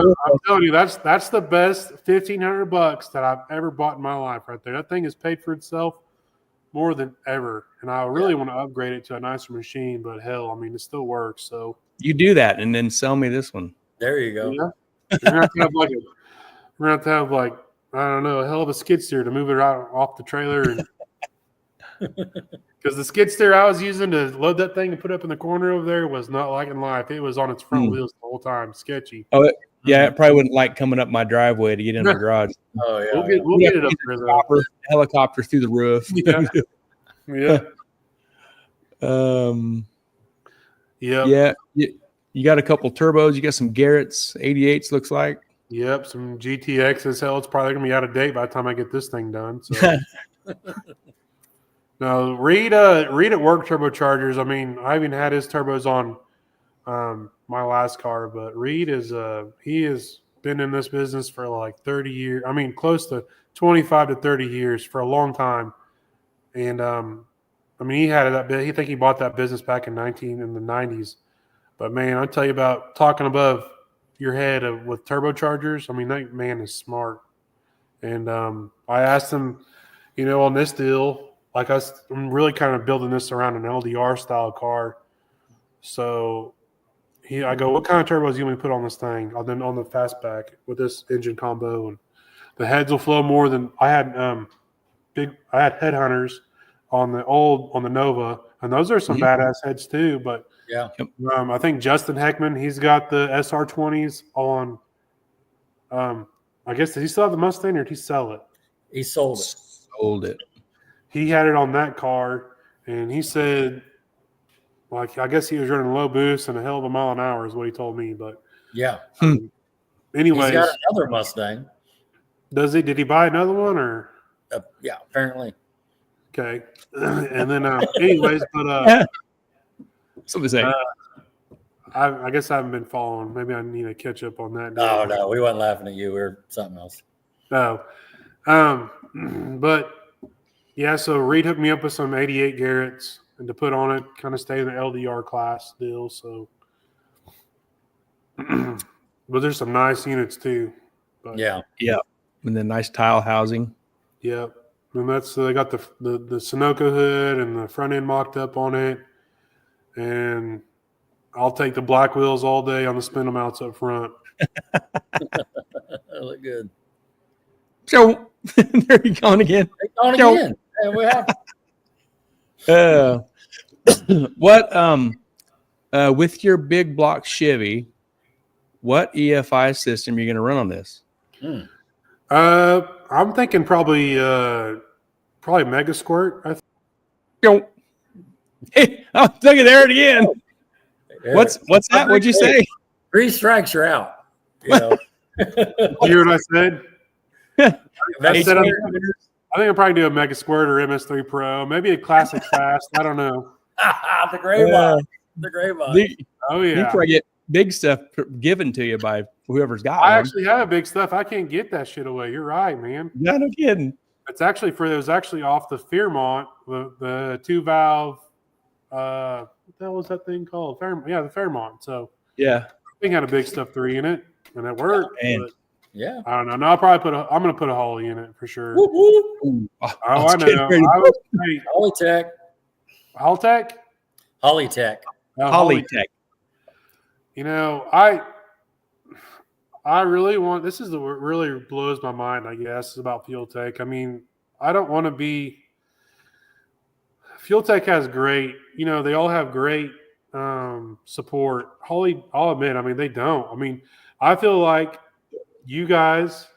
telling you, that's the best $1,500 that I've ever bought in my life right there. That thing has paid for itself more than ever, and I really want to upgrade it to a nicer machine. But hell, I mean, it still works. So you do that, and then sell me this one. There you go. Yeah. We're gonna have to have like I don't know, a hell of a skid steer to move it out off the trailer, because the skid steer I was using to load that thing and put up in the corner over there was not like in life. It was on its front wheels the whole time. Sketchy. Oh, yeah. It probably wouldn't like coming up my driveway to get in my garage. Oh, yeah. We'll get it up there. Helicopter through the roof. Yeah. Yeah. You got a couple turbos. You got some Garrett's 88s, looks like. Yep, some GTXs. Hell, it's probably going to be out of date by the time I get this thing done. So. No, Reed at work turbochargers. I mean, I even had his turbos on my last car, but Reed he has been in this business for like 30 years. I mean, close to 25 to 30 years, for a long time. And I mean, he had that. He think he bought that business back in the 90s. But man, I tell you about talking above your head with turbochargers. I mean, that man is smart. And I asked him, on this deal. Like I'm really kind of building this around an LDR style car. So I go, what kind of turbos do you want me to put on this thing? Then on the Fastback with this engine combo, and the heads will flow more than I had. I had headhunters on the Nova, and those are some badass heads too. But yeah, I think Justin Heckman, he's got the SR20s on. I guess did he still have the Mustang, or did he sell it? He sold it. Sold it. He had it on that car, and he said, like, I guess he was running low boost and a hell of a mile an hour is what he told me. But yeah. Anyways, he's got another Mustang. Does he? Did he buy another one, or? Yeah, apparently. Okay. And then, anyways, but something say. I guess I haven't been following. Maybe I need to catch up on that. No, we weren't laughing at you. We were something else. No. But yeah, so Reed hooked me up with some 88 Garrett's and to put on it, kind of stay in the LDR class deal. So, but there's some nice units too. But, yeah, and then nice tile housing. Yep, and that's they got the Sunoco hood and the front end mocked up on it, and I'll take the black wheels all day on the spindle mounts up front. That look good. So there you go again. Again. Hey, we have. What with your big block Chevy, what EFI system are you going to run on this? I'm thinking probably Mega Squirt. Hey, I'm looking there again. What's that? What'd you say? 3 strikes, you're out. You hear what I said? I I think I'll probably do a Mega Squirt or MS3 Pro, maybe a Classic Fast. I don't know. The gray box. The gray box. Oh You yeah. probably get big stuff given to you by whoever's got I one. actually have big stuff. I can't get that shit away. You're right, man. Yeah, no kidding. It's actually it was actually off the Fairmont, the 2-valve. What the hell was that thing called? The Fairmont. So Yeah. I think it had a big stuff 3 in it, and it worked. Man. Yeah. I don't know. No, I'll probably I'm going to put a Holly in it for sure. Whoop, whoop. Ooh, I know. Hollytech. Holtec? Hollytech. Hollytech. You know, I really want. This is what really blows my mind. I guess about Fuel Tech. I mean, I don't want to be. Fuel Tech has great. You know, they all have great support. Holly, I'll admit. I mean, they don't. I mean, I feel like you guys,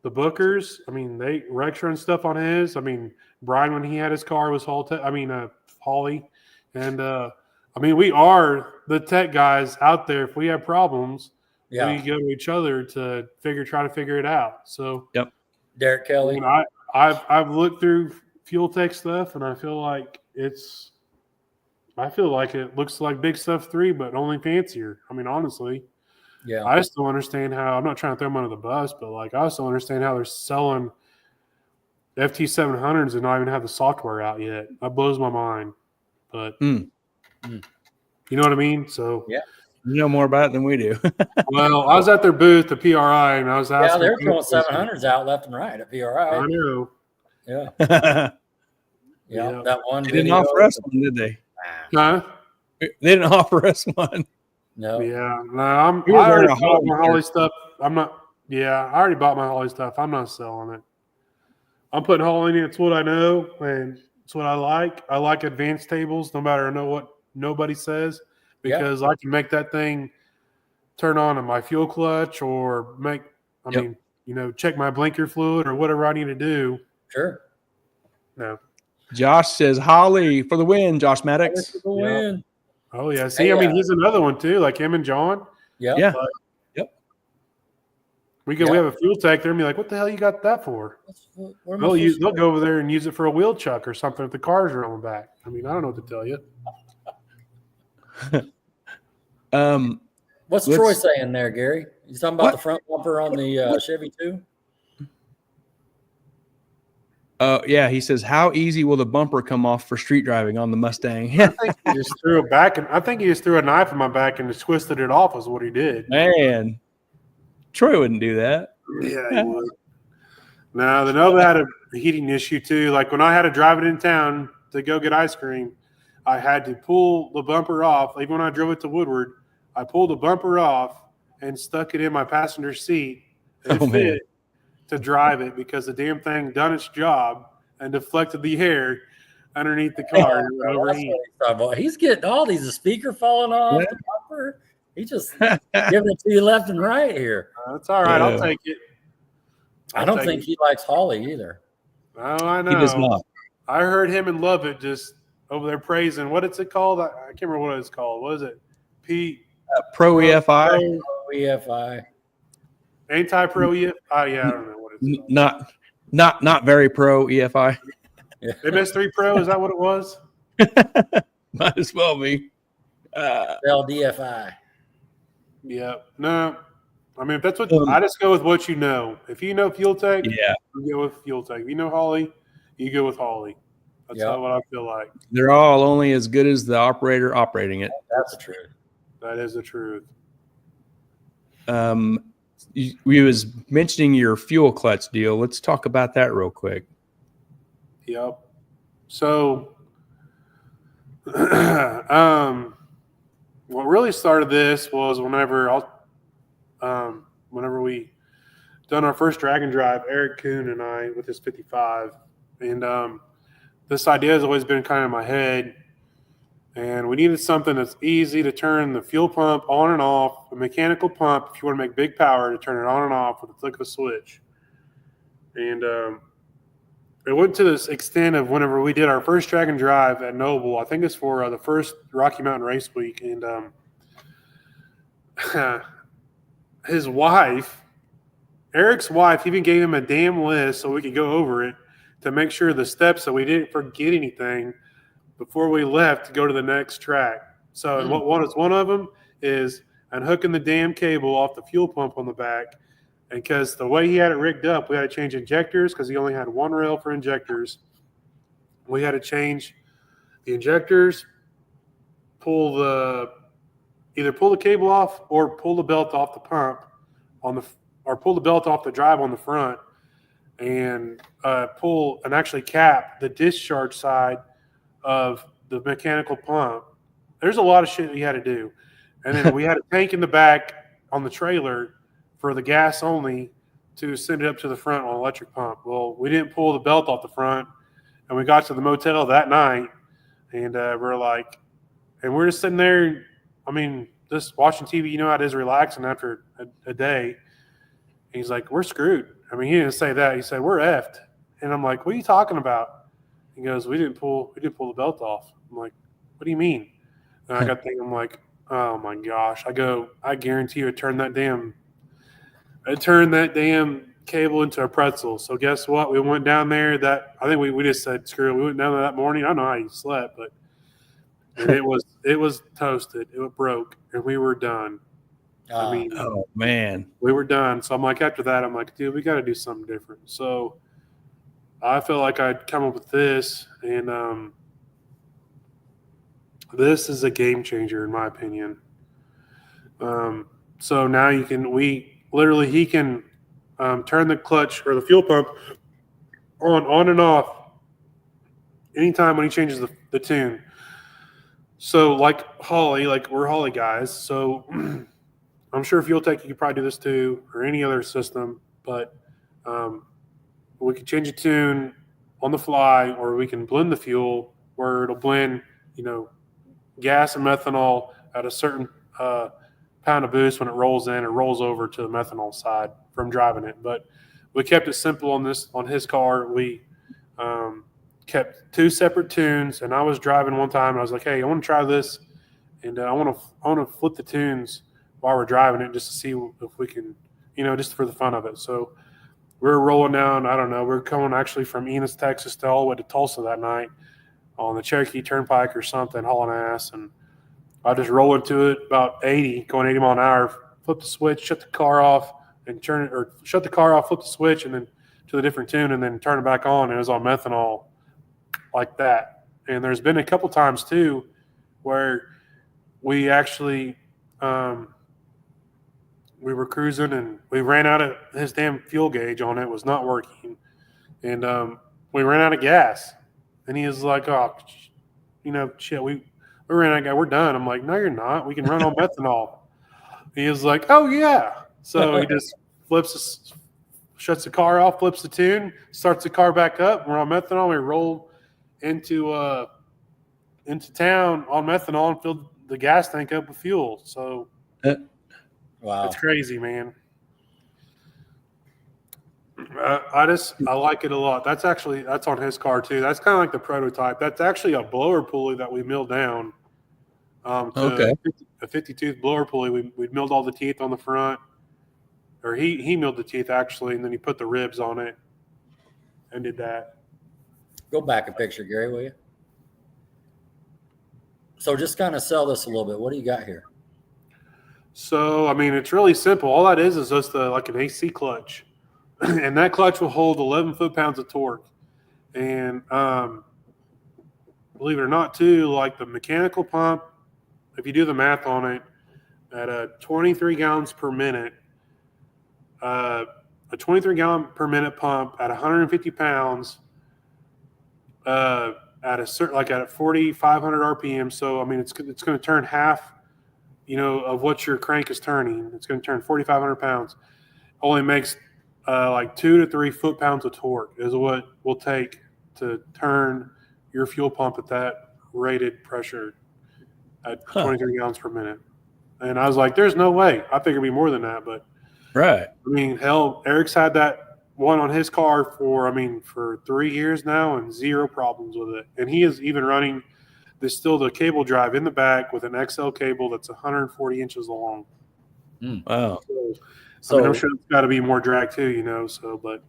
the Bookers. I mean, Rex run stuff on his. I mean, Brian when he had his car was Holly, and I mean, we are the tech guys out there. If we have problems, we go to each other to try to figure it out. So, yep. Derek Kelly. I mean, I've looked through Fuel Tech stuff, and I feel like it looks like Big Stuff 3, but only fancier. I mean, honestly, yeah. I just don't understand how. I'm not trying to throw them under the bus, but like I also understand how they're selling FT700s and not even have the software out yet. That blows my mind. But you know what I mean? So yeah, you know more about it than we do. Well, I was at their booth, the PRI, and I was asking. Yeah, they're throwing 700s out left and right at PRI. I know. Yeah. Yeah. That one. They didn't offer us one, did they? Huh? They didn't offer us one. No. Yeah. No, I already bought my Holly stuff. I'm not. Yeah, I already bought my Holly stuff. I'm not selling it. I'm putting Holly in. It's what I know, and it's what I like. I like advanced tables, no matter what nobody says, because I can make that thing turn on in my fuel clutch or check my blinker fluid or whatever I need to do. Sure. No. Josh says Holly for the win. Josh Maddox. For the win. Oh yeah. See, I mean, he's another one too, like him and John. Yeah. Yeah. We have a fuel tech there and be like, what the hell you got that for? They'll go over there and use it for a wheel chuck or something if the car's rolling back. I mean, I don't know what to tell you. What's Troy saying there, Gary? He's talking about the front bumper on the Chevy II? Yeah, he says, how easy will the bumper come off for street driving on the Mustang? I think he just threw it back, and I think he just threw a knife in my back and just twisted it off is what he did. Man, Troy wouldn't do that. Yeah, he would. No, the Nova had a heating issue too. Like when I had to drive it in town to go get ice cream, I had to pull the bumper off. Even when I drove it to Woodward, I pulled the bumper off and stuck it in my passenger seat to drive it because the damn thing done its job and deflected the air underneath the car. He's getting all these. The speaker falling off the bumper. He just giving it to you left and right here. That's all right. I'll take it. I don't think he likes Holly either. Oh, I know. He does not. I heard him and Lovett just over there praising. What is it called? I can't remember what it's called. What is it? Pro EFI? Pro EFI. Anti-pro EFI? Yeah, I don't know what it's called. Not very pro EFI. Yeah. MS3 Pro, is that what it was? Might as well be. LDFI. Yeah. No. I mean, if that's what I just go with what you know. If you know Fuel Tech, you go with Fuel Tech. If you know Holly, you go with Holly. That's what I feel like. They're all only as good as the operator operating it. That's the truth. That is the truth. We was mentioning your fuel clutch deal. Let's talk about that real quick. Yep. So, what really started this was whenever we done our first drag and drive, Eric Kuhn and I with his 55, and this idea has always been kind of in my head. And we needed something that's easy to turn the fuel pump on and off, a mechanical pump, if you want to make big power, to turn it on and off with the flick of a switch. And it went to this extent of whenever we did our first drag and drive at Noble, I think it's for the first Rocky Mountain Race Week, and his wife, Eric's wife, even gave him a damn list so we could go over it to make sure the steps that we didn't forget anything before we left to go to the next track. So and one of them is unhooking the damn cable off the fuel pump on the back. And because the way he had it rigged up, we had to change injectors because he only had one rail for injectors. We had to change the injectors, either pull the cable off or pull the belt off the pump or pull the belt off the drive on the front and pull and actually cap the discharge side of the mechanical pump. There's a lot of shit we had to do. And then we had a tank in the back on the trailer for the gas only to send it up to the front on electric pump. Well, we didn't pull the belt off the front, and we got to the motel that night, and we're just sitting there, just watching TV. You know how it is relaxing after a day. And he's like, we're screwed. He didn't say that. He said, we're effed. And I'm like, what are you talking about? He goes, we didn't pull the belt off. I'm like, what do you mean? And I got thinking, I'm like, oh my gosh. I guarantee you it turned that damn cable into a pretzel. So guess what? We went down there I think we just said, screw it. We went down there that morning. I don't know how you slept, but it was toasted. It broke and we were done. Oh man, we were done. So I'm like, after that, I'm like, dude, we got to do something different. So I feel like I'd come up with this, and this is a game changer in my opinion. So now he can turn the clutch or the fuel pump on and off anytime when he changes the tune. So like we're Holly guys. So I'm sure Fuel Tech, you could probably do this too, or any other system, but we can change a tune on the fly, or we can blend the fuel where it'll blend, gas and methanol at a certain pound of boost. When it rolls in, it rolls over to the methanol side from driving it. But we kept it simple on his car. We kept two separate tunes, and I was driving one time, and I was like, hey, I want to try this, and I want to flip the tunes while we're driving it just to see if we can, just for the fun of it. So we're rolling down, I don't know, we're coming actually from Enos, Texas to all the way to Tulsa that night on the Cherokee Turnpike or something, hauling ass. And I just roll into it about going 80 mile an hour, flip the switch, shut the car off, and shut the car off, flip the switch, and then to the different tune, and then turn it back on. And it was on methanol like that. And there's been a couple times too where we actually we were cruising and we ran out of his damn fuel gauge on it, was not working. And we ran out of gas. And he was like, oh, shit, we ran out of gas. We're done. I'm like, no, you're not. We can run on methanol. He was like, oh, yeah. So he just shuts the car off, flips the tune, starts the car back up. We're on methanol. We roll into town on methanol and filled the gas tank up with fuel. So wow, it's crazy, man. I like it a lot. That's on his car too. That's kind of like the prototype. That's actually a blower pulley that we milled down. A 50-tooth blower pulley. We milled all the teeth on the front, or he milled the teeth actually, and then he put the ribs on it and did that. Go back a picture, Gary, will you? So just kind of sell this a little bit. What do you got here? So, it's really simple. All that is just like an AC clutch. And that clutch will hold 11 foot-pounds of torque. And believe it or not, too, like the mechanical pump, if you do the math on it, at 23 gallons per minute, a 23-gallon per minute pump at 150 pounds, at a certain, like at 4,500 RPM. So, it's going to turn half, of what your crank is turning. It's going to turn 4,500 pounds. Only makes like 2 to 3 foot-pounds of torque is what it will take to turn your fuel pump at that rated pressure at 23 gallons per minute. And I was like, there's no way. I figured it'd be more than that. But, right. Hell, Eric's had that one on his car for 3 years now and zero problems with it. And he is even running the cable drive in the back with an XL cable that's 140 inches long. Wow. So I'm sure it's got to be more drag too, but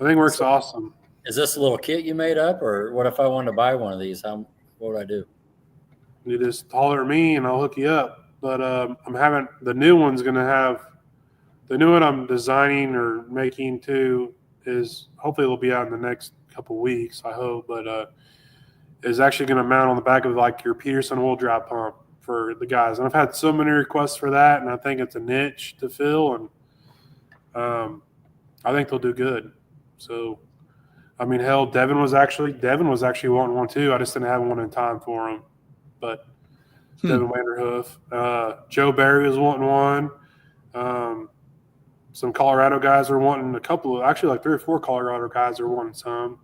I think it works awesome. Is this a little kit you made up, or what if I wanted to buy one of these? What would I do? You just holler at me and I'll hook you up. But I'm having the new one's going to have the new one I'm designing or making too is hopefully it'll be out in the next couple weeks. I hope, but is actually going to mount on the back of like your Peterson wheel drive pump for the guys. And I've had so many requests for that, and I think it's a niche to fill, and I think they'll do good. So, I mean, hell, Devin was actually wanting one too. I just didn't have one in time for him. But Devin Vanderhoof, Joe Barry was wanting one. Some Colorado guys are wanting a couple of, actually like 3 or 4 Colorado guys are wanting some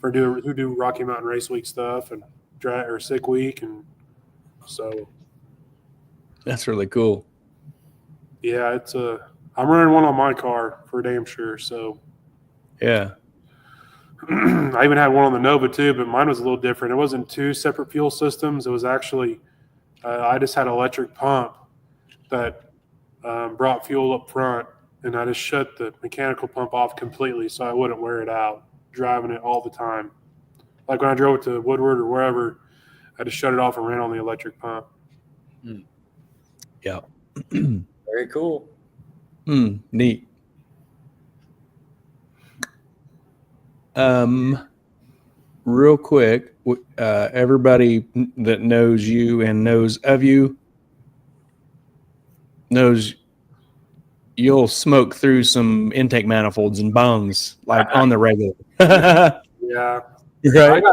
who do Rocky Mountain Race Week stuff and or Sick Week, and so that's really cool. Yeah, I'm running one on my car for damn sure. So yeah. I even had one on the Nova too, but mine was a little different. It wasn't 2 separate fuel systems. It was actually I just had an electric pump that brought fuel up front, and I just shut the mechanical pump off completely so I wouldn't wear it out driving it all the time. Like when I drove it to Woodward or wherever, I just shut it off and ran on the electric pump. Yeah. Very cool. Neat. Real quick, everybody that knows you and knows of you knows you'll smoke through some intake manifolds and bungs like on the regular. Yeah. Right.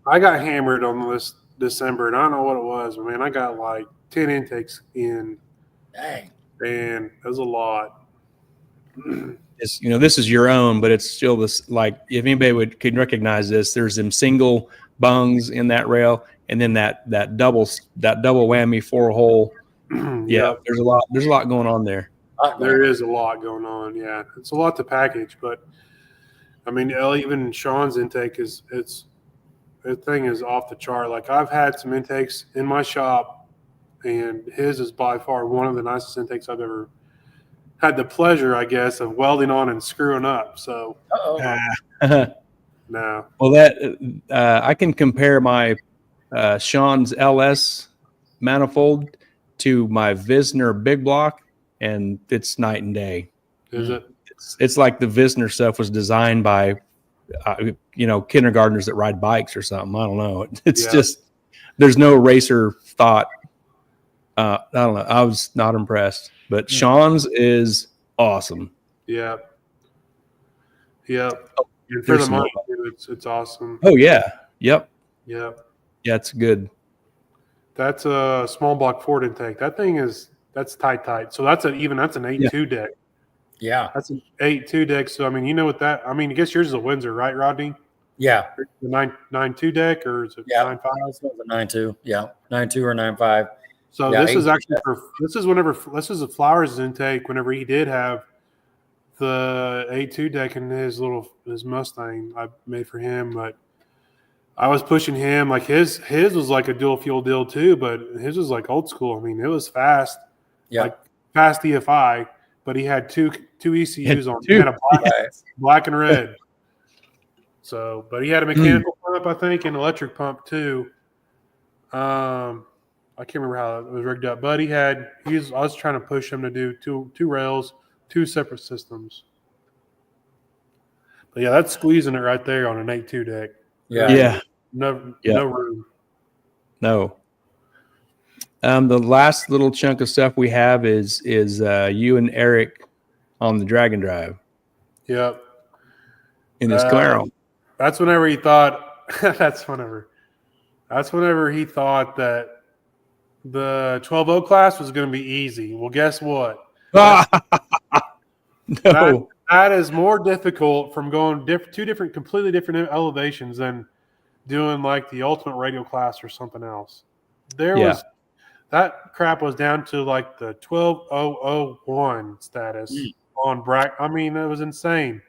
I got hammered on this December, and I don't know what it was, but man, I got like 10 intakes in. Dang. And it was a lot. It's, this is your own, but it's still this, like, if anybody could recognize this, there's them single bungs in that rail, and then that double whammy 4-hole. Yeah, there's a lot going on there. There is a lot going on. Yeah, it's a lot to package, but I mean, even Sean's intake the thing is off the chart. Like, I've had some intakes in my shop, and his is by far one of the nicest intakes I've ever had the pleasure, I guess, of welding on and screwing up. So, no. Well, that I can compare my Sean's LS manifold to my Visner big block, and it's night and day. Is it? It's like the Visner stuff was designed by, kindergartners that ride bikes or something. I don't know. It's just, there's no racer thought. I don't know. I was not impressed, but Sean's is awesome. Yeah. Yep. And for the money, it's awesome. Oh yeah. Yep. Yep. Yeah, it's good. That's a small block Ford intake. That's tight. So that's an 8.2 deck. Yeah. That's an 8.2 deck. So I mean, I guess yours is a Windsor, right, Rodney? Yeah. The 9.2 deck, or is it 9.5? It's a 9.2. Yeah. 9.2 or 9.5. So yeah, this is actually this is a Flowers intake whenever he did have the 8.2 deck in his Mustang I made for him, but I was pushing him like his was like a dual fuel deal too, but his was like old school. I mean, it was fast, like fast EFI, but he had two ECUs on. He had a black and red. So, but he had a mechanical pump, I think, and electric pump too. I can't remember how it was rigged up, but I was trying to push him to do two rails, 2 separate systems. But yeah, that's squeezing it right there on an 8.2 deck. Yeah. No room. No. The last little chunk of stuff we have is you and Eric on the Dragon Drive. Yep. In his Camaro. That's whenever he thought. That's whenever he thought that the 12.0 class was going to be easy. Well, guess what? No. That is more difficult from going completely different elevations than doing like the ultimate radial class or something else. That crap was down to like the 12.001 status on Brack. I mean, it was insane.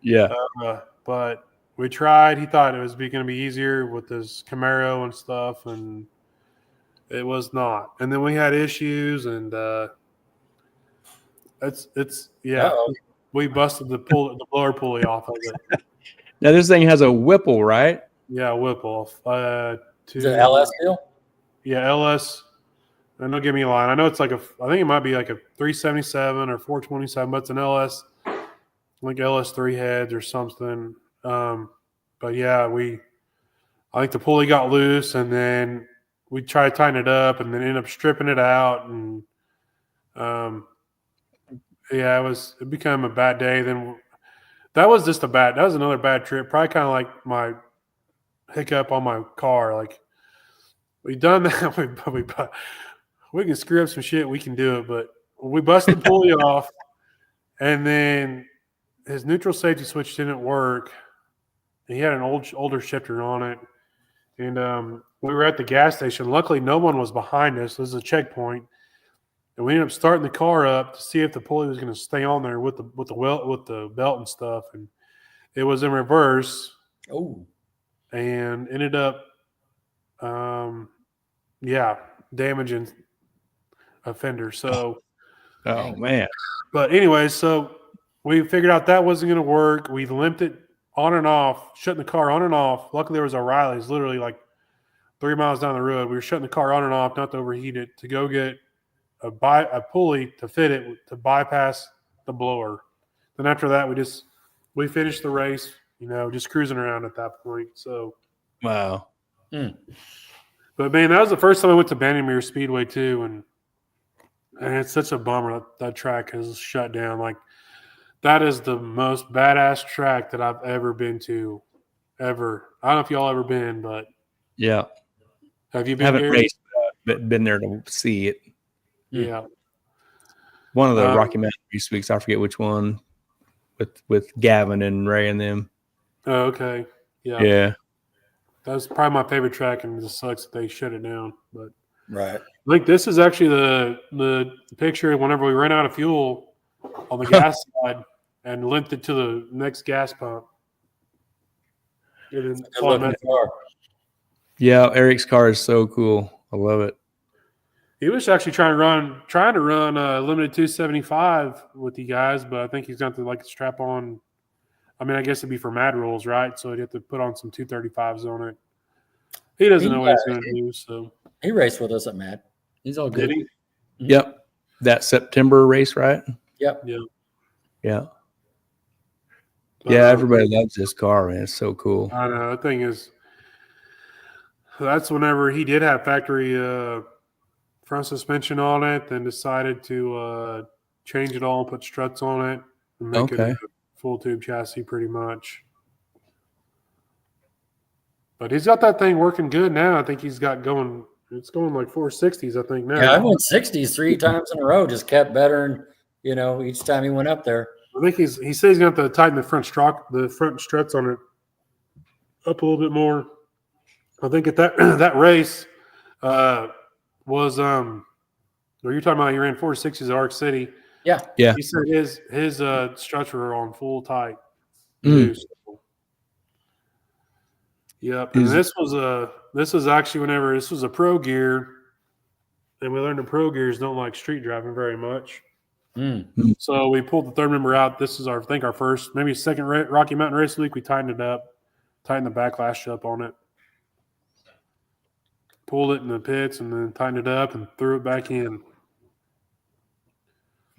Yeah. But we tried. He thought it was going to be easier with his Camaro and stuff, and it was not. And then we had issues, and we busted the blower pulley off of it. Now this thing has a Whipple, right? Yeah, Whipple. Is it LS deal? Yeah, LS. And don't give me a line. I know it's like I think it might be like a 377 or 427, but it's an LS, like LS3 heads or something. But yeah, I think the pulley got loose, and then we tried to tighten it up, and then ended up stripping it out, and yeah, it became a bad day. Then that was another bad trip. Probably kind of like my hiccup on my car. Like we done that, we can screw up some shit. We can do it, but we busted the pulley off, and then his neutral safety switch didn't work. He had an older shifter on it, and we were at the gas station. Luckily, no one was behind us. This is a checkpoint, and we ended up starting the car up to see if the pulley was going to stay on there with the belt and stuff, and it was in reverse. Oh, and ended up, damaging a fender. So, oh man. But anyway, so we figured out that wasn't going to work. We limped it on and off, shutting the car on and off. Luckily, there was O'Reilly's literally like 3 miles down the road. We were shutting the car on and off, not to overheat it, to go get a pulley to fit it to bypass the blower. Then after that, we finished the race, just cruising around at that point. So, wow. But man, that was the first time I went to Bandimere Speedway too, and it's such a bummer that track has shut down. Like, that is the most badass track that I've ever been to, ever. I don't know if y'all ever been, but yeah, have you been? Haven't here? raced, but been there to see it. Yeah, one of the Rocky Mountain Race Weeks. I forget which one, with Gavin and Ray and them. Oh, okay. Yeah. That's probably my favorite track, and it just sucks that they shut it down. But right. I think this is actually the picture whenever we ran out of fuel on the gas side and limped it to the next gas pump. Yeah, Eric's car is so cool. I love it. He was actually trying to run a limited 275 with you guys, but I think he's got to strap on. I mean, I guess it'd be for mad rules, right? So he'd have to put on some 235s on it. He doesn't know what he's going to do. So he raced with us at Mad. He's all good. Did he? Mm-hmm. Yep. That September race, right? Yep. Yeah. Yeah, everybody loves this car, man. It's so cool. I know. The thing is, that's whenever he did have factory front suspension on it, then decided to change it all and put struts on it and make it a full tube chassis pretty much. But he's got that thing working good now. I think he's got going. It's going like 460s, I think now. Yeah, I went 60s 3 times in a row. Just kept better, and each time he went up there. I think he says he's going to have to tighten the front struts on it up a little bit more. I think at that race was you're talking about, he ran 460s at Arc City. Yeah. He said his struts were on full tight. Yep. And this was actually whenever this was a pro gear, and we learned the pro gears don't like street driving very much. So we pulled the third member out. This is our first, maybe second Rocky Mountain Race Week. We tightened it up, tightened the backlash up on it, pulled it in the pits, and then tightened it up and threw it back in.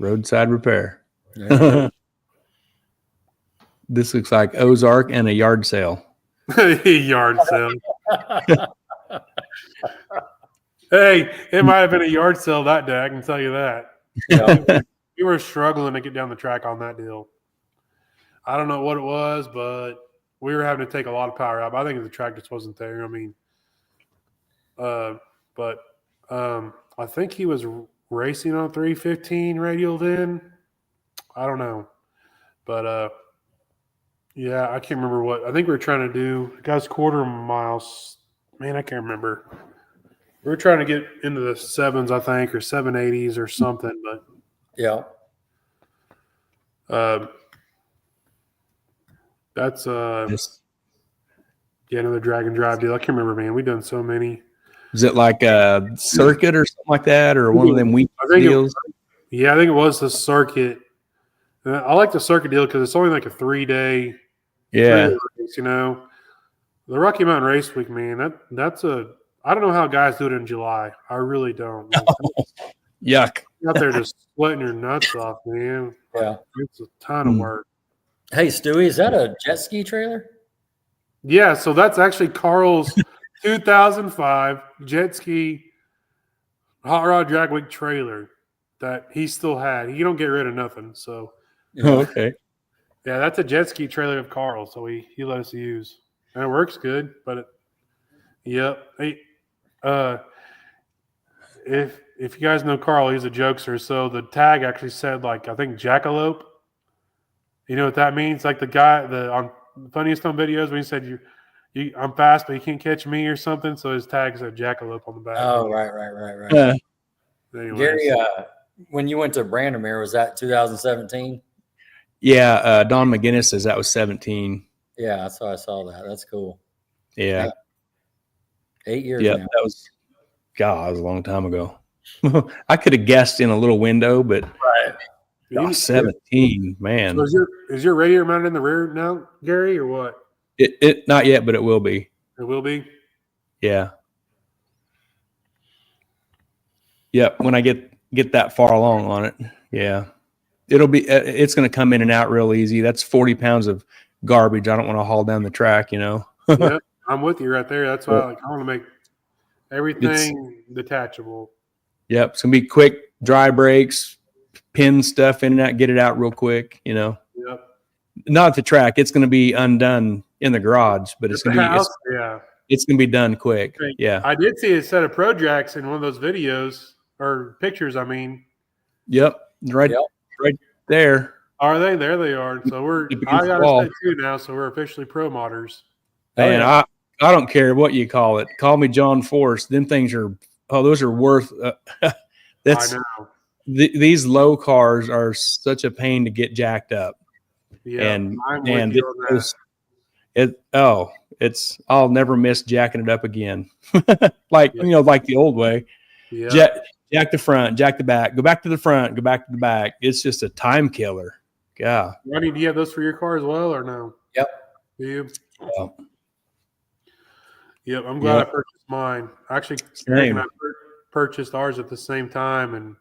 Roadside repair. Yeah. This looks like Ozark and a yard sale. Yard sale. Hey, it might have been a yard sale that day. I can tell you that. Yeah. We were struggling to get down the track on that deal. I don't know what it was, but we were having to take a lot of power out. I think the track just wasn't there. I mean, but I think he was racing on 315 radial then. I don't know, but yeah, I can't remember what. I think we were trying to do. Guys, quarter miles. Man, I can't remember. We were trying to get into the 7s, I think, or 780s or something, but. Yeah. That's another drag and drive deal. I can't remember, man. We've done so many. Is it like a circuit or something like that, or one of them week deals? I think it was the circuit. I like the circuit deal because it's only like a 3-day. Yeah. things, the Rocky Mountain Race Week, man, that's I don't know how guys do it in July. I really don't. Yuck. Out there just sweating your nuts off, man. Yeah. It's a ton of work. Hey, Stewie, is that a jet ski trailer? Yeah, so that's actually Carl's 2005 jet ski Hot Rod Drag Week trailer that he still had. He don't get rid of nothing. So, Okay. Yeah, that's a jet ski trailer of Carl. So he let us use, and it works good. But yep. Hey, if you guys know Carl, he's a jokester. So the tag actually said I think jackalope. You know what that means? Like the guy on Funniest Home Videos when he said I'm fast, but you can't catch me or something. So his tag said jackalope on the back. Oh, right. Anyways. Gary, when you went to Brandomere, was that 2017? Yeah, Don McGinnis says that was 17. Yeah, that's how I saw that. That's cool. Yeah. 8 years Yeah, now. that was a long time ago. I could have guessed in a little window, but Right. 17, man. So is your radio mounted in the rear now, Gary, or what? It not yet, but it will be. It will be? Yeah. Yep. When I get that far along on it. Yeah. It's going to come in and out real easy. That's 40 pounds of garbage. I don't want to haul down the track, Yep, I'm with you right there. That's why I want to make everything detachable. Yep. It's going to be quick, dry brakes, pin stuff in and out, get it out real quick, Yep. Not at the track. It's going to be undone in the garage, but it's going to be it's going to be done quick. Yeah. I did see a set of Pro Jacks in one of those videos or pictures, I mean. Yep. Right there. Are they? There they are. So I got a set too now, so we're officially pro modders. And I don't care what you call it. Call me John Force. Them things are those are worth that's I know. These low cars are such a pain to get jacked up. Yeah, and I'm with you on that. I'll never miss jacking it up again. like the old way. Yeah. Jack the front, jack the back, go back to the front, go back to the back. It's just a time killer. Yeah. Ronnie, do you have those for your car as well or no? Yep. Do you? Yeah. Yep. I'm glad I purchased mine. Actually, Eric and I purchased ours at the same time, and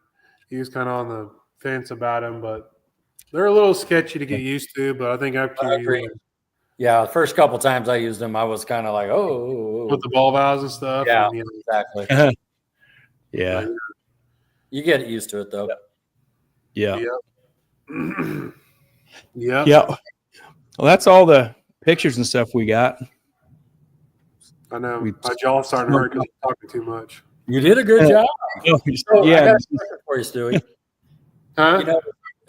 he was kind of on the fence about them, but they're a little sketchy to get used to. But I think after the first couple times I used them, I was kind of like, with the ball valves and stuff. Yeah, and, exactly. Yeah. You get used to it though. Yeah. Yeah. Yeah. Well, that's all the pictures and stuff we got. I know. My jaw's starting to hurt because I'm talking too much. You did a good job. So yeah. I got a question for you, Stewie. Huh?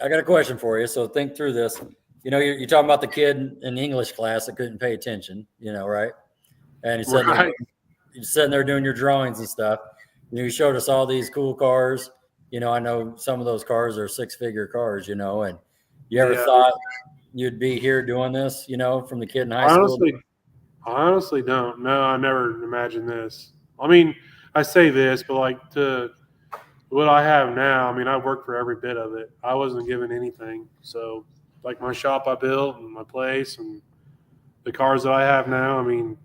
I got a question for you. So think through this. You're talking about the kid in English class that couldn't pay attention, right? And he's sitting there doing your drawings and stuff. You showed us all these cool cars. I know some of those cars are 6-figure cars, and you ever thought you'd be here doing this, from the kid in high school? I honestly don't. No, I never imagined this. I mean, I say this, but to what I have now, I mean, I worked for every bit of it. I wasn't given anything. So, my shop I built and my place and the cars that I have now, I mean,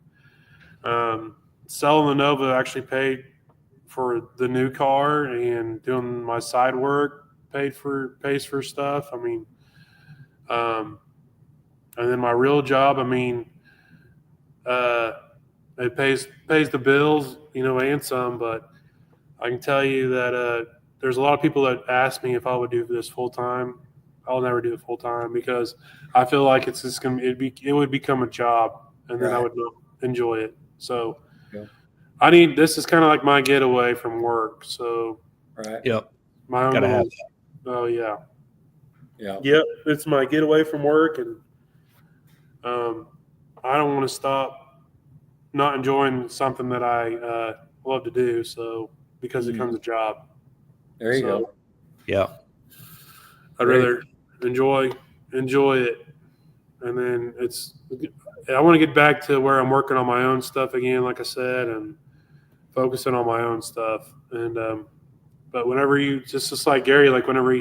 selling the Nova actually paid for the new car, and doing my side work pays for stuff. I mean, and then my real job, I mean, it pays the bills, and some. But I can tell you that there's a lot of people that ask me if I would do this full time. I'll never do it full time because I feel like it's just it would become a job, and then I would not enjoy it. So. This is kind of like my getaway from work. So, Yep. My own. Gotta have that. Oh yeah. Yeah. Yep. It's my getaway from work, and I don't want to stop not enjoying something that I love to do. So because it becomes a job. There you go. Yeah. I'd rather enjoy it, and then I want to get back to where I'm working on my own stuff again, like I said, and focusing on my own stuff. And but whenever you just like Gary, whenever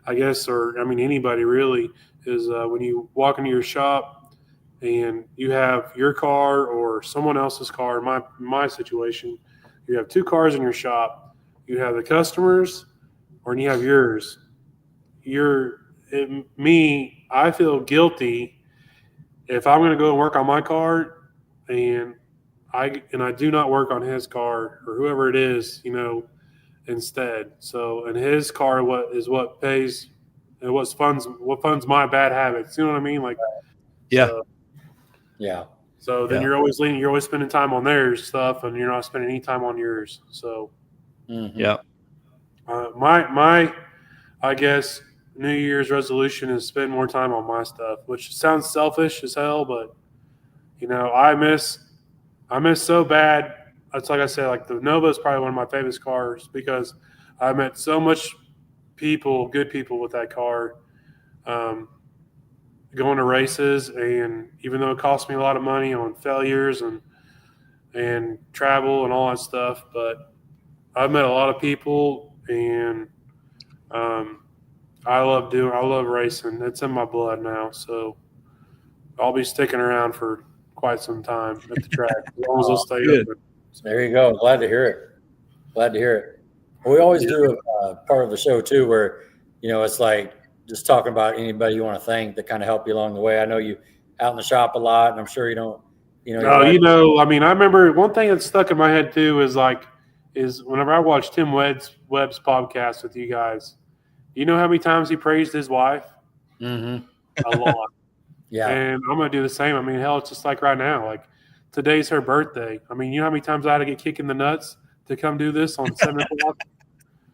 I guess, or I mean anybody really, is when you walk into your shop and you have your car or someone else's car. In my situation, you have two cars in your shop. You have the customers, or you have yours. I feel guilty if I'm going to go and work on my car, and I do not work on his car or whoever it is, instead. So, and his car what pays and what funds my bad habits. You know what I mean? Like, Yeah. So, Yeah. so then you're always spending time on their stuff, and you're not spending any time on yours. So, Yeah. My I guess New Year's resolution is spend more time on my stuff, which sounds selfish as hell, but I miss so bad. It's like I said, like the Nova is probably one of my favorite cars because I met so much good people with that car, going to races, and even though it cost me a lot of money on failures and travel and all that stuff, but I've met a lot of people, and I love racing. It's in my blood now, so I'll be sticking around for quite some time at the track as long as they'll stay open. There you go. Glad to hear it. We always do a part of the show too, where it's like just talking about anybody you want to thank that kind of help you along the way. I know you out in the shop a lot, and I'm sure you don't. I mean, I remember one thing that stuck in my head too is whenever I watched Tim Webb's podcast with you guys. You know how many times he praised his wife? Mm-hmm. A lot. Yeah. And I'm going to do the same. I mean, hell, it's just like right now. Like, today's her birthday. I mean, you know how many times I had to get kicked in the nuts to come do this on 7 o'clock?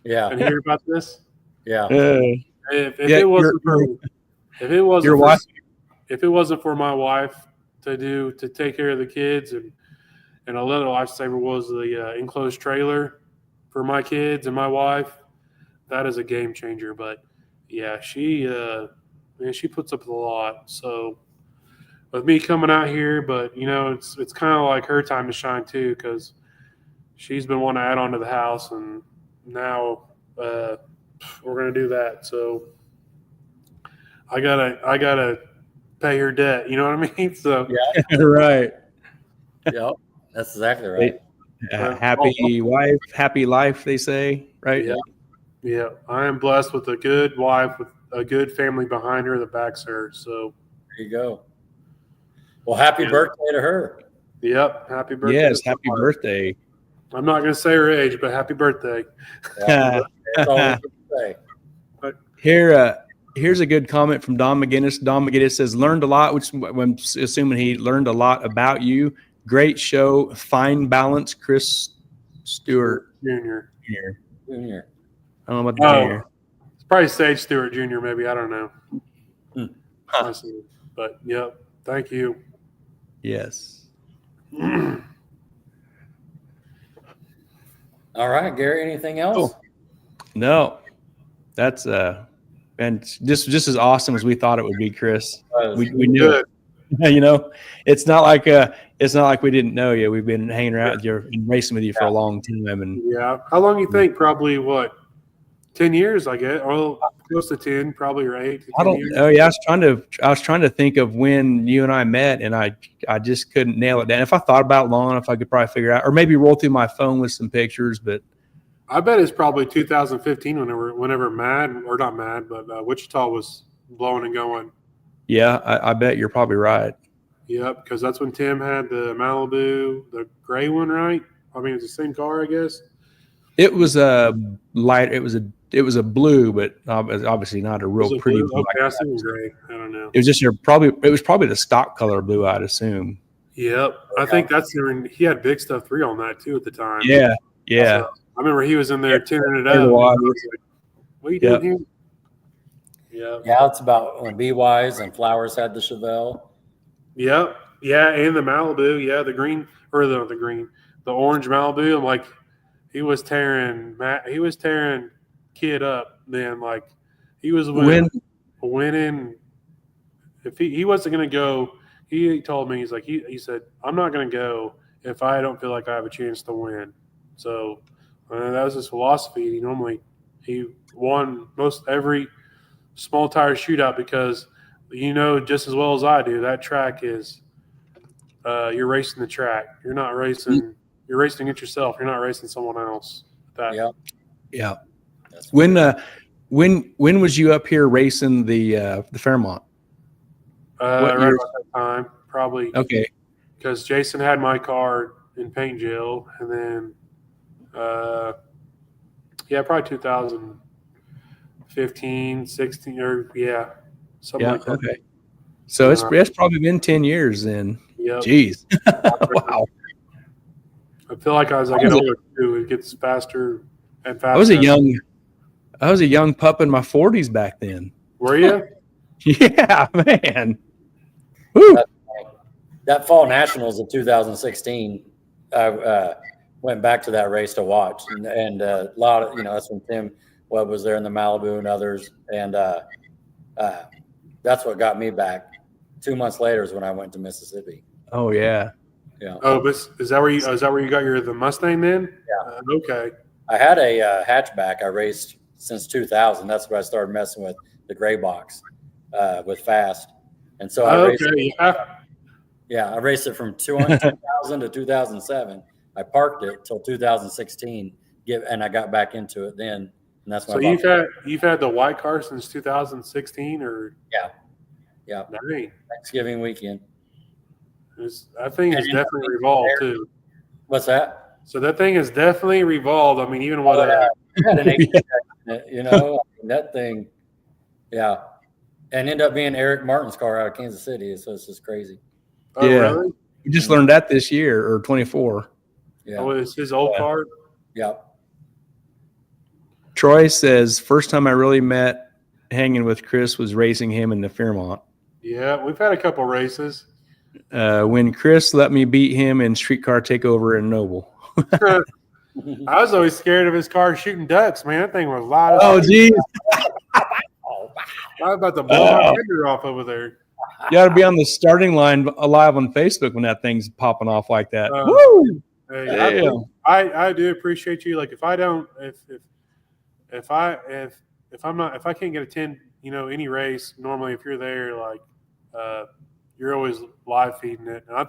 Yeah. And hear about this? Yeah. If it wasn't for my wife to take care of the kids, and a little lifesaver was the enclosed trailer for my kids and my wife, that is a game changer. But yeah, she puts up with a lot. So with me coming out here, but it's kind of like her time to shine too, because she's been wanting to add on to the house, and now we're gonna do that. So I gotta pay her debt. You know what I mean? So yeah, right. Yep, that's exactly right. Happy wife, happy life, they say, right? Yeah. Yeah, I am blessed with a good wife with a good family behind her that backs her. So there you go. Well, happy birthday to her. Yep, happy birthday. Yes, happy birthday. I'm not going to say her age, but happy birthday. That's all we can say. Here's a good comment from Don McGinnis. Don McGinnis says, learned a lot, which I'm assuming he learned a lot about you. Great show. Fine balance, Chris Stewart Jr. I don't know about the junior. It's probably Sage Stewart Jr. Maybe. I don't know. But, yep. Thank you. Yes. All right, Gary, anything else? Cool. No. That's and just as awesome as we thought it would be, Chris. We knew it. It's not like we didn't know you. We've been hanging around with you and racing with you for a long time. And yeah, how long do you think? Probably 10 years, I guess, or close to 10, probably, or 8 to 10 years. Oh yeah, I was trying to think of when you and I met, and I just couldn't nail it down. If I thought about it long enough, I could probably figure out, or maybe roll through my phone with some pictures. But I bet it's probably 2015 whenever Wichita was blowing and going. Yeah, I bet you're probably right. Yep, because that's when Tim had the Malibu, the gray one, right? I mean, it's the same car, I guess. It was a light. It was a blue, but obviously not a real pretty blue. Okay, I see gray. I don't know. It was just it was probably the stock color blue, I'd assume. Yep, I think that's he had Big Stuff 3 on that too at the time. Yeah. So, I remember he was in there tinting it up. What are you doing here? Yeah, it's about when B-Wise and Flowers had the Chevelle. Yep. Yeah, and the Malibu. Yeah, the orange Malibu. I'm like, he was tearing Kid up then. Like, he was winning. If he wasn't going to go, he told me, he said, I'm not going to go if I don't feel like I have a chance to win. So that was his philosophy. He won most every small tire shootout because you know just as well as I do, that track is you're racing the track. You're not racing. You're racing it yourself. You're not racing someone else. Yeah. Yeah. When was you up here racing the Fairmont? Right about that time, probably. Okay. Because Jason had my car in paint jail, and then probably 2015, 16, or something like that. Okay. So it's probably been 10 years then. Yep. Jeez. Wow. I feel like as I get older too, it gets faster and faster. I was a young pup in my 40s back then. Were you? Yeah, man. Woo. That fall nationals of 2016, I went back to that race to watch, and a lot of that's when Tim Webb was there in the Malibu and others, and that's what got me back. 2 months later is when I went to Mississippi. Oh yeah. Yeah. Oh, but is that where you got the Mustang then? Yeah. Okay. I had a hatchback I raced since 2000. That's when I started messing with the gray box with Fast, and so I raced. Yeah, I raced it from 2000 to 2007. I parked it till 2016, and I got back into it then. And that's when you've had the white car since 2016, or yeah. Dang. Thanksgiving weekend. That thing has definitely revolved too. What's that? So that thing has definitely revolved. I mean, even with that thing, yeah, and ended up being Eric Martin's car out of Kansas City. So it's just crazy. Oh, yeah. Really? We just learned that this year, or 24. Yeah. Oh, it's his old car? Yeah. Troy says, first time I really met hanging with Chris was racing him in the Fairmont. Yeah, we've had a couple races. When Chris let me beat him in Streetcar Takeover in Noble. I was always scared of his car shooting ducks, man. That thing was loud. Oh, geez. I was about to blow my finger off over there. You got to be on the starting line live on Facebook when that thing's popping off like that. Woo! Hey, I do appreciate you. Like if I can't get a 10, any race, normally if you're there, like you're always live feeding it. And I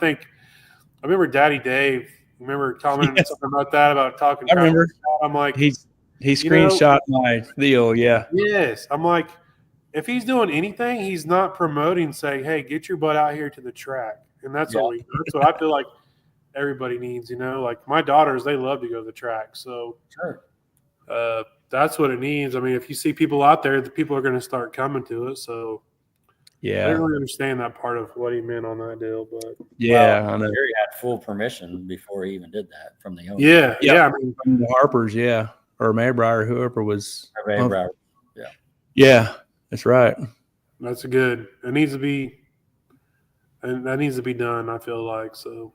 remember Daddy Dave, commenting something about that, about talking. I remember. I'm like, he screenshot my deal. Yeah. Yes. I'm like, if he's doing anything, he's not promoting, saying, hey, get your butt out here to the track. And that's what I feel like everybody needs, like my daughters, they love to go to the track. So sure. That's what it needs. I mean, if you see people out there, the people are going to start coming to it. So yeah, I didn't really understand that part of what he meant on that deal, but yeah, I know. Gary had full permission before he even did that from the owner. Yeah. I mean, from the Harpers, or Maybrier, whoever was. Maybrier. Yeah, that's right. That's good. It needs to be, and that needs to be done. I feel like so.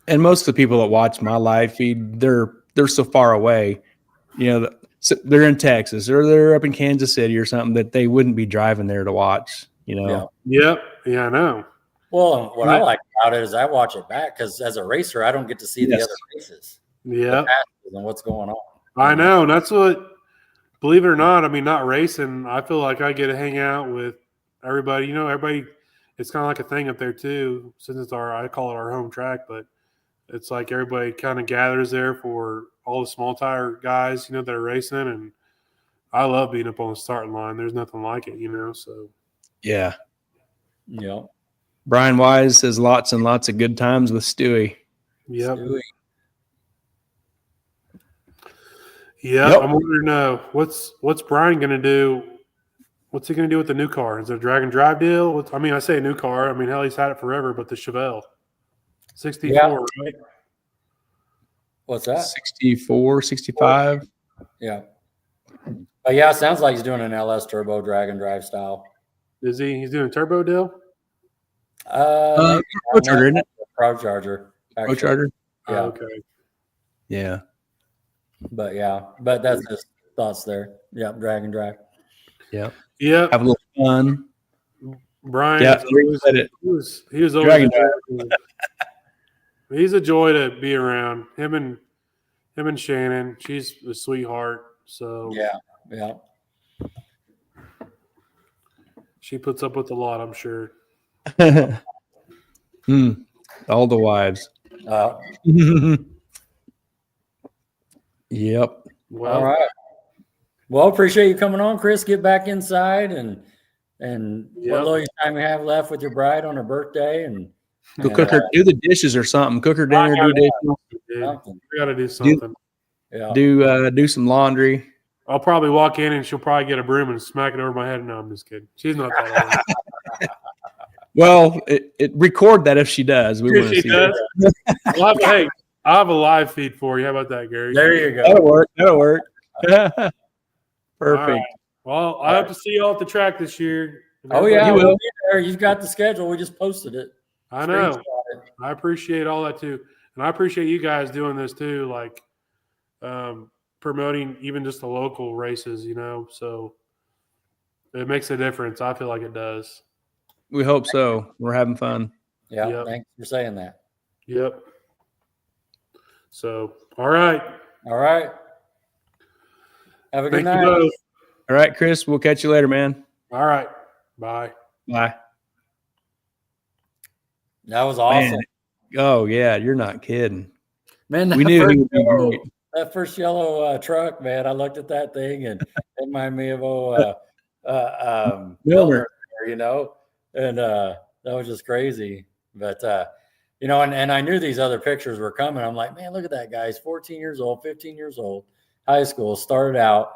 And most of the people that watch my live feed, they're so far away, so they're in Texas or they're up in Kansas City or something that they wouldn't be driving there to watch. Yeah. Yep. Yeah, I know. Well, what I like about it is I watch it back because as a racer, I don't get to see the other races. Yeah. And what's going on. I know. And that's what. Believe it or not, I mean, not racing, I feel like I get to hang out with everybody. Everybody, it's kind of like a thing up there too, since it's I call it our home track, but it's like everybody kind of gathers there for all the small tire guys, that are racing. And I love being up on the starting line. There's nothing like it, so. Yeah. Yeah. Brian Wise says lots and lots of good times with Stewie. Yep. Stewie. Yeah, yep. I'm wondering what's Brian going to do? What's he going to do with the new car? Is it a drag and drive deal? I say a new car. I mean, hell, he's had it forever, but the Chevelle 64, right? What's that? 64, 65. Yeah. It sounds like he's doing an LS turbo drag and drive style. Is he? He's doing a turbo deal? Pro-charger, isn't it? Pro-charger. Pro-charger? Yeah. Oh, okay. Yeah. But that's his thoughts there. Yeah, drag and drive. Yeah. Yeah. Have a little fun. Brian, he was always drag and drive. He's a joy to be around. Him and Shannon. She's a sweetheart. So yeah. She puts up with a lot, I'm sure. All the wives. Yep. Well, all right. Well, appreciate you coming on, Chris. Get back inside and what little time you have left with your bride on her birthday, and go cook her, do the dishes or something. Cook her dinner, do dishes. something. We got to do something. Do some laundry. I'll probably walk in and she'll probably get a broom and smack it over my head. No, I'm just kidding. She's not that old. Well, record that if she does. We want to see that. Well, hey, I have a live feed for you. How about that, Gary? There you go. That'll work. Perfect. Right. Well, I have to see you all at the track this year. Oh yeah, you will. we'll be there. You've got the schedule. We just posted it. I know. I appreciate all that too, and I appreciate you guys doing this too, like promoting even just the local races. So it makes a difference. I feel like it does. We hope so. We're having fun. Yeah. Yep. Thanks for saying that. Yep. So, all right. All right. Have a good night. All right, Chris. We'll catch you later, man. All right. Bye. Bye. That was awesome. Man. Oh yeah, you're not kidding. Man, we knew he would be great. That first yellow truck, man. I looked at that thing and it reminded me of Milner, and that was just crazy. But and I knew these other pictures were coming. I'm like, man, look at that guy. He's 14 years old, 15 years old, high school, started out.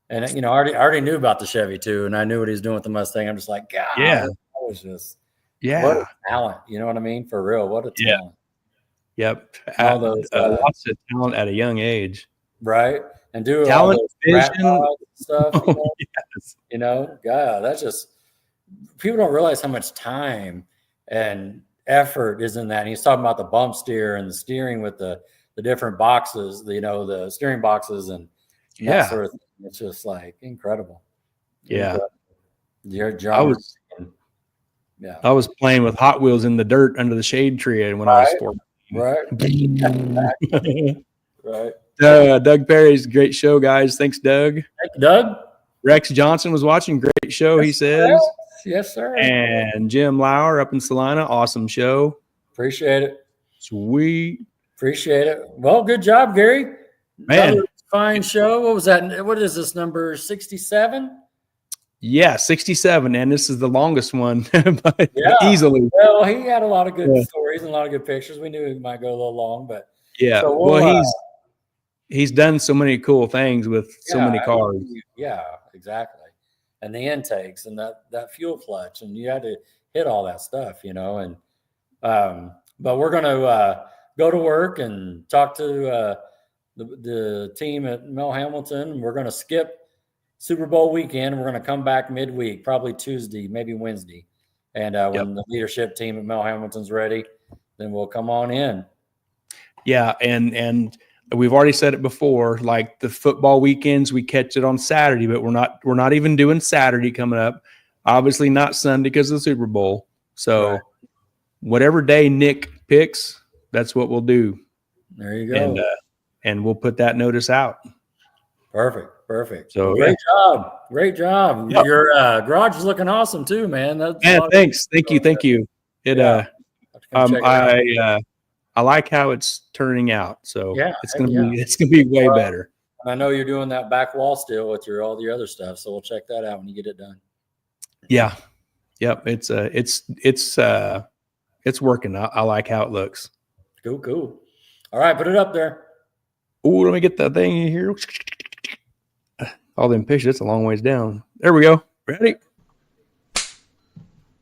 And, I already knew about the Chevy II, and I knew what he was doing with the Mustang. I'm just like, God, that was just, what a talent. You know what I mean? For real, what a talent. Yep. Lots of talent at a young age. Right. And do talent, vision, stuff. Yes. God, that's just, people don't realize how much time and effort is in that. And he's talking about the bump steer and the steering with the different boxes, the steering boxes and that sort of thing. It's just like incredible. Yeah. Your job. I was playing with Hot Wheels in the dirt under the shade tree when I was 14. Right. Right. Doug Perry's great show, guys. Thanks, Doug. Thank you, Doug. Rex Johnson was watching. Great show, he says. Yes, sir. And Jim Lauer up in Salina. Awesome show. Appreciate it. Sweet. Appreciate it. Well, good job, Gary. Man. Another fine show. What was that? What is this, number 67? Yeah, 67. And this is the longest one, but easily. Well, he had a lot of good stories and a lot of good pictures. We knew it might go a little long, but so he's done so many cool things with so many cars. Yeah, exactly. And the intakes and that fuel clutch, and you had to hit all that stuff, and but we're going to go to work and talk to the team at Mel Hamilton. We're going to skip Super Bowl weekend. We're going to come back midweek, probably Tuesday, maybe Wednesday. And when the leadership team at Mel Hamilton's ready, then we'll come on in. Yeah, and we've already said it before. Like the football weekends, we catch it on Saturday, but we're not even doing Saturday coming up. Obviously, not Sunday because of the Super Bowl. So whatever day Nick picks, that's what we'll do. There you go. And we'll put that notice out. Perfect. So great job. Yep. Your garage is looking awesome too, man. Thanks. Thank you. I like how it's turning out. So it's gonna be way better. I know you're doing that back wall still with all the other stuff, so we'll check that out when you get it done. Yeah. Yep. It's working. I like how it looks. Cool. All right, put it up there. Oh, let me get that thing in here. All them pictures. It's a long ways down. There we go. Ready?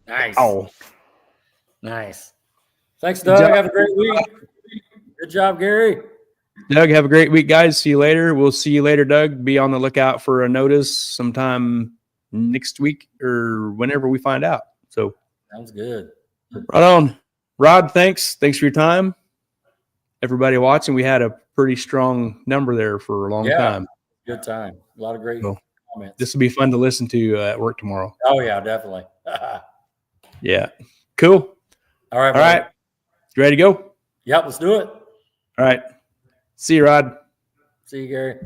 Nice. Oh, nice. Thanks, Doug. Have a great week. Good job, Gary. Doug, have a great week, guys. See you later. We'll see you later, Doug. Be on the lookout for a notice sometime next week or whenever we find out. So sounds good. Right on. Rod, thanks. Thanks for your time. Everybody watching, we had a pretty strong number there for a long time. Good time. A lot of great comments. This will be fun to listen to at work tomorrow. Oh, yeah, definitely. Yeah. Cool. All right. All right. You ready to go? Yep, let's do it. All right. See you, Rod. See you, Gary.